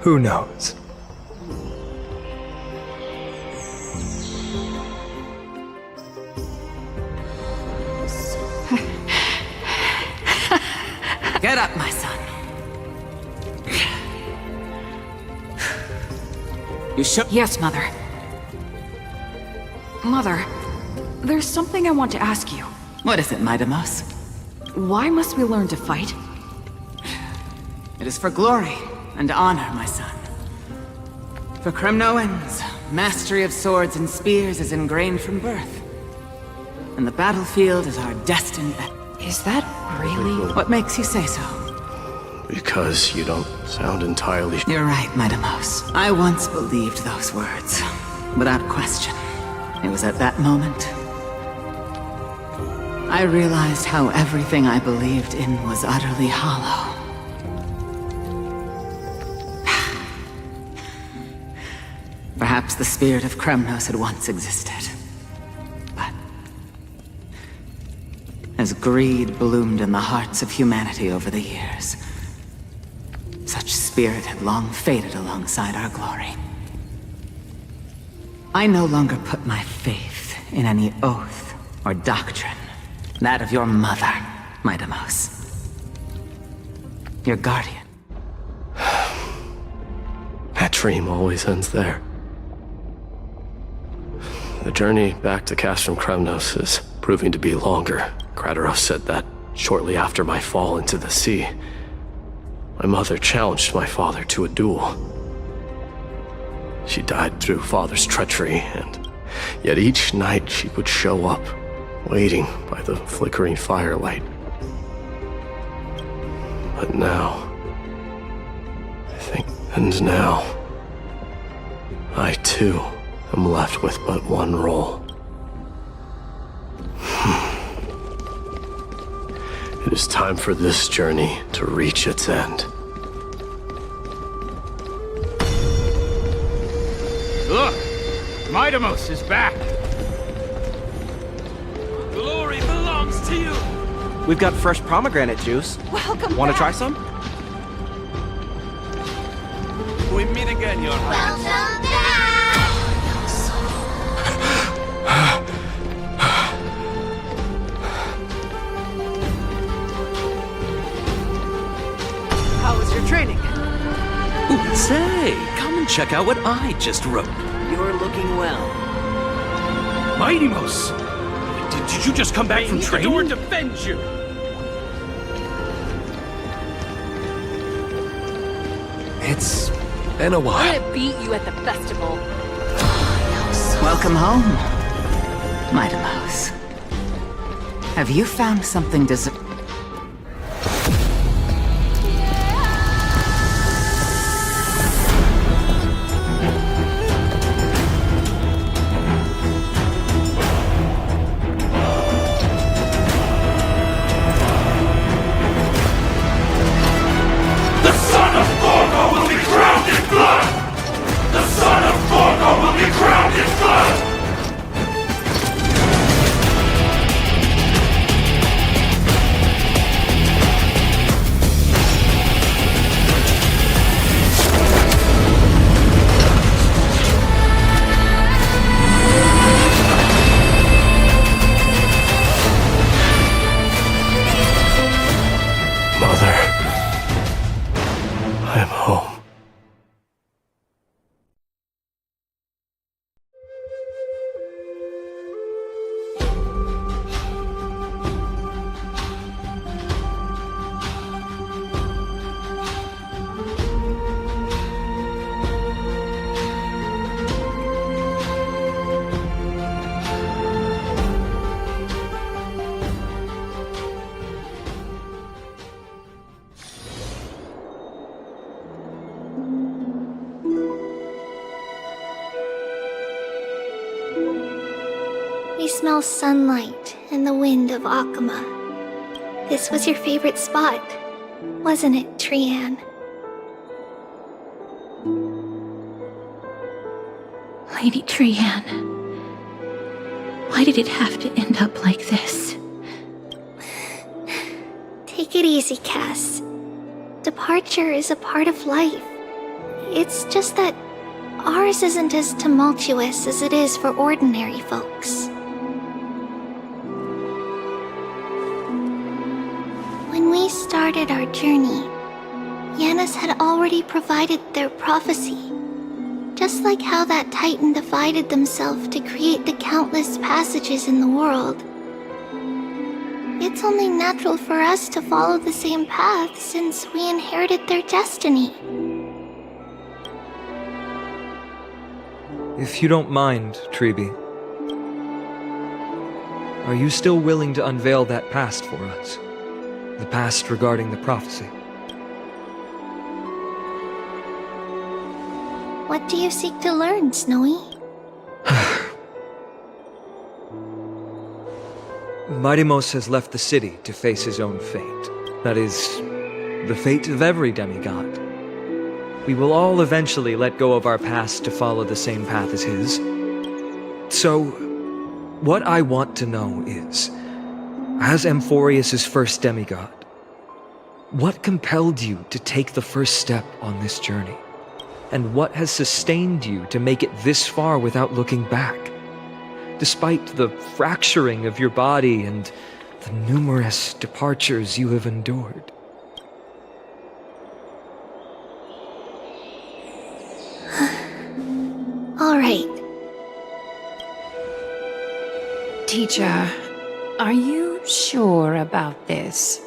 who knows? Get up, my son. You should. Yes, Mother. Mother, there's something I want to ask you. What is it, Mightimos? Why must we learn to fight? It is for glory and honor, my son. For Kremnoans, mastery of swords and spears is ingrained from birth. And the battlefield is our destined end. Is that really? What makes you say so? Because you don't sound entirely... You're right, Mightimos. I once believed those words, without question. It was at that moment I realized how everything I believed in was utterly hollow. Perhaps the spirit of Kremnos had once existed. But as greed bloomed in the hearts of humanity over the years, such spirit had long faded alongside our glory. I no longer put my faith in any oath or doctrine. That of your mother, Mightimos. Your guardian. That dream always ends there. The journey back to Castrum Kremnos is proving to be longer. Krateros said that shortly after my fall into the sea. My mother challenged my father to a duel. She died through father's treachery, and yet each night she would show up, waiting by the flickering firelight. But now, and now, I too am left with but one role. It is time for this journey to reach its end. Look! Mightimos is back! Glory belongs to you! We've got fresh pomegranate juice. Welcome Want to back. try some? We meet again, Your Highness. Welcome back! How was your training? Ooh, say, come and check out what I just wrote. You're looking well. Mightimos! Did you just come back from training? The door defends you! It's been a while. I'm gonna beat you at the festival. Welcome home, Mightimos. Have you found something The son of Gorgo will be crowned in blood! The son of Gorgo will be crowned in blood! Mother, I'm home. smell sunlight and the wind of Akama. This was your favorite spot, wasn't it, Trian? Lady Trian, why did it have to end up like this? Take it easy, Cass. Departure is a part of life. It's just that ours isn't as tumultuous as it is for ordinary folks. When we started our journey, Yanis had already provided their prophecy. Just like how that Titan divided themselves to create the countless passages in the world. It's only natural for us to follow the same path since we inherited their destiny. If you don't mind, Treeby, are you still willing to unveil that past for us? The past regarding the prophecy? What do you seek to learn, Snowy? Mightimos has left the city to face his own fate. That is, the fate of every demigod. We will all eventually let go of our past to follow the same path as his. So, what I want to know is, as Amphorius' first demigod, what compelled you to take the first step on this journey? And what has sustained you to make it this far without looking back? Despite the fracturing of your body and the numerous departures you have endured. All right. Teacher, are you sure about this?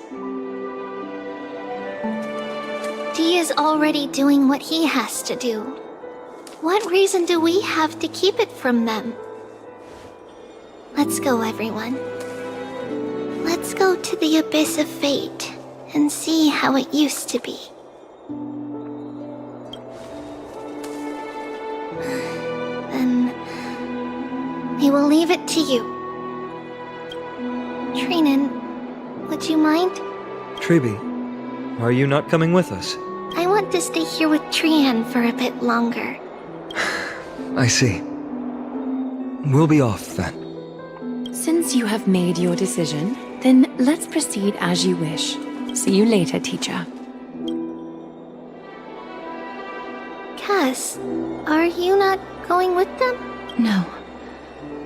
Dee is already doing what he has to do. What reason do we have to keep it from them? Let's go, everyone. Let's go to the Abyss of Fate and see how it used to be. Then we will leave it to you. Trinan, would you mind? Treeby, are you not coming with us? I want to stay here with Trian for a bit longer. I see. We'll be off then. Since you have made your decision, then let's proceed as you wish. See you later, teacher. Cass, are you not going with them? No.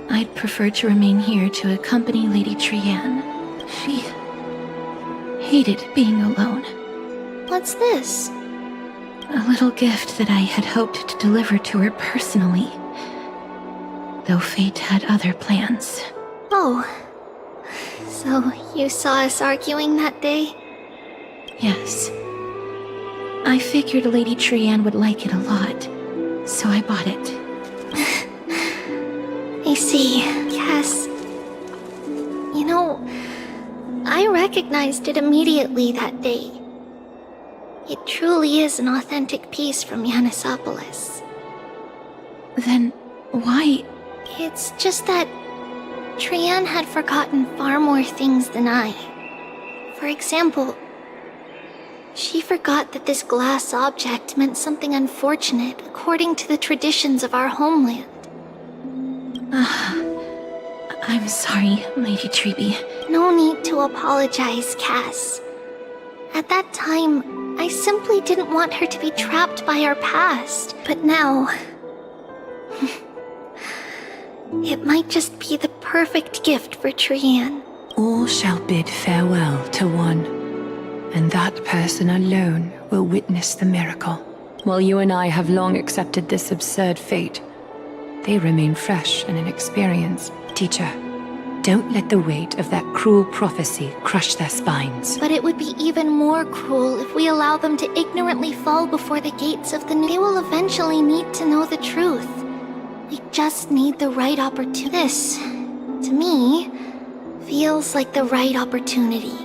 I'd prefer to remain here to accompany Lady Trian. She hated being alone. What's this? A little gift that I had hoped to deliver to her personally. Though fate had other plans. Oh. So you saw us arguing that day? Yes. I figured Lady Trian would like it a lot, so I bought it. I see. Cass. You know, I recognized it immediately that day. It truly is an authentic piece from Yanisopolis. Then why? It's just that Trian had forgotten far more things than I. For example, she forgot that this glass object meant something unfortunate according to the traditions of our homeland. I'm sorry, Lady Treeby. No need to apologize, Cass. At that time, I simply didn't want her to be trapped by our past. But now... it might just be the perfect gift for Trian. All shall bid farewell to one, and that person alone will witness the miracle. While you and I have long accepted this absurd fate, they remain fresh and inexperienced. Teacher, don't let the weight of that cruel prophecy crush their spines. But it would be even more cruel if we allow them to ignorantly fall before the gates of the new. They will eventually need to know the truth. We just need the right opportunity. This, to me, feels like the right opportunity.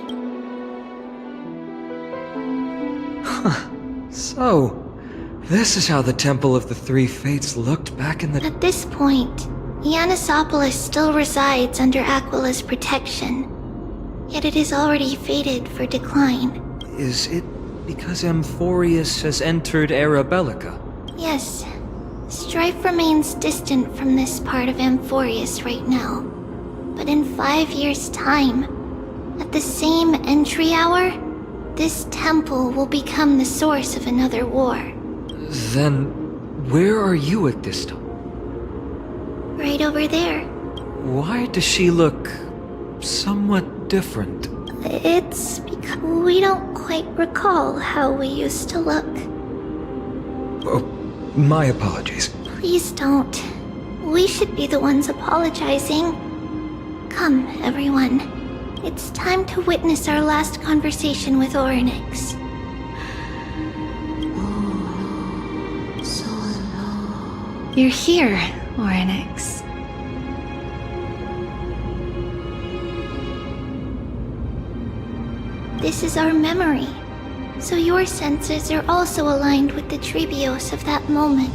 So, this is how the Temple of the Three Fates looked back in the... At this point, Yanisopolis still resides under Aquila's protection, yet it is already fated for decline. Is it because Amphorius has entered Era Bellica? Yes, strife remains distant from this part of Amphorius right now. But in 5 years' time, at the same entry hour, this temple will become the source of another war. Then, where are you at this time? Right over there. Why does she look somewhat different? It's because we don't quite recall how we used to look. Oh, my apologies. Please don't. We should be the ones apologizing. Come, everyone. It's time to witness our last conversation with Orynyx. You're here, Orynyx. This is our memory, so your senses are also aligned with the Trebios of that moment.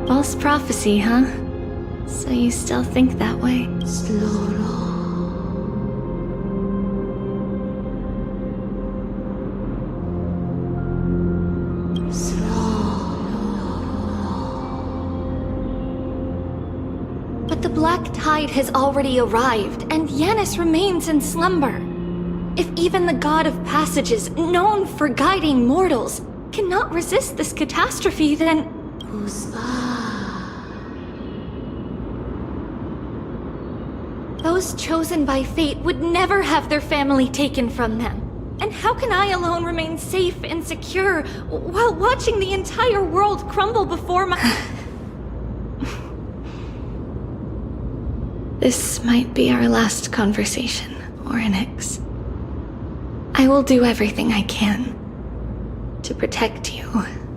False prophecy, huh? So you still think that way? But the black tide has already arrived, and Yanis remains in slumber. If even the god of passages, known for guiding mortals, cannot resist this catastrophe, then... Those chosen by fate would never have their family taken from them. And how can I alone remain safe and secure while watching the entire world crumble before my... This might be our last conversation, Orynyx. I will do everything I can to protect you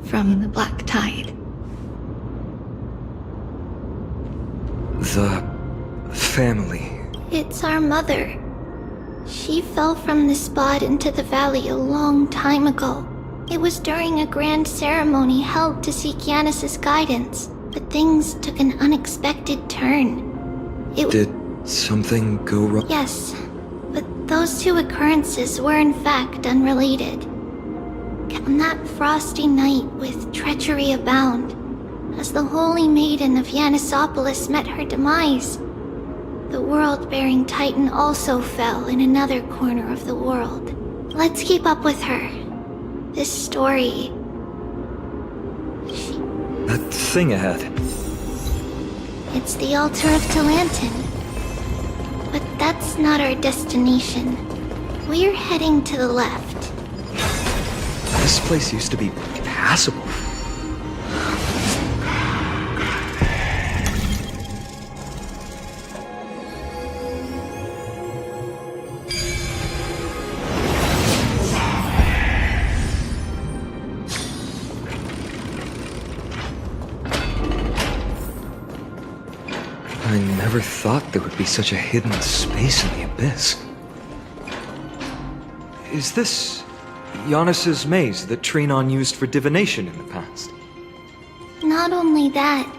from the black tide. The family. It's our mother. She fell from the spot into the valley a long time ago. It was during a grand ceremony held to seek Yanis's guidance, but things took an unexpected turn. Did something go wrong? Yes, but those two occurrences were in fact unrelated. On that frosty night with treachery abound, as the holy maiden of Yanisopolis met her demise, the world-bearing titan also fell in another corner of the world. Let's keep up with her. This story... That thing ahead. It's the altar of Talantin. But that's not our destination. We're heading to the left. This place used to be passable. I never thought there would be such a hidden space in the abyss. Is this Yanis's maze that Trinon used for divination in the past? Not only that,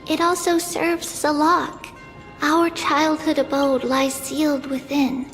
it also serves as a lock. Our childhood abode lies sealed within.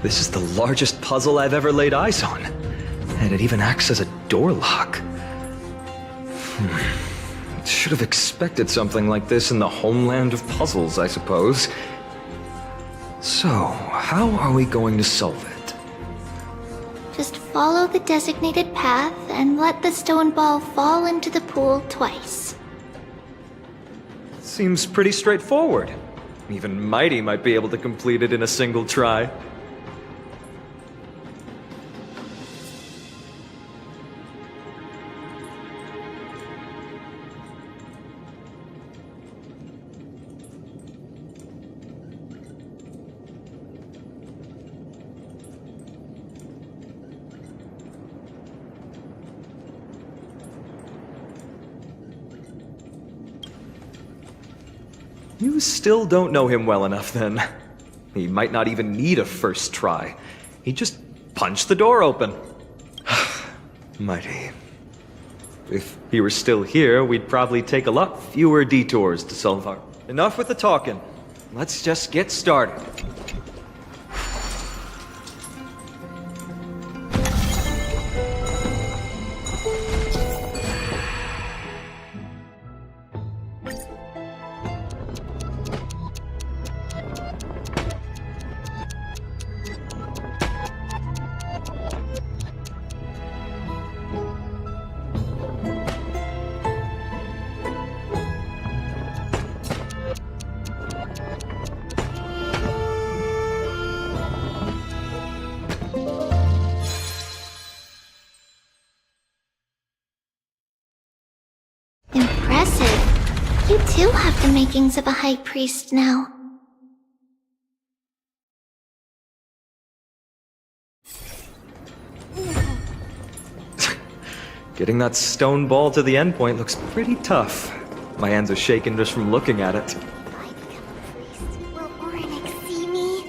This is the largest puzzle I've ever laid eyes on. And it even acts as a door lock. Should have expected something like this in the homeland of puzzles, I suppose. So, how are we going to solve it? Just follow the designated path and let the stone ball fall into the pool twice. Seems pretty straightforward. Even Mighty might be able to complete it in a single try. You still don't know him well enough, then. He might not even need a first try. He just punched the door open. Mighty. If he were still here, we'd probably take a lot fewer detours to solve our... Enough with the talking. Let's just get started. Impressive. You too have the makings of a high priest now. Getting that stone ball to the endpoint looks pretty tough. My hands are shaking just from looking at it. Will Orynyx see me?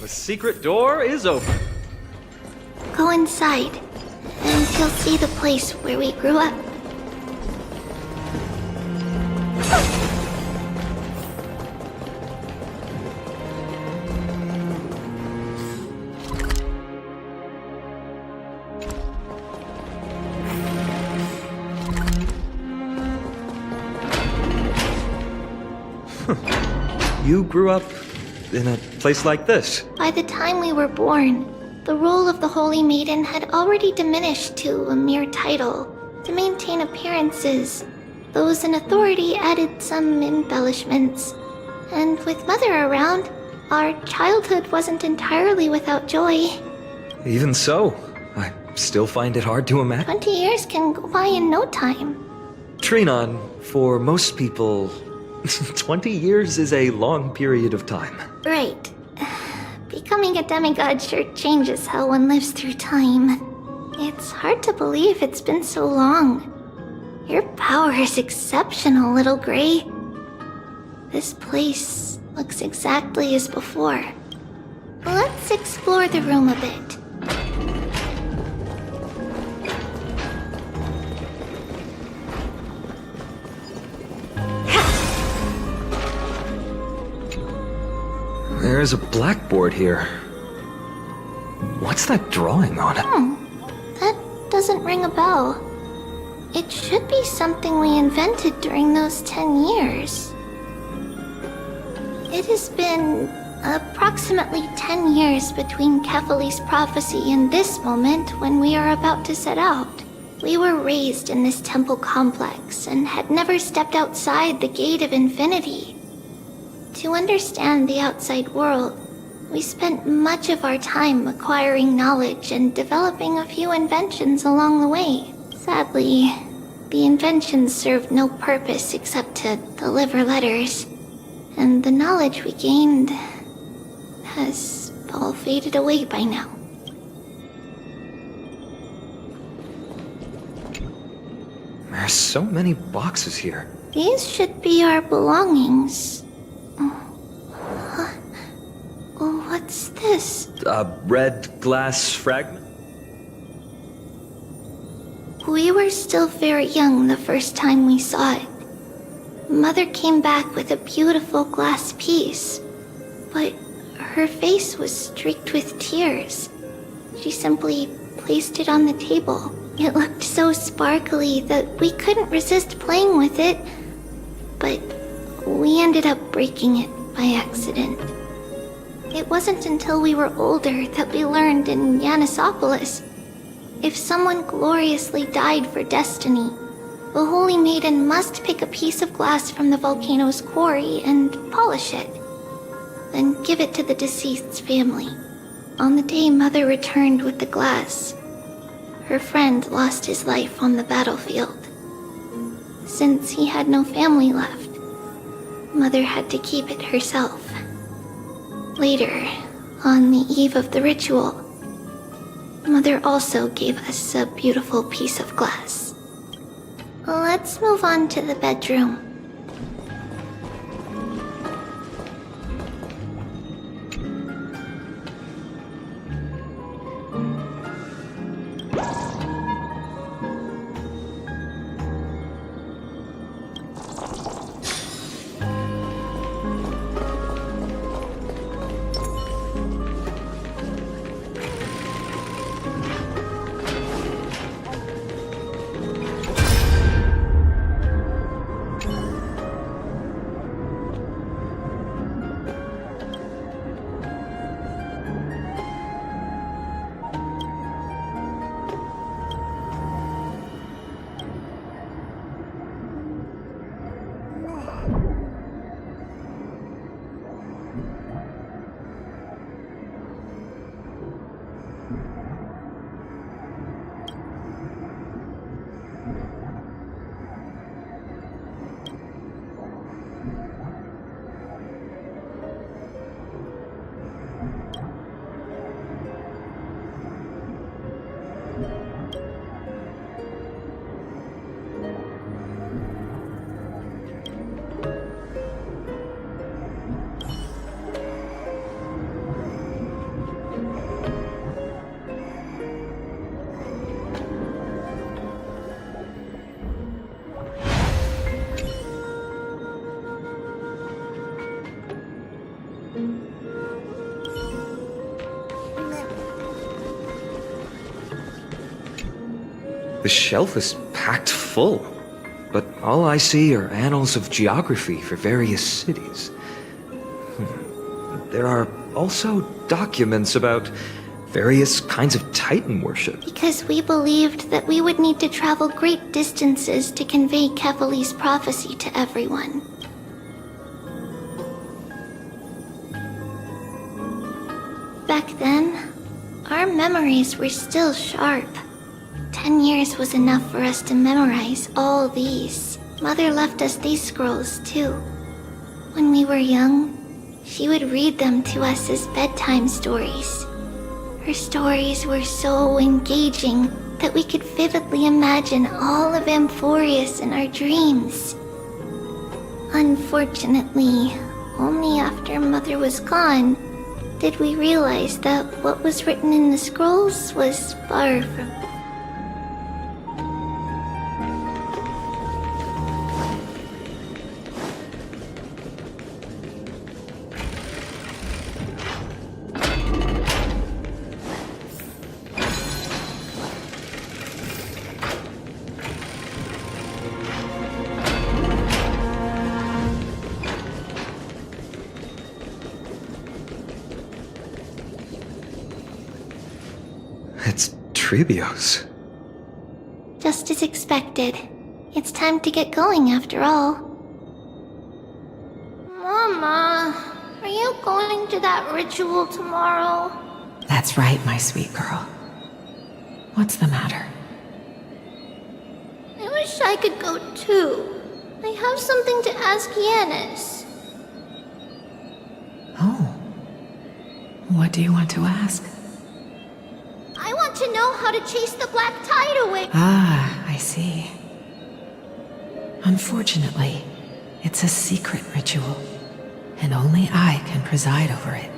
The secret door is open. Go inside, and you'll see the place where we grew up. You grew up in a place like this? By the time we were born, the role of the Holy Maiden had already diminished to a mere title. To maintain appearances, those in authority added some embellishments. And with Mother around, our childhood wasn't entirely without joy. Even so, I still find it hard to imagine. 20 years can go by in no time. Trinon, for most people, 20 years is a long period of time. Right. Becoming a demigod sure changes how one lives through time. It's hard to believe it's been so long. Your power is exceptional, Little Gray. This place looks exactly as before. Let's explore the room a bit. There's a blackboard here. What's that drawing on it? That doesn't ring a bell. It should be something we invented during those 10 years. It has been approximately 10 years between Kefali's prophecy and this moment when we are about to set out. We were raised in this temple complex and had never stepped outside the gate of infinity. To understand the outside world, we spent much of our time acquiring knowledge and developing a few inventions along the way. Sadly, the inventions served no purpose except to deliver letters, and the knowledge we gained has all faded away by now. There's so many boxes here. These should be our belongings. What's this? A red glass fragment? We were still very young the first time we saw it. Mother came back with a beautiful glass piece, but her face was streaked with tears. She simply placed it on the table. It looked so sparkly that we couldn't resist playing with it, but we ended up breaking it by accident. It wasn't until we were older that we learned in Yanissopolis, if someone gloriously died for destiny, the Holy Maiden must pick a piece of glass from the volcano's quarry and polish it, then give it to the deceased's family. On the day Mother returned with the glass, her friend lost his life on the battlefield. Since he had no family left, Mother had to keep it herself. Later, on the eve of the ritual, Mother also gave us a beautiful piece of glass. Let's move on to the bedroom. The shelf is packed full, but all I see are annals of geography for various cities. There are also documents about various kinds of Titan worship. Because we believed that we would need to travel great distances to convey Kefali's prophecy to everyone. Back then, our memories were still sharp. 10 years was enough for us to memorize all these. Mother left us these scrolls, too. When we were young, she would read them to us as bedtime stories. Her stories were so engaging that we could vividly imagine all of Amphorius in our dreams. Unfortunately, only after Mother was gone did we realize that what was written in the scrolls was far from... Trebios. Just as expected. It's time to get going after all. Mama, are you going to that ritual tomorrow? That's right, my sweet girl. What's the matter? I wish I could go too. I have something to ask Yanis. Oh. What do you want to ask? I want to know how to chase the black tide away. Ah, I see. Unfortunately, it's a secret ritual, and only I can preside over it.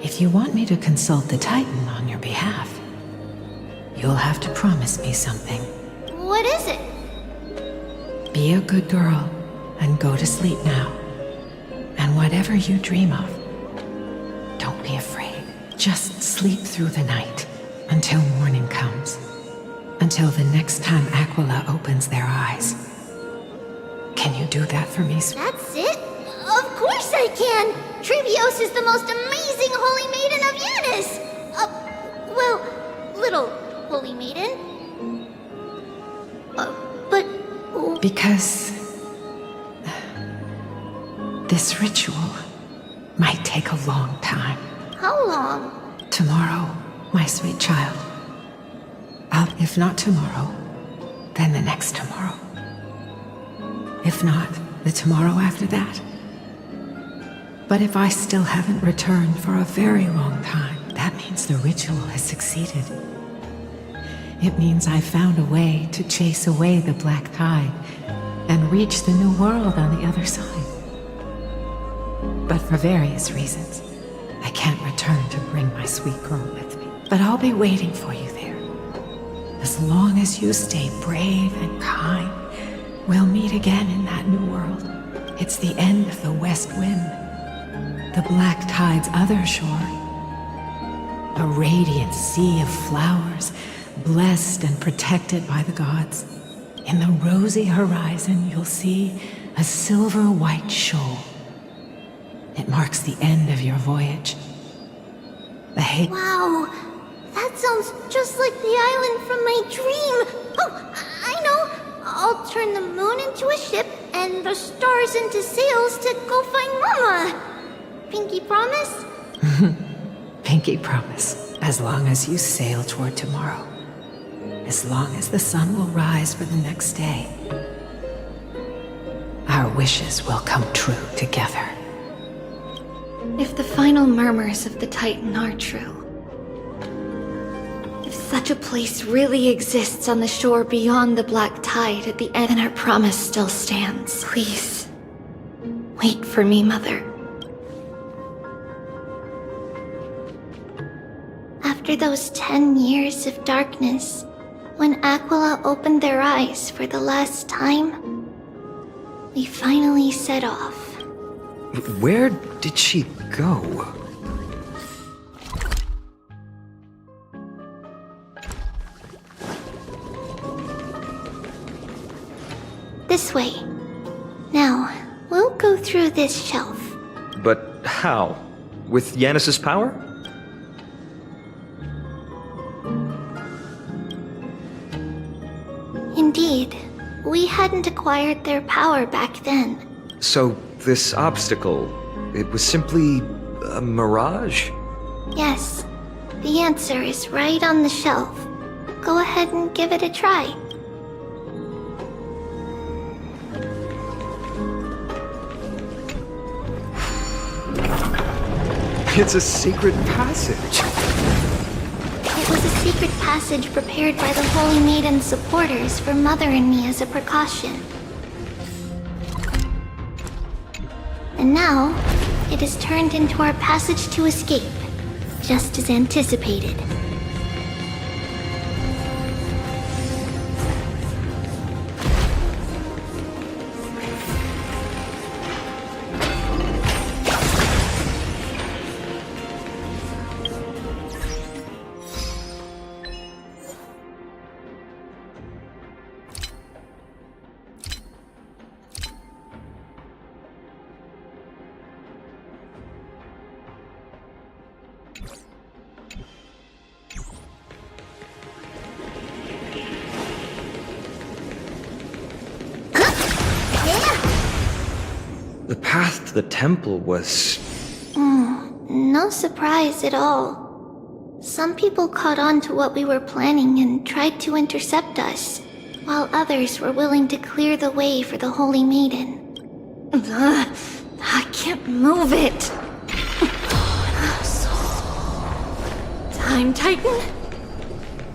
If you want me to consult the Titan on your behalf, you'll have to promise me something. What is it? Be a good girl and go to sleep now. And whatever you dream of, don't be afraid. Just sleep through the night until morning comes. Until the next time Aquila opens their eyes. Can you do that for me? That's it? Of course I can! Trebios is the most amazing holy maiden of Yanis! Well, little holy maiden. But... Because... this ritual might take a long time. How long? Tomorrow, my sweet child. If not tomorrow, then the next tomorrow. If not, the tomorrow after that. But if I still haven't returned for a very long time, that means the ritual has succeeded. It means I found a way to chase away the black tide and reach the new world on the other side. But for various reasons, I can't return to bring my sweet girl with me. But I'll be waiting for you there. As long as you stay brave and kind, we'll meet again in that new world. It's the end of the west wind, the black tide's other shore. A radiant sea of flowers, blessed and protected by the gods. In the rosy horizon, you'll see a silver-white shoal. It marks the end of your voyage. Wow, that sounds just like the island from my dream. Oh, I know. I'll turn the moon into a ship and the stars into sails to go find Mama. Pinky promise? Pinky promise. As long as you sail toward tomorrow. As long as the sun will rise for the next day. Our wishes will come true together. If the final murmurs of the Titan are true, if such a place really exists on the shore beyond the black tide at the end, then our promise still stands. Please, wait for me, Mother. After those 10 years of darkness, when Aquila opened their eyes for the last time, we finally set off. Where did she go? This way. Now, we'll go through this shelf. But how? With Yanis's power? Indeed. We hadn't acquired their power back then. So, this obstacle, it was simply a mirage? Yes. The answer is right on the shelf. Go ahead and give it a try. It's a secret passage. It was a secret passage prepared by the Holy Maiden's supporters for Mother and me as a precaution. And now, it is turned into our passage to escape, just as anticipated. The path to the temple was... No surprise at all. Some people caught on to what we were planning and tried to intercept us, while others were willing to clear the way for the Holy Maiden. I can't move it. Time Titan?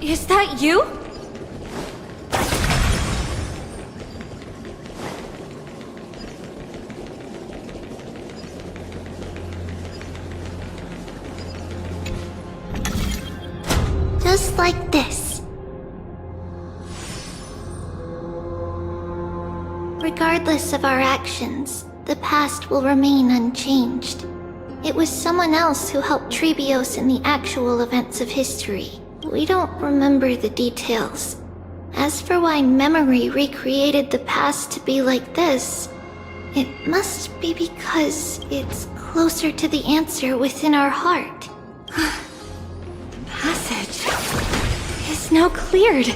Is that you? Just like this. Regardless of our actions, the past will remain unchanged. It was someone else who helped Trebios in the actual events of history. We don't remember the details. As for why memory recreated the past to be like this, it must be because it's closer to the answer within our heart. The passage is now cleared.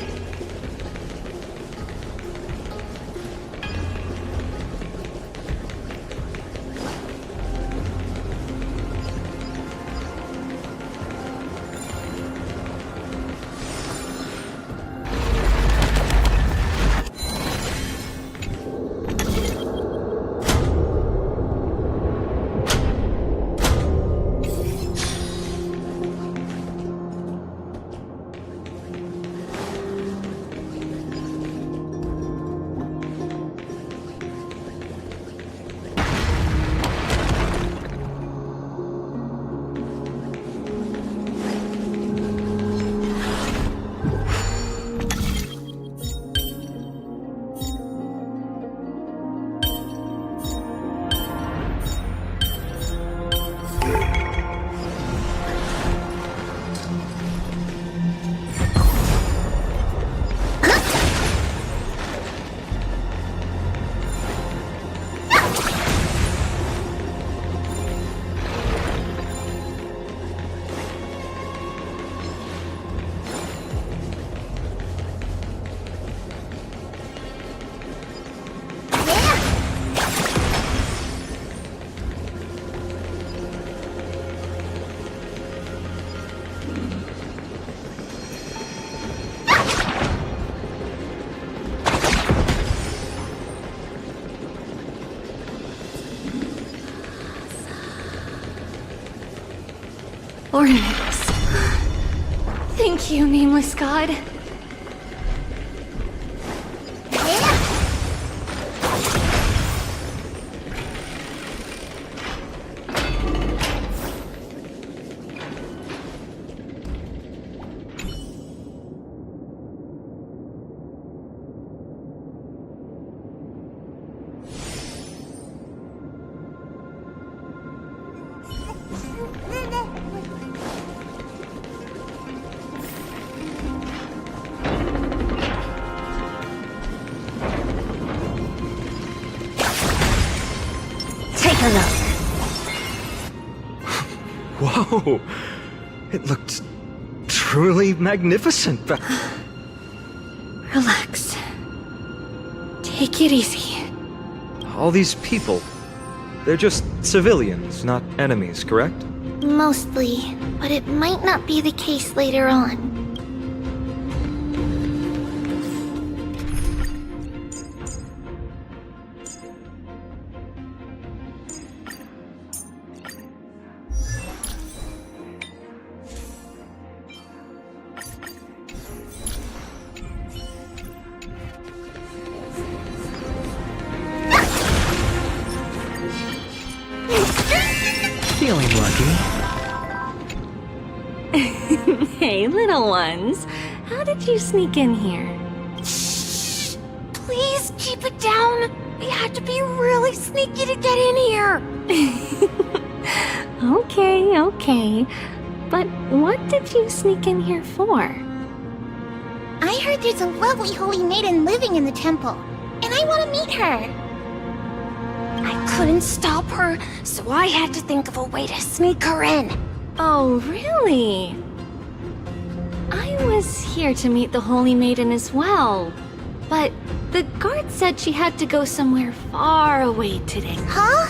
Ornaments. Thank you, nameless god. Whoa! It looked truly magnificent. Relax. Take it easy. All these people, they're just civilians, not enemies, correct? Mostly, but it might not be the case later on. Feeling lucky. Hey, little ones. How did you sneak in here? Shh! Please keep it down. We had to be really sneaky to get in here. Okay. But what did you sneak in here for? I heard there's a lovely holy maiden living in the temple, and I want to meet her. I couldn't stop her, so I had to think of a way to sneak her in. Oh, really? I was here to meet the Holy Maiden as well. But the guard said she had to go somewhere far away today. Huh?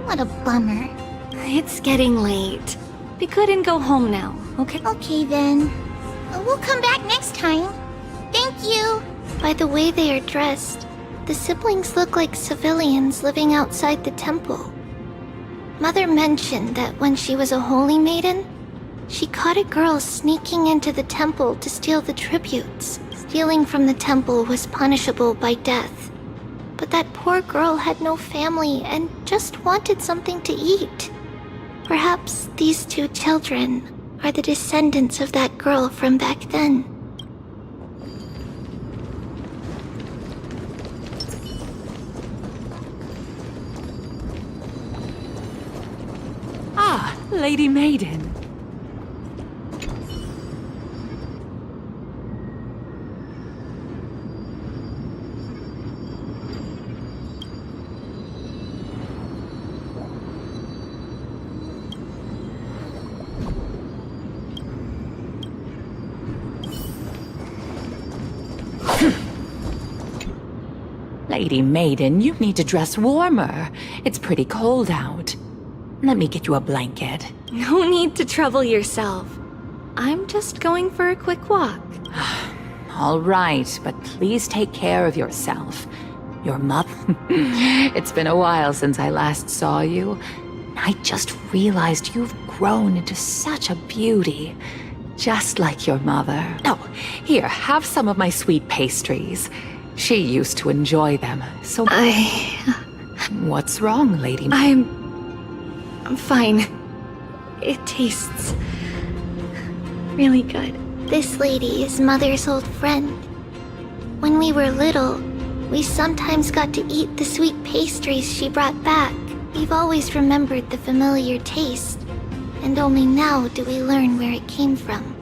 What a bummer. It's getting late. Be good and go home now, okay? Okay then. We'll come back next time. Thank you. By the way they are dressed, the siblings look like civilians living outside the temple. Mother mentioned that when she was a holy maiden, she caught a girl sneaking into the temple to steal the tributes. Stealing from the temple was punishable by death. But that poor girl had no family and just wanted something to eat. Perhaps these two children are the descendants of that girl from back then. Ah, Lady Maiden. Lady Maiden, you need to dress warmer. It's pretty cold out. Let me get you a blanket. No need to trouble yourself. I'm just going for a quick walk. All right, but please take care of yourself. Your mother... It's been a while since I last saw you. I just realized you've grown into such a beauty. Just like your mother. Oh, here, have some of my sweet pastries. She used to enjoy them, so... What's wrong, Lady? I'm fine. It tastes really good. This lady is Mother's old friend. When we were little, we sometimes got to eat the sweet pastries she brought back. We've always remembered the familiar taste, and only now do we learn where it came from.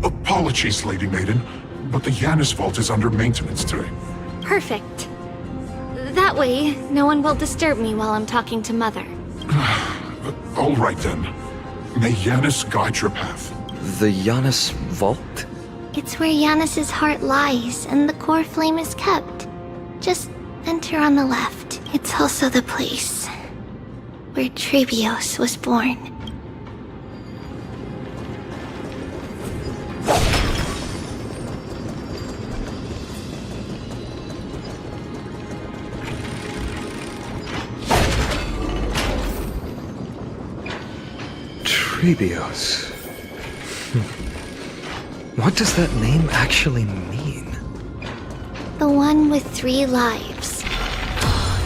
Apologies, Lady Maiden, but the Yanis Vault is under maintenance today. Perfect. That way, no one will disturb me while I'm talking to Mother. All right then. May Yanis guide your path. The Yanis Vault? It's where Yanis's heart lies and the core flame is kept. Just enter on the left. It's also the place where Trebios was born. Trebios. What does that name actually mean? The one with 3 lives.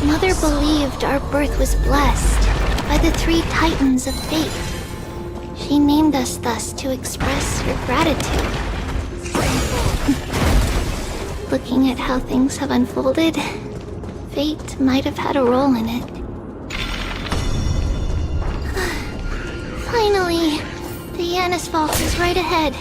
Mother believed our birth was blessed by the 3 titans of faith. She named us thus to express her gratitude. Looking at how things have unfolded, fate might have had a role in it. Finally, the Yanis Vault is right ahead.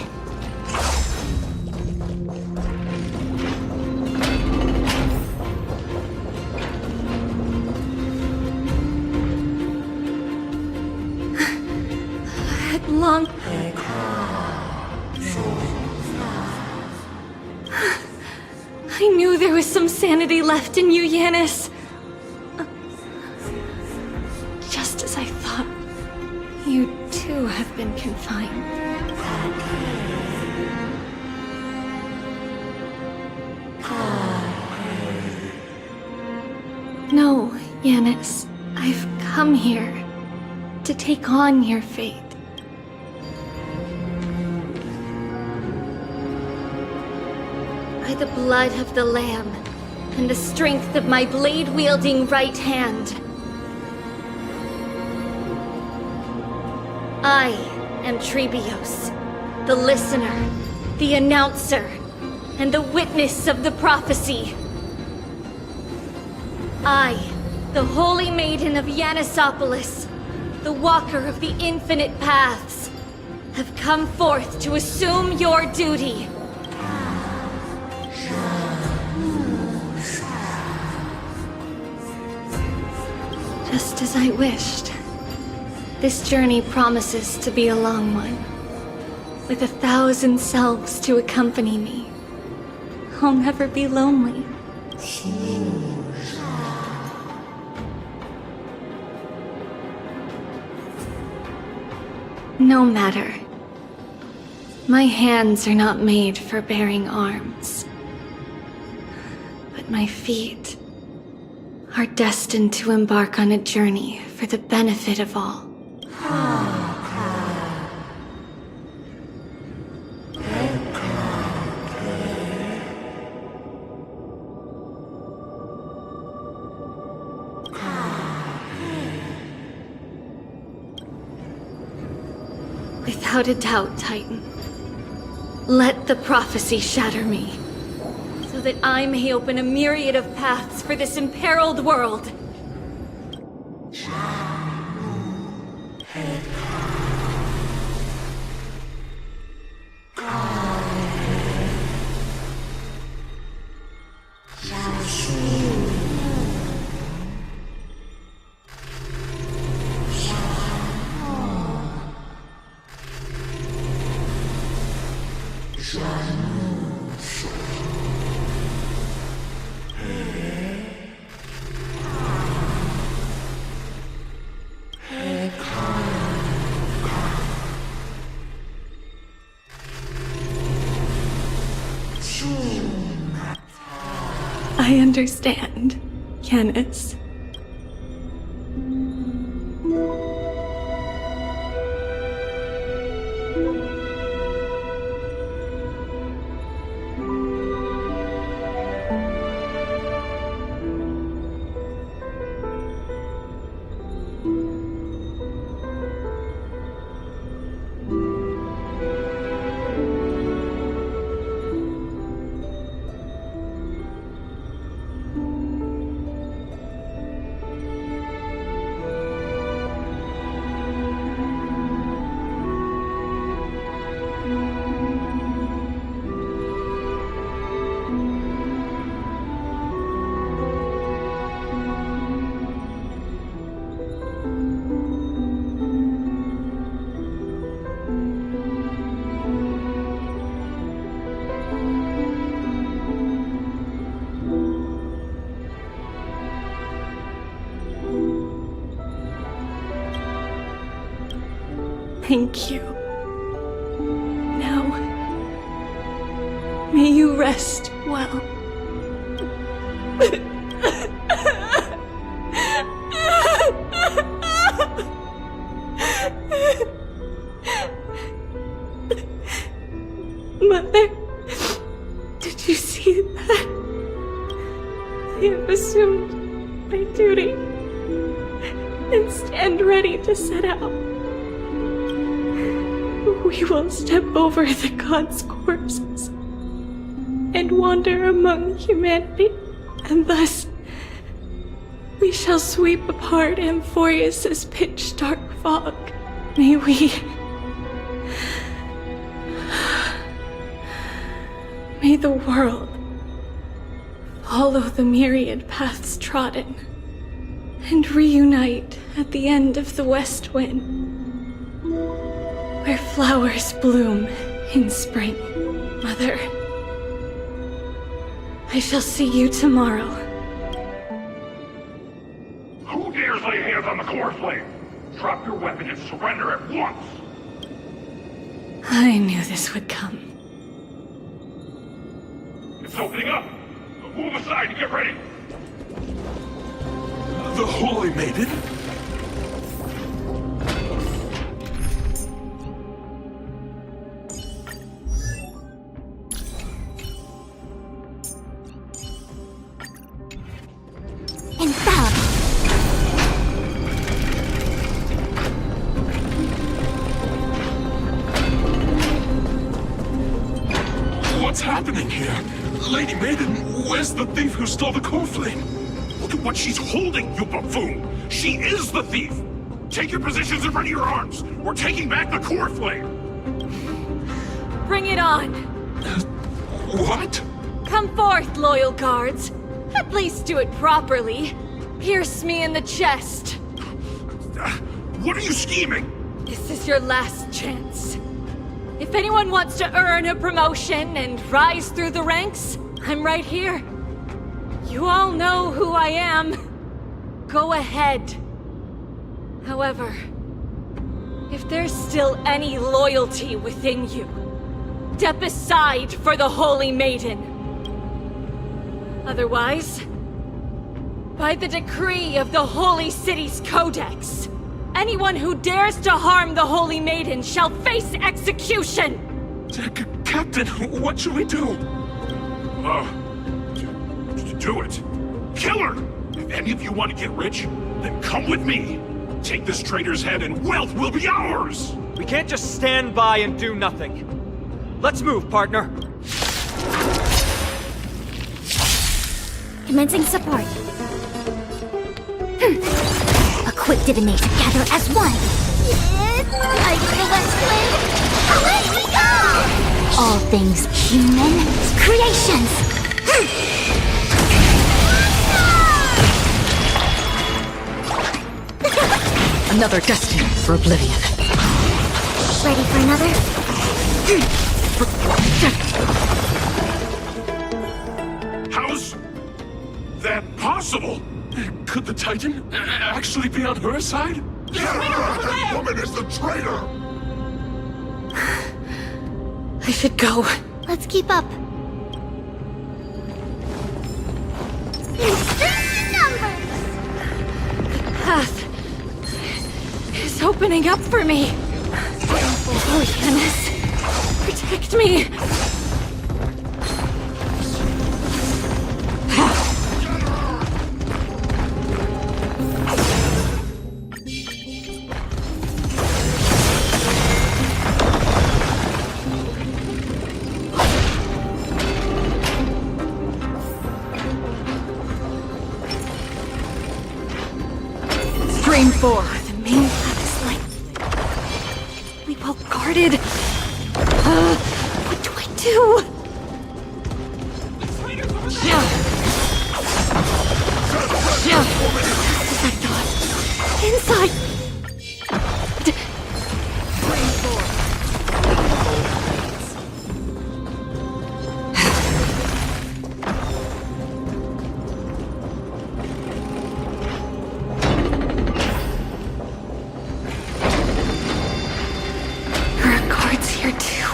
At long... I knew there was some sanity left in you, Yanis. Just as I thought, you too have been confined. No, Yanis. I've come here to take on your fate. By the blood of the Lamb and the strength of my blade-wielding right hand, I am Trebios, the listener, the announcer, and the witness of the prophecy. I, the Holy Maiden of Yanisopolis, the Walker of the Infinite Paths, have come forth to assume your duty. Just as I wished. This journey promises to be a long one, with 1,000 selves to accompany me. I'll never be lonely. No matter. My hands are not made for bearing arms. But my feet are destined to embark on a journey for the benefit of all. Without a doubt, Titan. Let the prophecy shatter me, so that I may open a myriad of paths for this imperiled world. I understand, Yanis. Thank you. Now, may you rest well. Mother, did you see that? I have assumed my duty and stand ready to set out. We will step over the gods' corpses and wander among humanity, and thus we shall sweep apart Amphorius' pitch-dark fog. May the world follow the myriad paths trodden and reunite at the end of the west wind, where flowers bloom in spring. Mother, I shall see you tomorrow. Who dares lay hands on the core flame? Drop your weapon and surrender at once! I knew this would come. It's opening up! Move aside and get ready! The Holy Maiden? happening here? Lady Maiden, where's the thief who stole the core flame? Look at what she's holding, you buffoon! She is the thief! Take your positions in front of your arms! We're taking back the core flame! Bring it on! What? Come forth, loyal guards. At least do it properly. Pierce me in the chest. What are you scheming? This is your last chance. If anyone wants to earn a promotion and rise through the ranks, I'm right here. You all know who I am. Go ahead. However, if there's still any loyalty within you, step aside for the Holy Maiden. Otherwise, by the decree of the Holy City's Codex, anyone who dares to harm the Holy Maiden shall face execution! Captain, what should we do? Do it. Kill her! If any of you want to get rich, then come with me. Take this traitor's head and wealth will be ours! We can't just stand by and do nothing. Let's move, partner. Commencing support. Equipped and made together as one. I Let me go! All things human creations. Another destined for oblivion. Ready for another? How's that possible? Could the Titan actually be on her side? That woman is the traitor! I should go. Let's keep up. Path is opening up for me. Oh, Yanis, protect me. Stream 4. The main path is likely well guarded. What do I do? I thought. Inside. There are guards here too.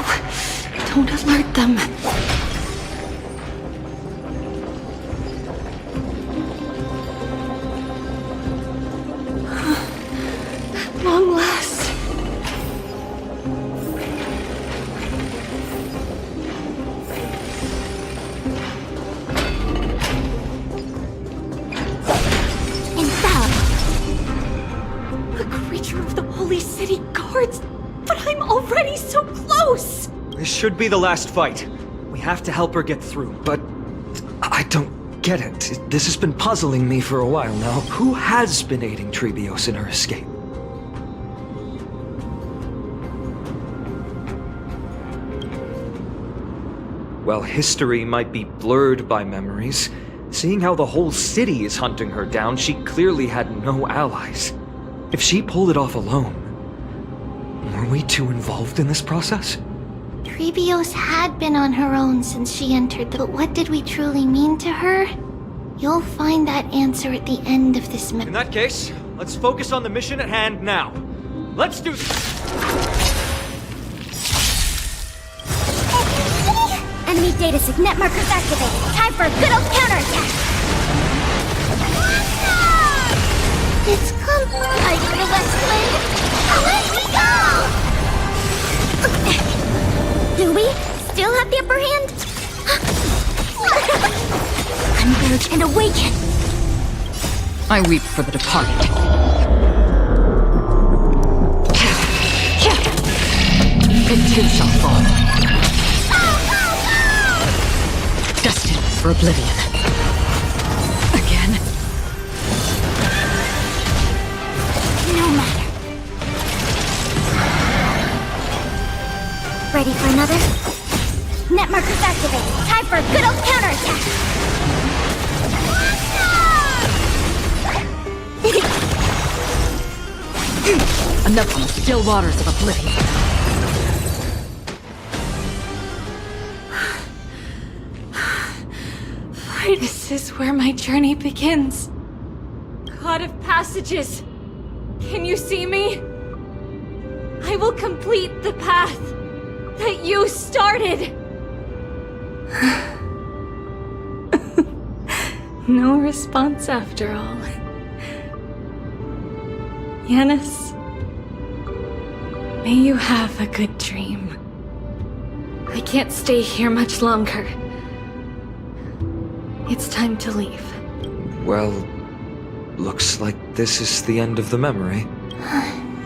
Don't alert them. At long last. A creature of the Holy City Guards. But I'm already so close! This should be the last fight. We have to help her get through. But I don't get it. This has been puzzling me for a while now. Who has been aiding Trebios in her escape? Well, history might be blurred by memories. Seeing how the whole city is hunting her down, she clearly had no allies. If she pulled it off alone, were we too involved in this process? Trebios had been on her own since she entered, but what did we truly mean to her? You'll find that answer at the end of this In that case, let's focus on the mission at hand now. Let's do this! Enemy data signet markers activated. Time for a good old counterattack. It's come. I feel that flame. Let me go! Do we still have the upper hand? Converge and awaken. I weep for the departed. It too shall fall. for oblivion. Again? No matter. Ready for another? Net markers activated. Time for a good old counterattack. Enough on the still waters of oblivion. This is where my journey begins. God of Passages, can you see me? I will complete the path that you started. No response after all. Yanis, may you have a good dream. I can't stay here much longer. It's time to leave. Well, looks like this is the end of the memory.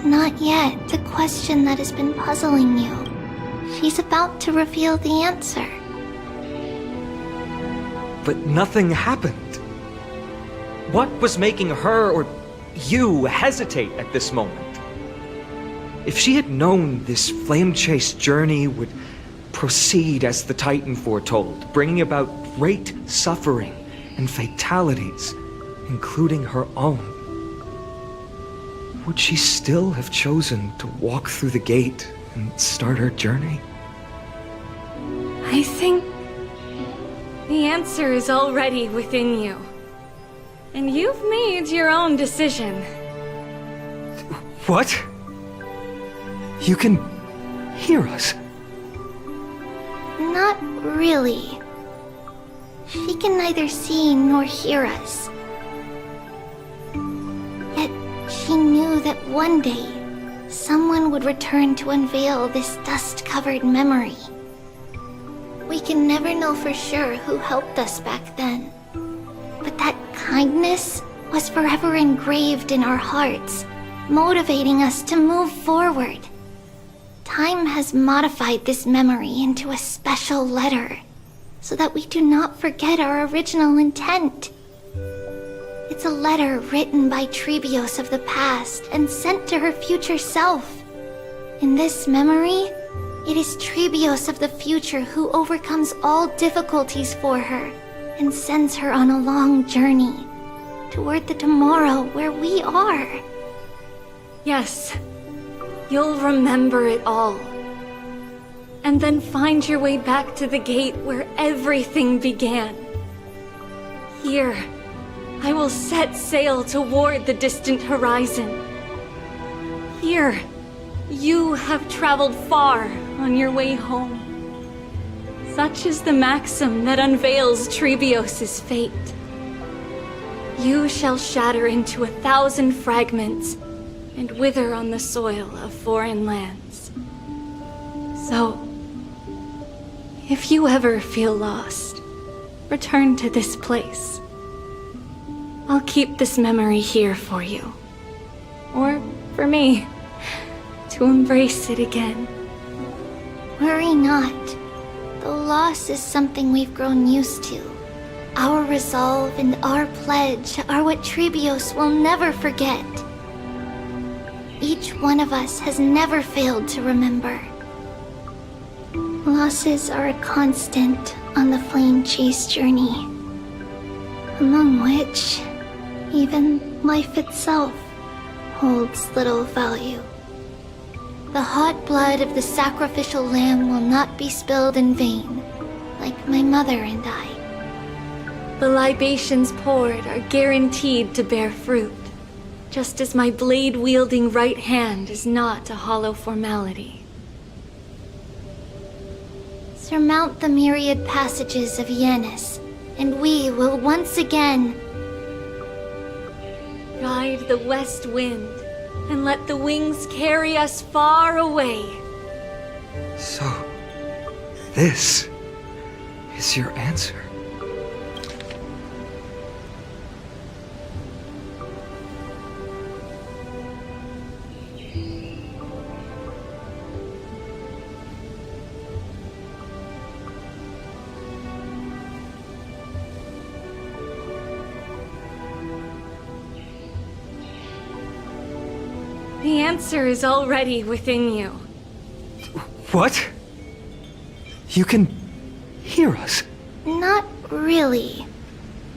Not yet. The question that has been puzzling you. She's about to reveal the answer. But nothing happened. What was making her or you hesitate at this moment? If she had known this flame-chased journey would proceed as the Titan foretold, bringing about great suffering and fatalities, including her own, would she still have chosen to walk through the gate and start her journey? I think the answer is already within you. And you've made your own decision. What? You can hear us? Not really. She can neither see nor hear us. Yet she knew that one day, someone would return to unveil this dust-covered memory. We can never know for sure who helped us back then. But that kindness was forever engraved in our hearts, motivating us to move forward. Time has modified this memory into a special letter, so that we do not forget our original intent. It's a letter written by Trebios of the past and sent to her future self. In this memory, it is Trebios of the future who overcomes all difficulties for her and sends her on a long journey toward the tomorrow where we are. Yes, you'll remember it all. And then find your way back to the gate where everything began. Here, I will set sail toward the distant horizon. Here, you have traveled far on your way home. Such is the maxim that unveils Trebios' fate. You shall shatter into 1,000 fragments and wither on the soil of foreign lands. So, if you ever feel lost, return to this place. I'll keep this memory here for you. Or for me, to embrace it again. Worry not. Though loss is something we've grown used to, our resolve and our pledge are what Trebios will never forget. Each one of us has never failed to remember. Losses are a constant on the flame chase journey, among which even life itself holds little value. The hot blood of the sacrificial lamb will not be spilled in vain, like my mother and I. The libations poured are guaranteed to bear fruit, just as my blade-wielding right hand is not a hollow formality. Surmount the myriad passages of Yanis, and we will once again ride the west wind and let the wings carry us far away. So, this is your answer. The answer is already within you. What? You can hear us? Not really.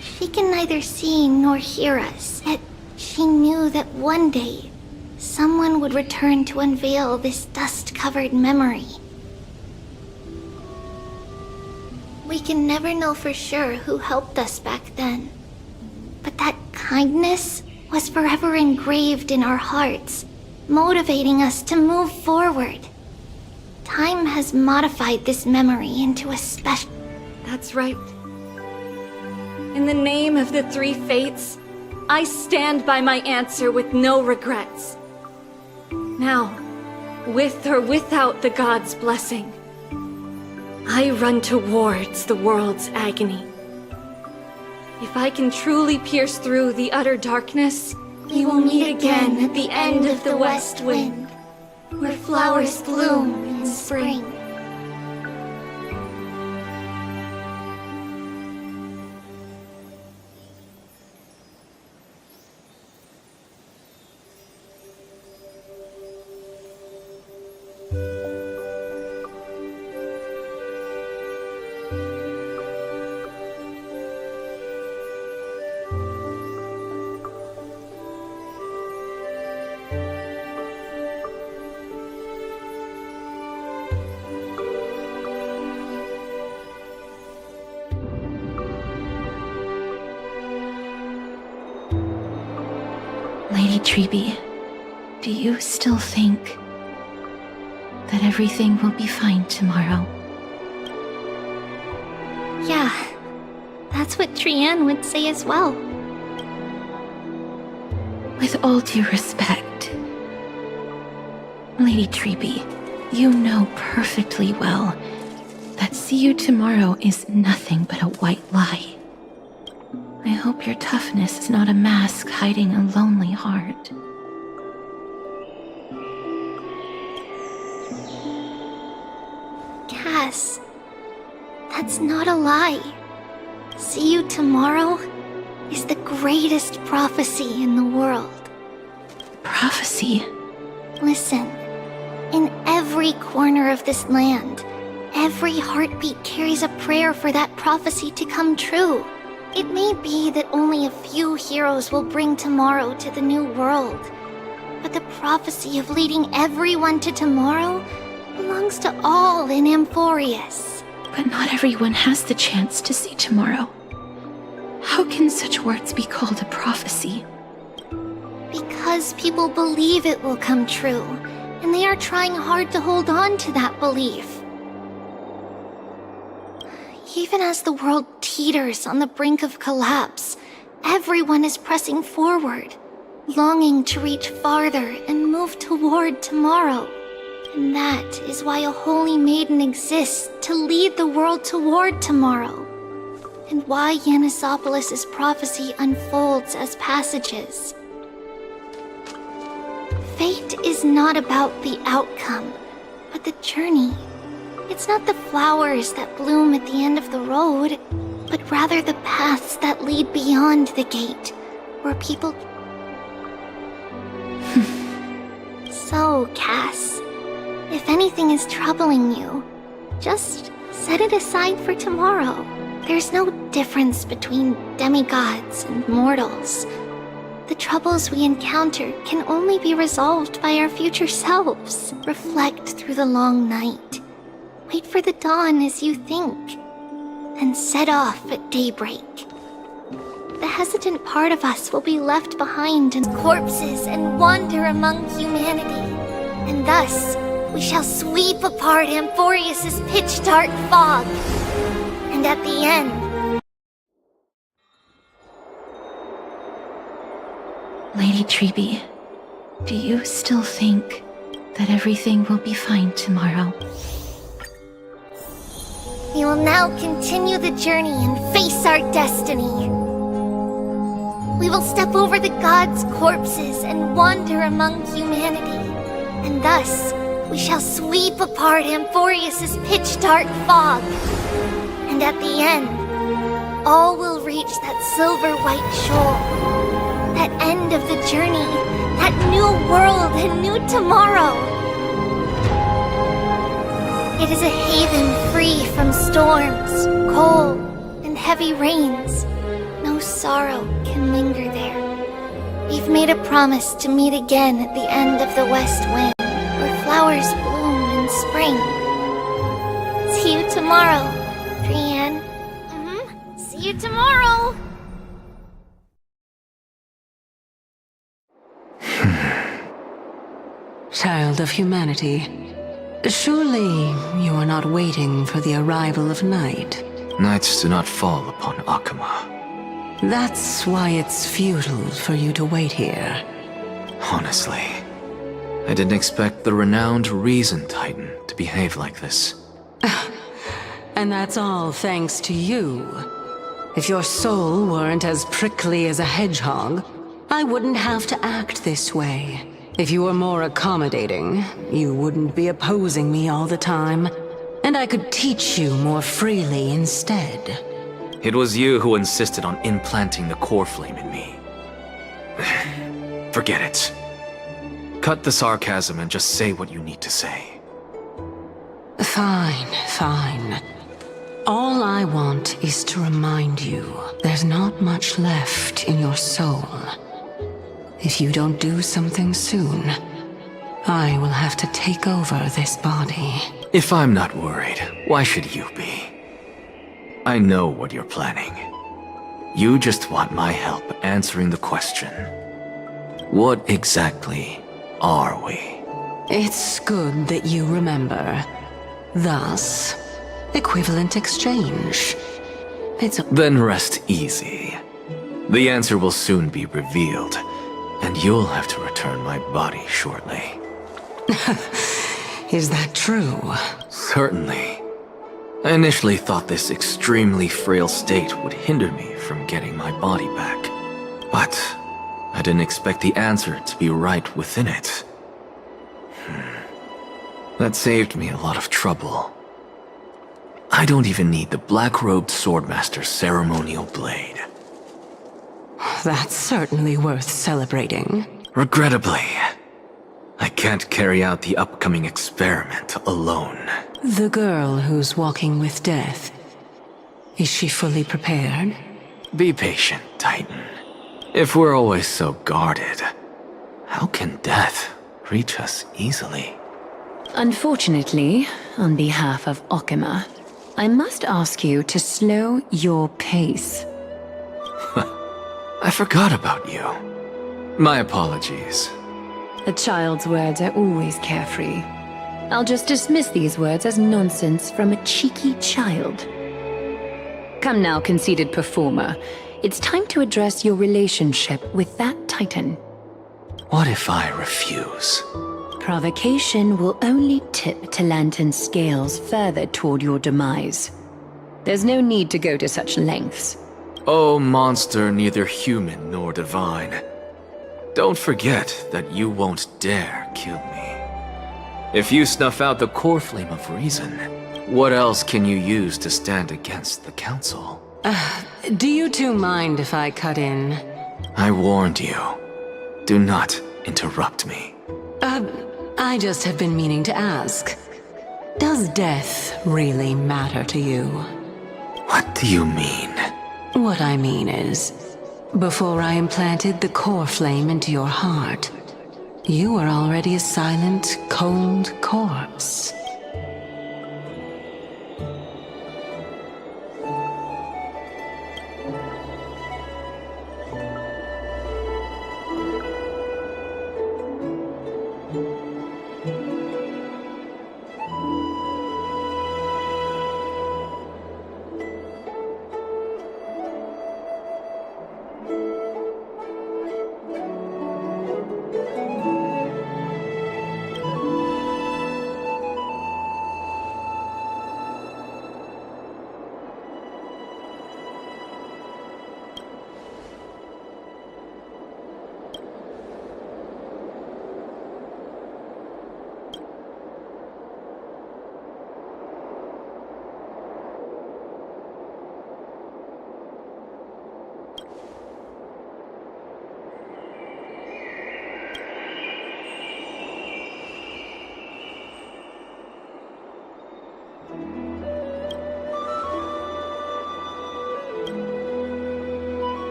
She can neither see nor hear us, yet she knew that one day, someone would return to unveil this dust-covered memory. We can never know for sure who helped us back then, but that kindness was forever engraved in our hearts, motivating us to move forward. Time has modified this memory into a special... That's right. In the name of the three fates, I stand by my answer with no regrets. Now, with or without the gods' blessing, I run towards the world's agony. If I can truly pierce through the utter darkness, we will meet again at the end of the west wind, where flowers bloom in spring. Lady Treby, do you still think that everything will be fine tomorrow? Yeah, that's what Trianne would say as well. With all due respect, Lady Treby, you know perfectly well that see you tomorrow is nothing but a white lie. I hope your toughness is not a mask hiding a lonely heart. Cass, that's not a lie. See you tomorrow is the greatest prophecy in the world. Prophecy? Listen, in every corner of this land, every heartbeat carries a prayer for that prophecy to come true. It may be that only a few heroes will bring tomorrow to the new world, but the prophecy of leading everyone to tomorrow belongs to all in Amphorius. But not everyone has the chance to see tomorrow. How can such words be called a prophecy? Because people believe it will come true, and they are trying hard to hold on to that belief. Even as the world teeters on the brink of collapse, everyone is pressing forward, longing to reach farther and move toward tomorrow. And that is why a holy maiden exists to lead the world toward tomorrow, and why Yanisopoulos' prophecy unfolds as passages. Fate is not about the outcome, but the journey. It's not the flowers that bloom at the end of the road, but rather the paths that lead beyond the gate, where people... So, Cass, if anything is troubling you, just set it aside for tomorrow. There's no difference between demigods and mortals. The troubles we encounter can only be resolved by our future selves. Reflect through the long night. Wait for the dawn as you think, and set off at daybreak. The hesitant part of us will be left behind in corpses and wander among humanity, and thus we shall sweep apart Amphorius' pitch-dark fog. And at the end... Lady Treby, do you still think that everything will be fine tomorrow? We will now continue the journey and face our destiny. We will step over the gods' corpses and wander among humanity, and thus we shall sweep apart Amphorius' pitch-dark fog. And at the end, all will reach that silver-white shoal, that end of the journey, that new world and new tomorrow. It is a haven free from storms, cold, and heavy rains. No sorrow can linger there. We've made a promise to meet again at the end of the west wind, where flowers bloom in spring. See you tomorrow, Brienne. See you tomorrow! Child of humanity, surely you are not waiting for the arrival of night. Nights do not fall upon Akama. That's why it's futile for you to wait here. Honestly, I didn't expect the renowned Reason Titan to behave like this. And that's all thanks to you. If your soul weren't as prickly as a hedgehog, I wouldn't have to act this way. If you were more accommodating, you wouldn't be opposing me all the time, and I could teach you more freely instead. It was you who insisted on implanting the core flame in me. Forget it. Cut the sarcasm and just say what you need to say. Fine, fine. All I want is to remind you, there's not much left in your soul. If you don't do something soon, I will have to take over this body. If I'm not worried, why should you be? I know what you're planning. You just want my help answering the question. What exactly are we? It's good that you remember. Thus, equivalent exchange. Then rest easy. The answer will soon be revealed, and you'll have to return my body shortly. Is that true? Certainly. I initially thought this extremely frail state would hinder me from getting my body back. But I didn't expect the answer to be right within it. That saved me a lot of trouble. I don't even need the black-robed swordmaster's ceremonial blade. That's certainly worth celebrating. Regrettably, I can't carry out the upcoming experiment alone. The girl who's walking with death, is she fully prepared? Be patient, Titan. If we're always so guarded, how can death reach us easily? Unfortunately, on behalf of Okima, I must ask you to slow your pace. I forgot about you. My apologies. A child's words are always carefree. I'll just dismiss these words as nonsense from a cheeky child. Come now, conceited performer. It's time to address your relationship with that Titan. What if I refuse? Provocation will only tip Talantan's scales further toward your demise. There's no need to go to such lengths. Oh, monster neither human nor divine. Don't forget that you won't dare kill me. If you snuff out the core flame of reason, what else can you use to stand against the Council? Do you two mind if I cut in? I warned you. Do not interrupt me. I just have been meaning to ask. Does death really matter to you? What do you mean? What I mean is, before I implanted the core flame into your heart, you were already a silent, cold corpse.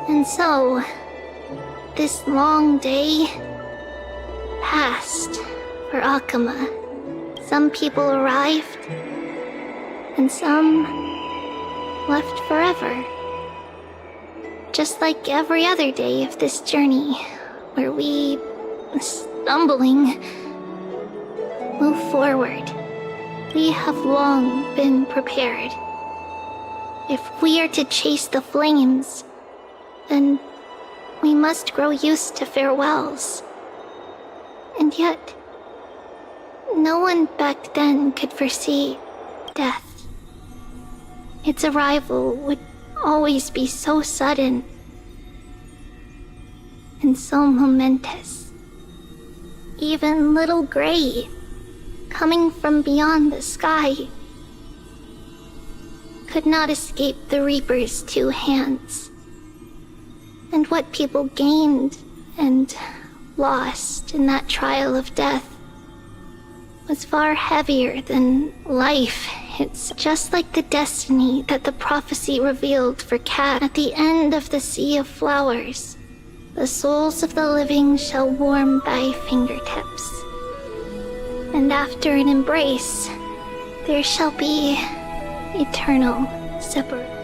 And so, this long day passed for Akama. Some people arrived, and some left forever. Just like every other day of this journey, where we, stumbling, move forward. We have long been prepared. If we are to chase the flames, then we must grow used to farewells. And yet, no one back then could foresee death. Its arrival would always be so sudden and so momentous. Even little Gray, coming from beyond the sky, could not escape the Reaper's two hands. And what people gained and lost in that trial of death was far heavier than life. It's just like the destiny that the prophecy revealed for Cat at the end of the Sea of Flowers. The souls of the living shall warm thy fingertips. And after an embrace, there shall be eternal separation.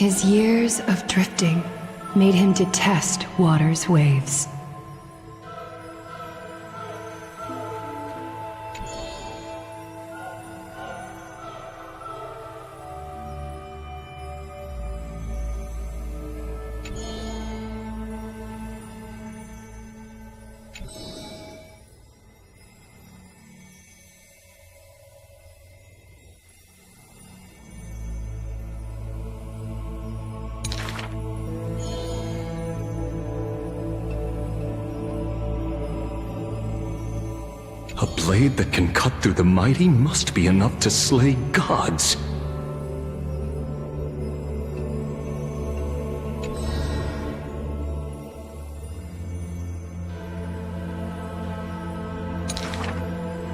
His years of drifting made him detest water's waves. blade that can cut through the mighty must be enough to slay gods.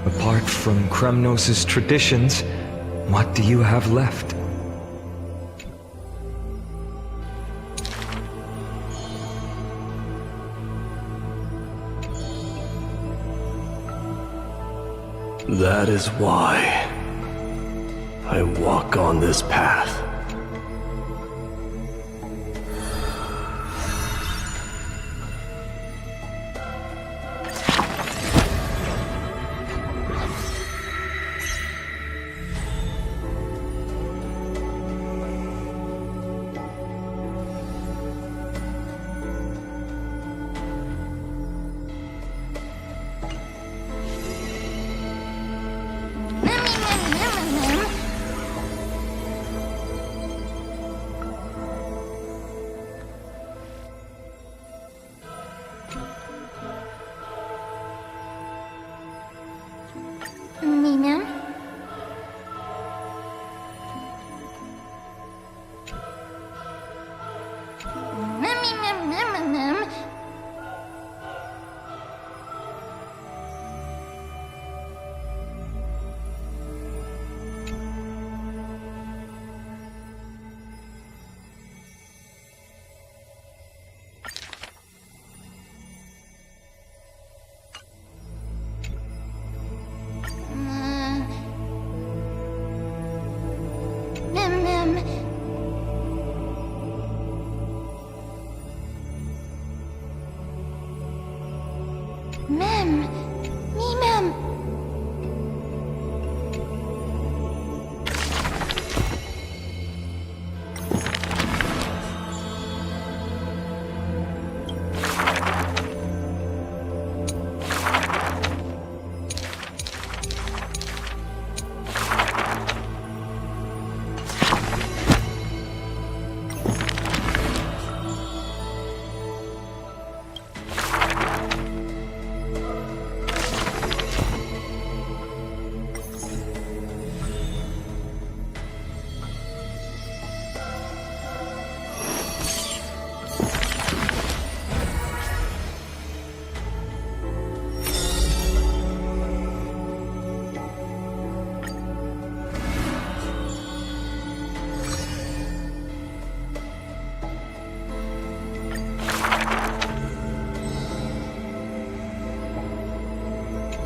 Apart from Kremnos' traditions, what do you have left? That is why I walk on this path.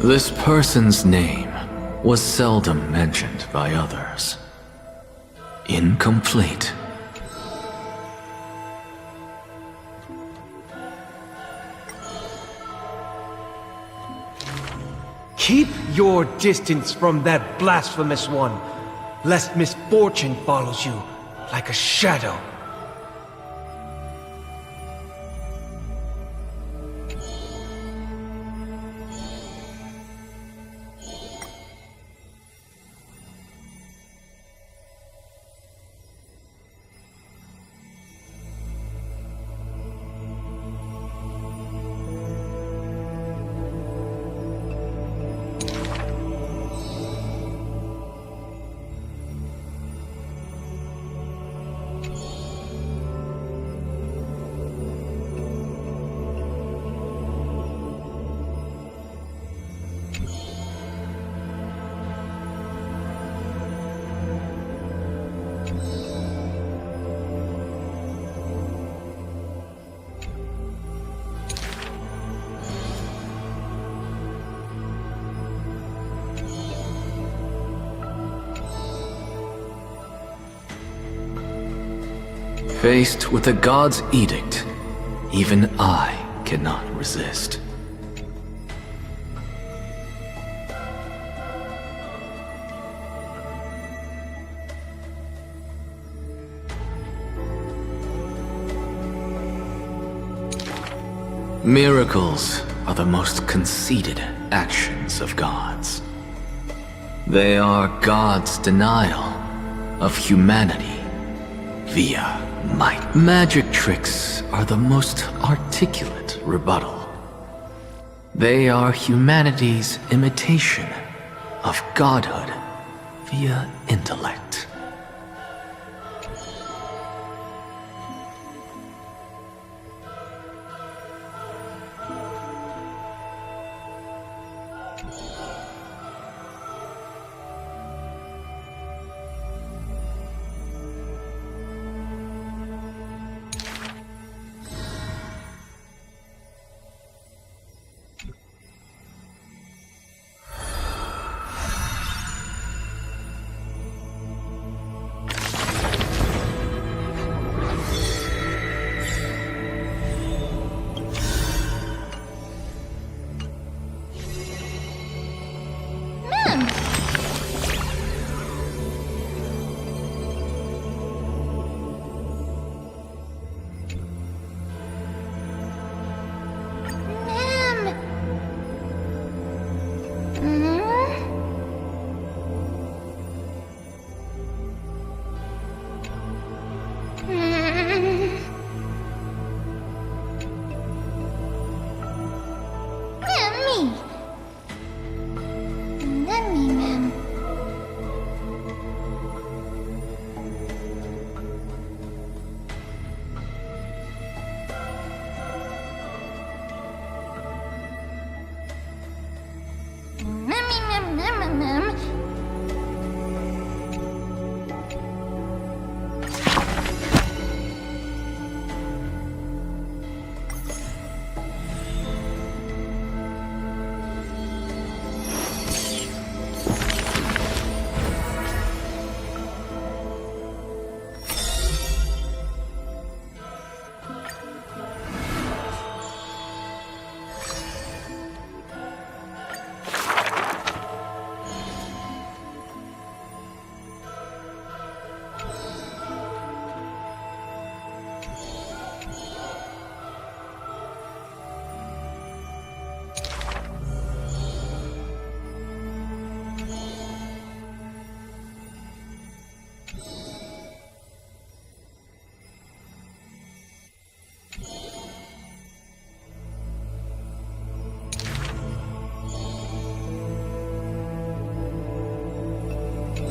This person's name was seldom mentioned by others. Incomplete. Keep your distance from that blasphemous one, lest misfortune follows you like a shadow. Faced with the god's edict, even I cannot resist. Miracles are the most conceited actions of gods. They are God's denial of humanity via might. Magic tricks are the most articulate rebuttal. They are humanity's imitation of godhood via intellect.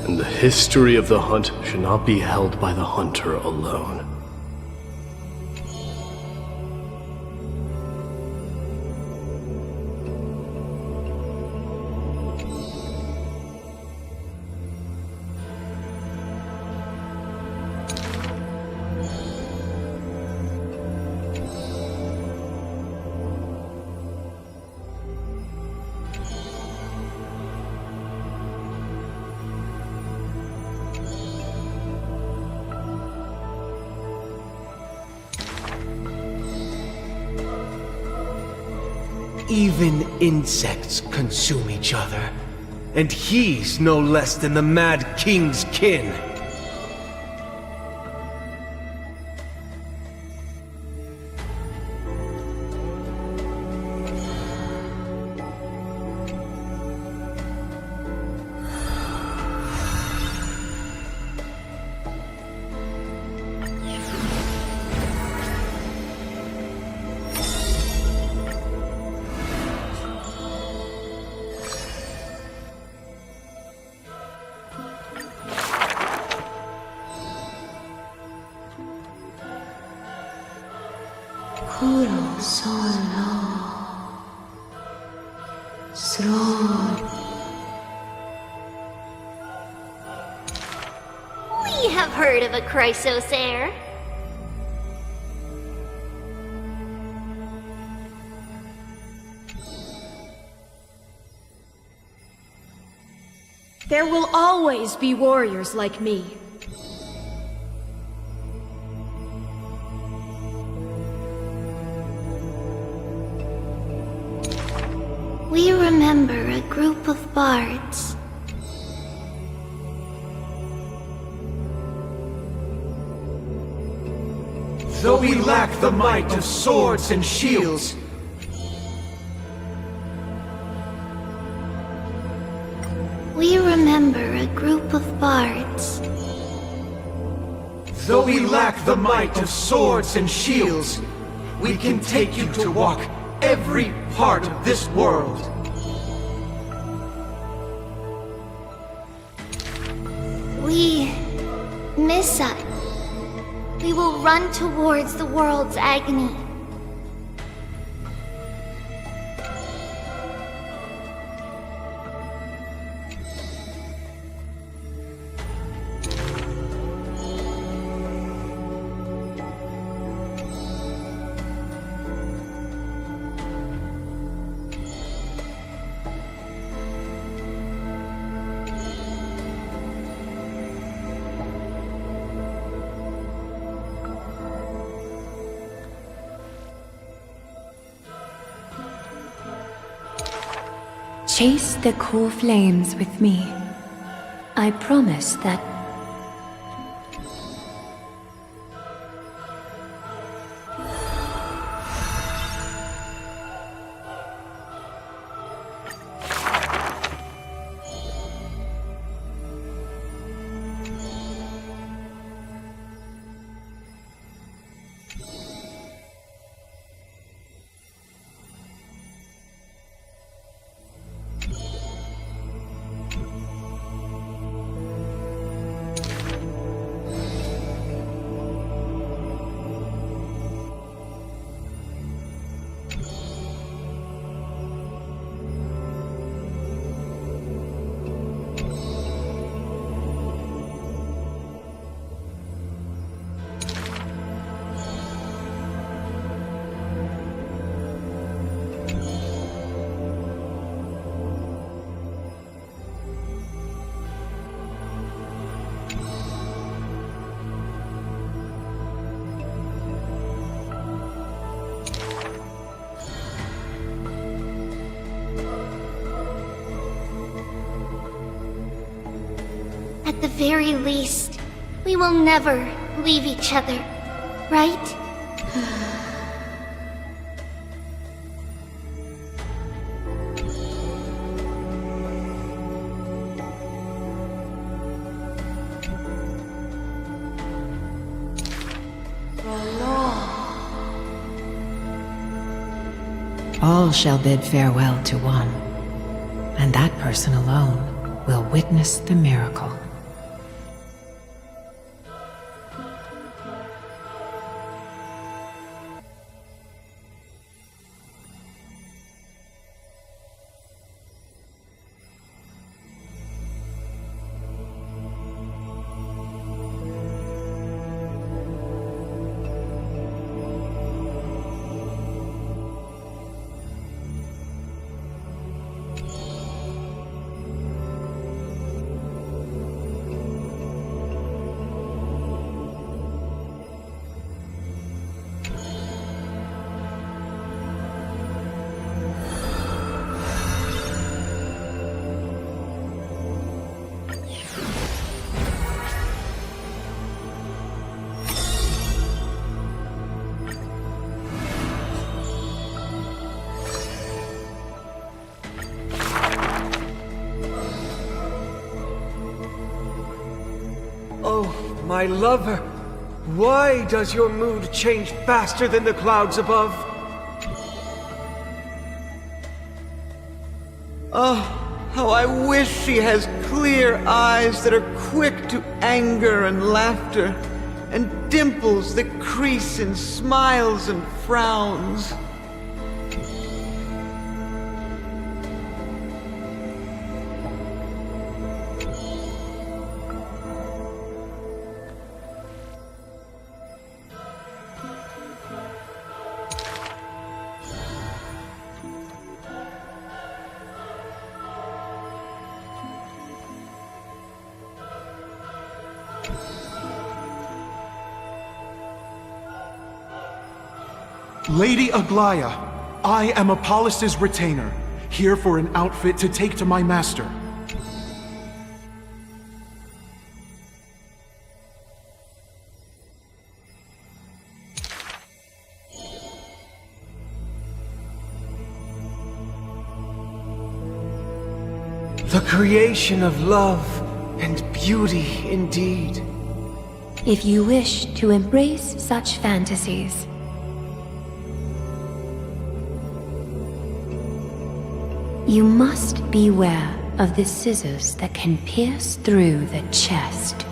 And the history of the hunt should not be held by the hunter alone. Even insects consume each other, and he's no less than the Mad King's kin. We have heard of a Chrysos heir. There will always be warriors like me. We remember a group of bards. Though we lack the might of swords and shields, We remember a group of bards. though we lack the might of swords and shields, we can take you to walk every part of this world. We miss us. We will run towards the world's agony. Chase the core flames with me. I promise that At the very least, we will never leave each other, right? All shall bid farewell to one, and that person alone will witness the miracle. Oh, my lover, why does your mood change faster than the clouds above? Oh, how I wish she has clear eyes that are quick to anger and laughter, and dimples that crease in smiles and frowns. Lady Aglaya, I am Apollos' retainer, here for an outfit to take to my master. The creation of love and beauty indeed. if you wish to embrace such fantasies. You must beware of the scissors that can pierce through the chest.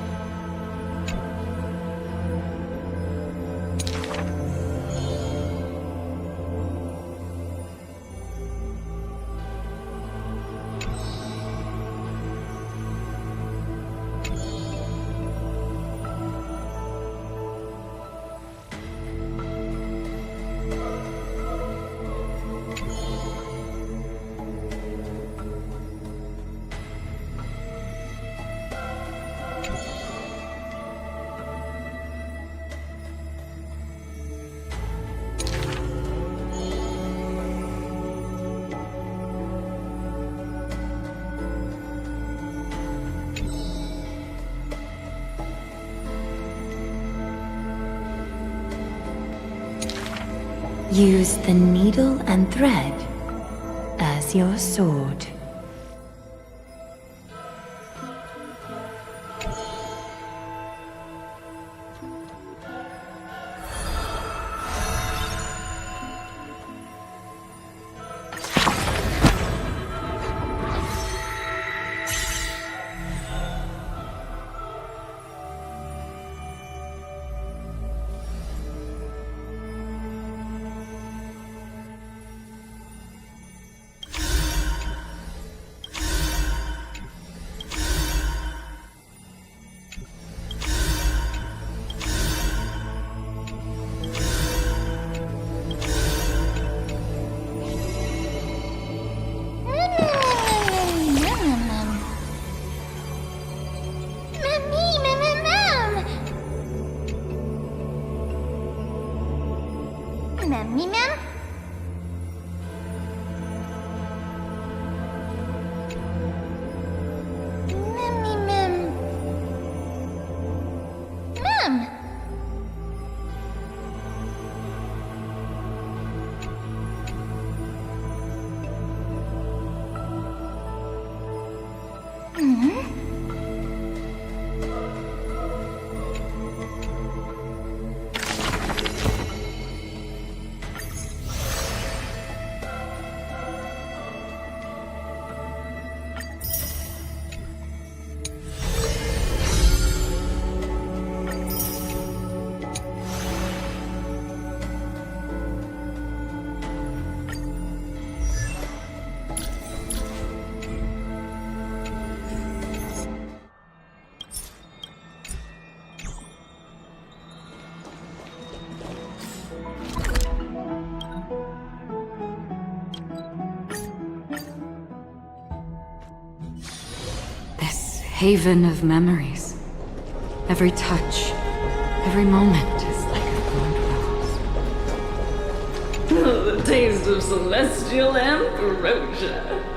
Use the needle and thread as your sword. Haven of memories. Every touch, every moment is like a thorned rose. The taste of celestial ambrosia.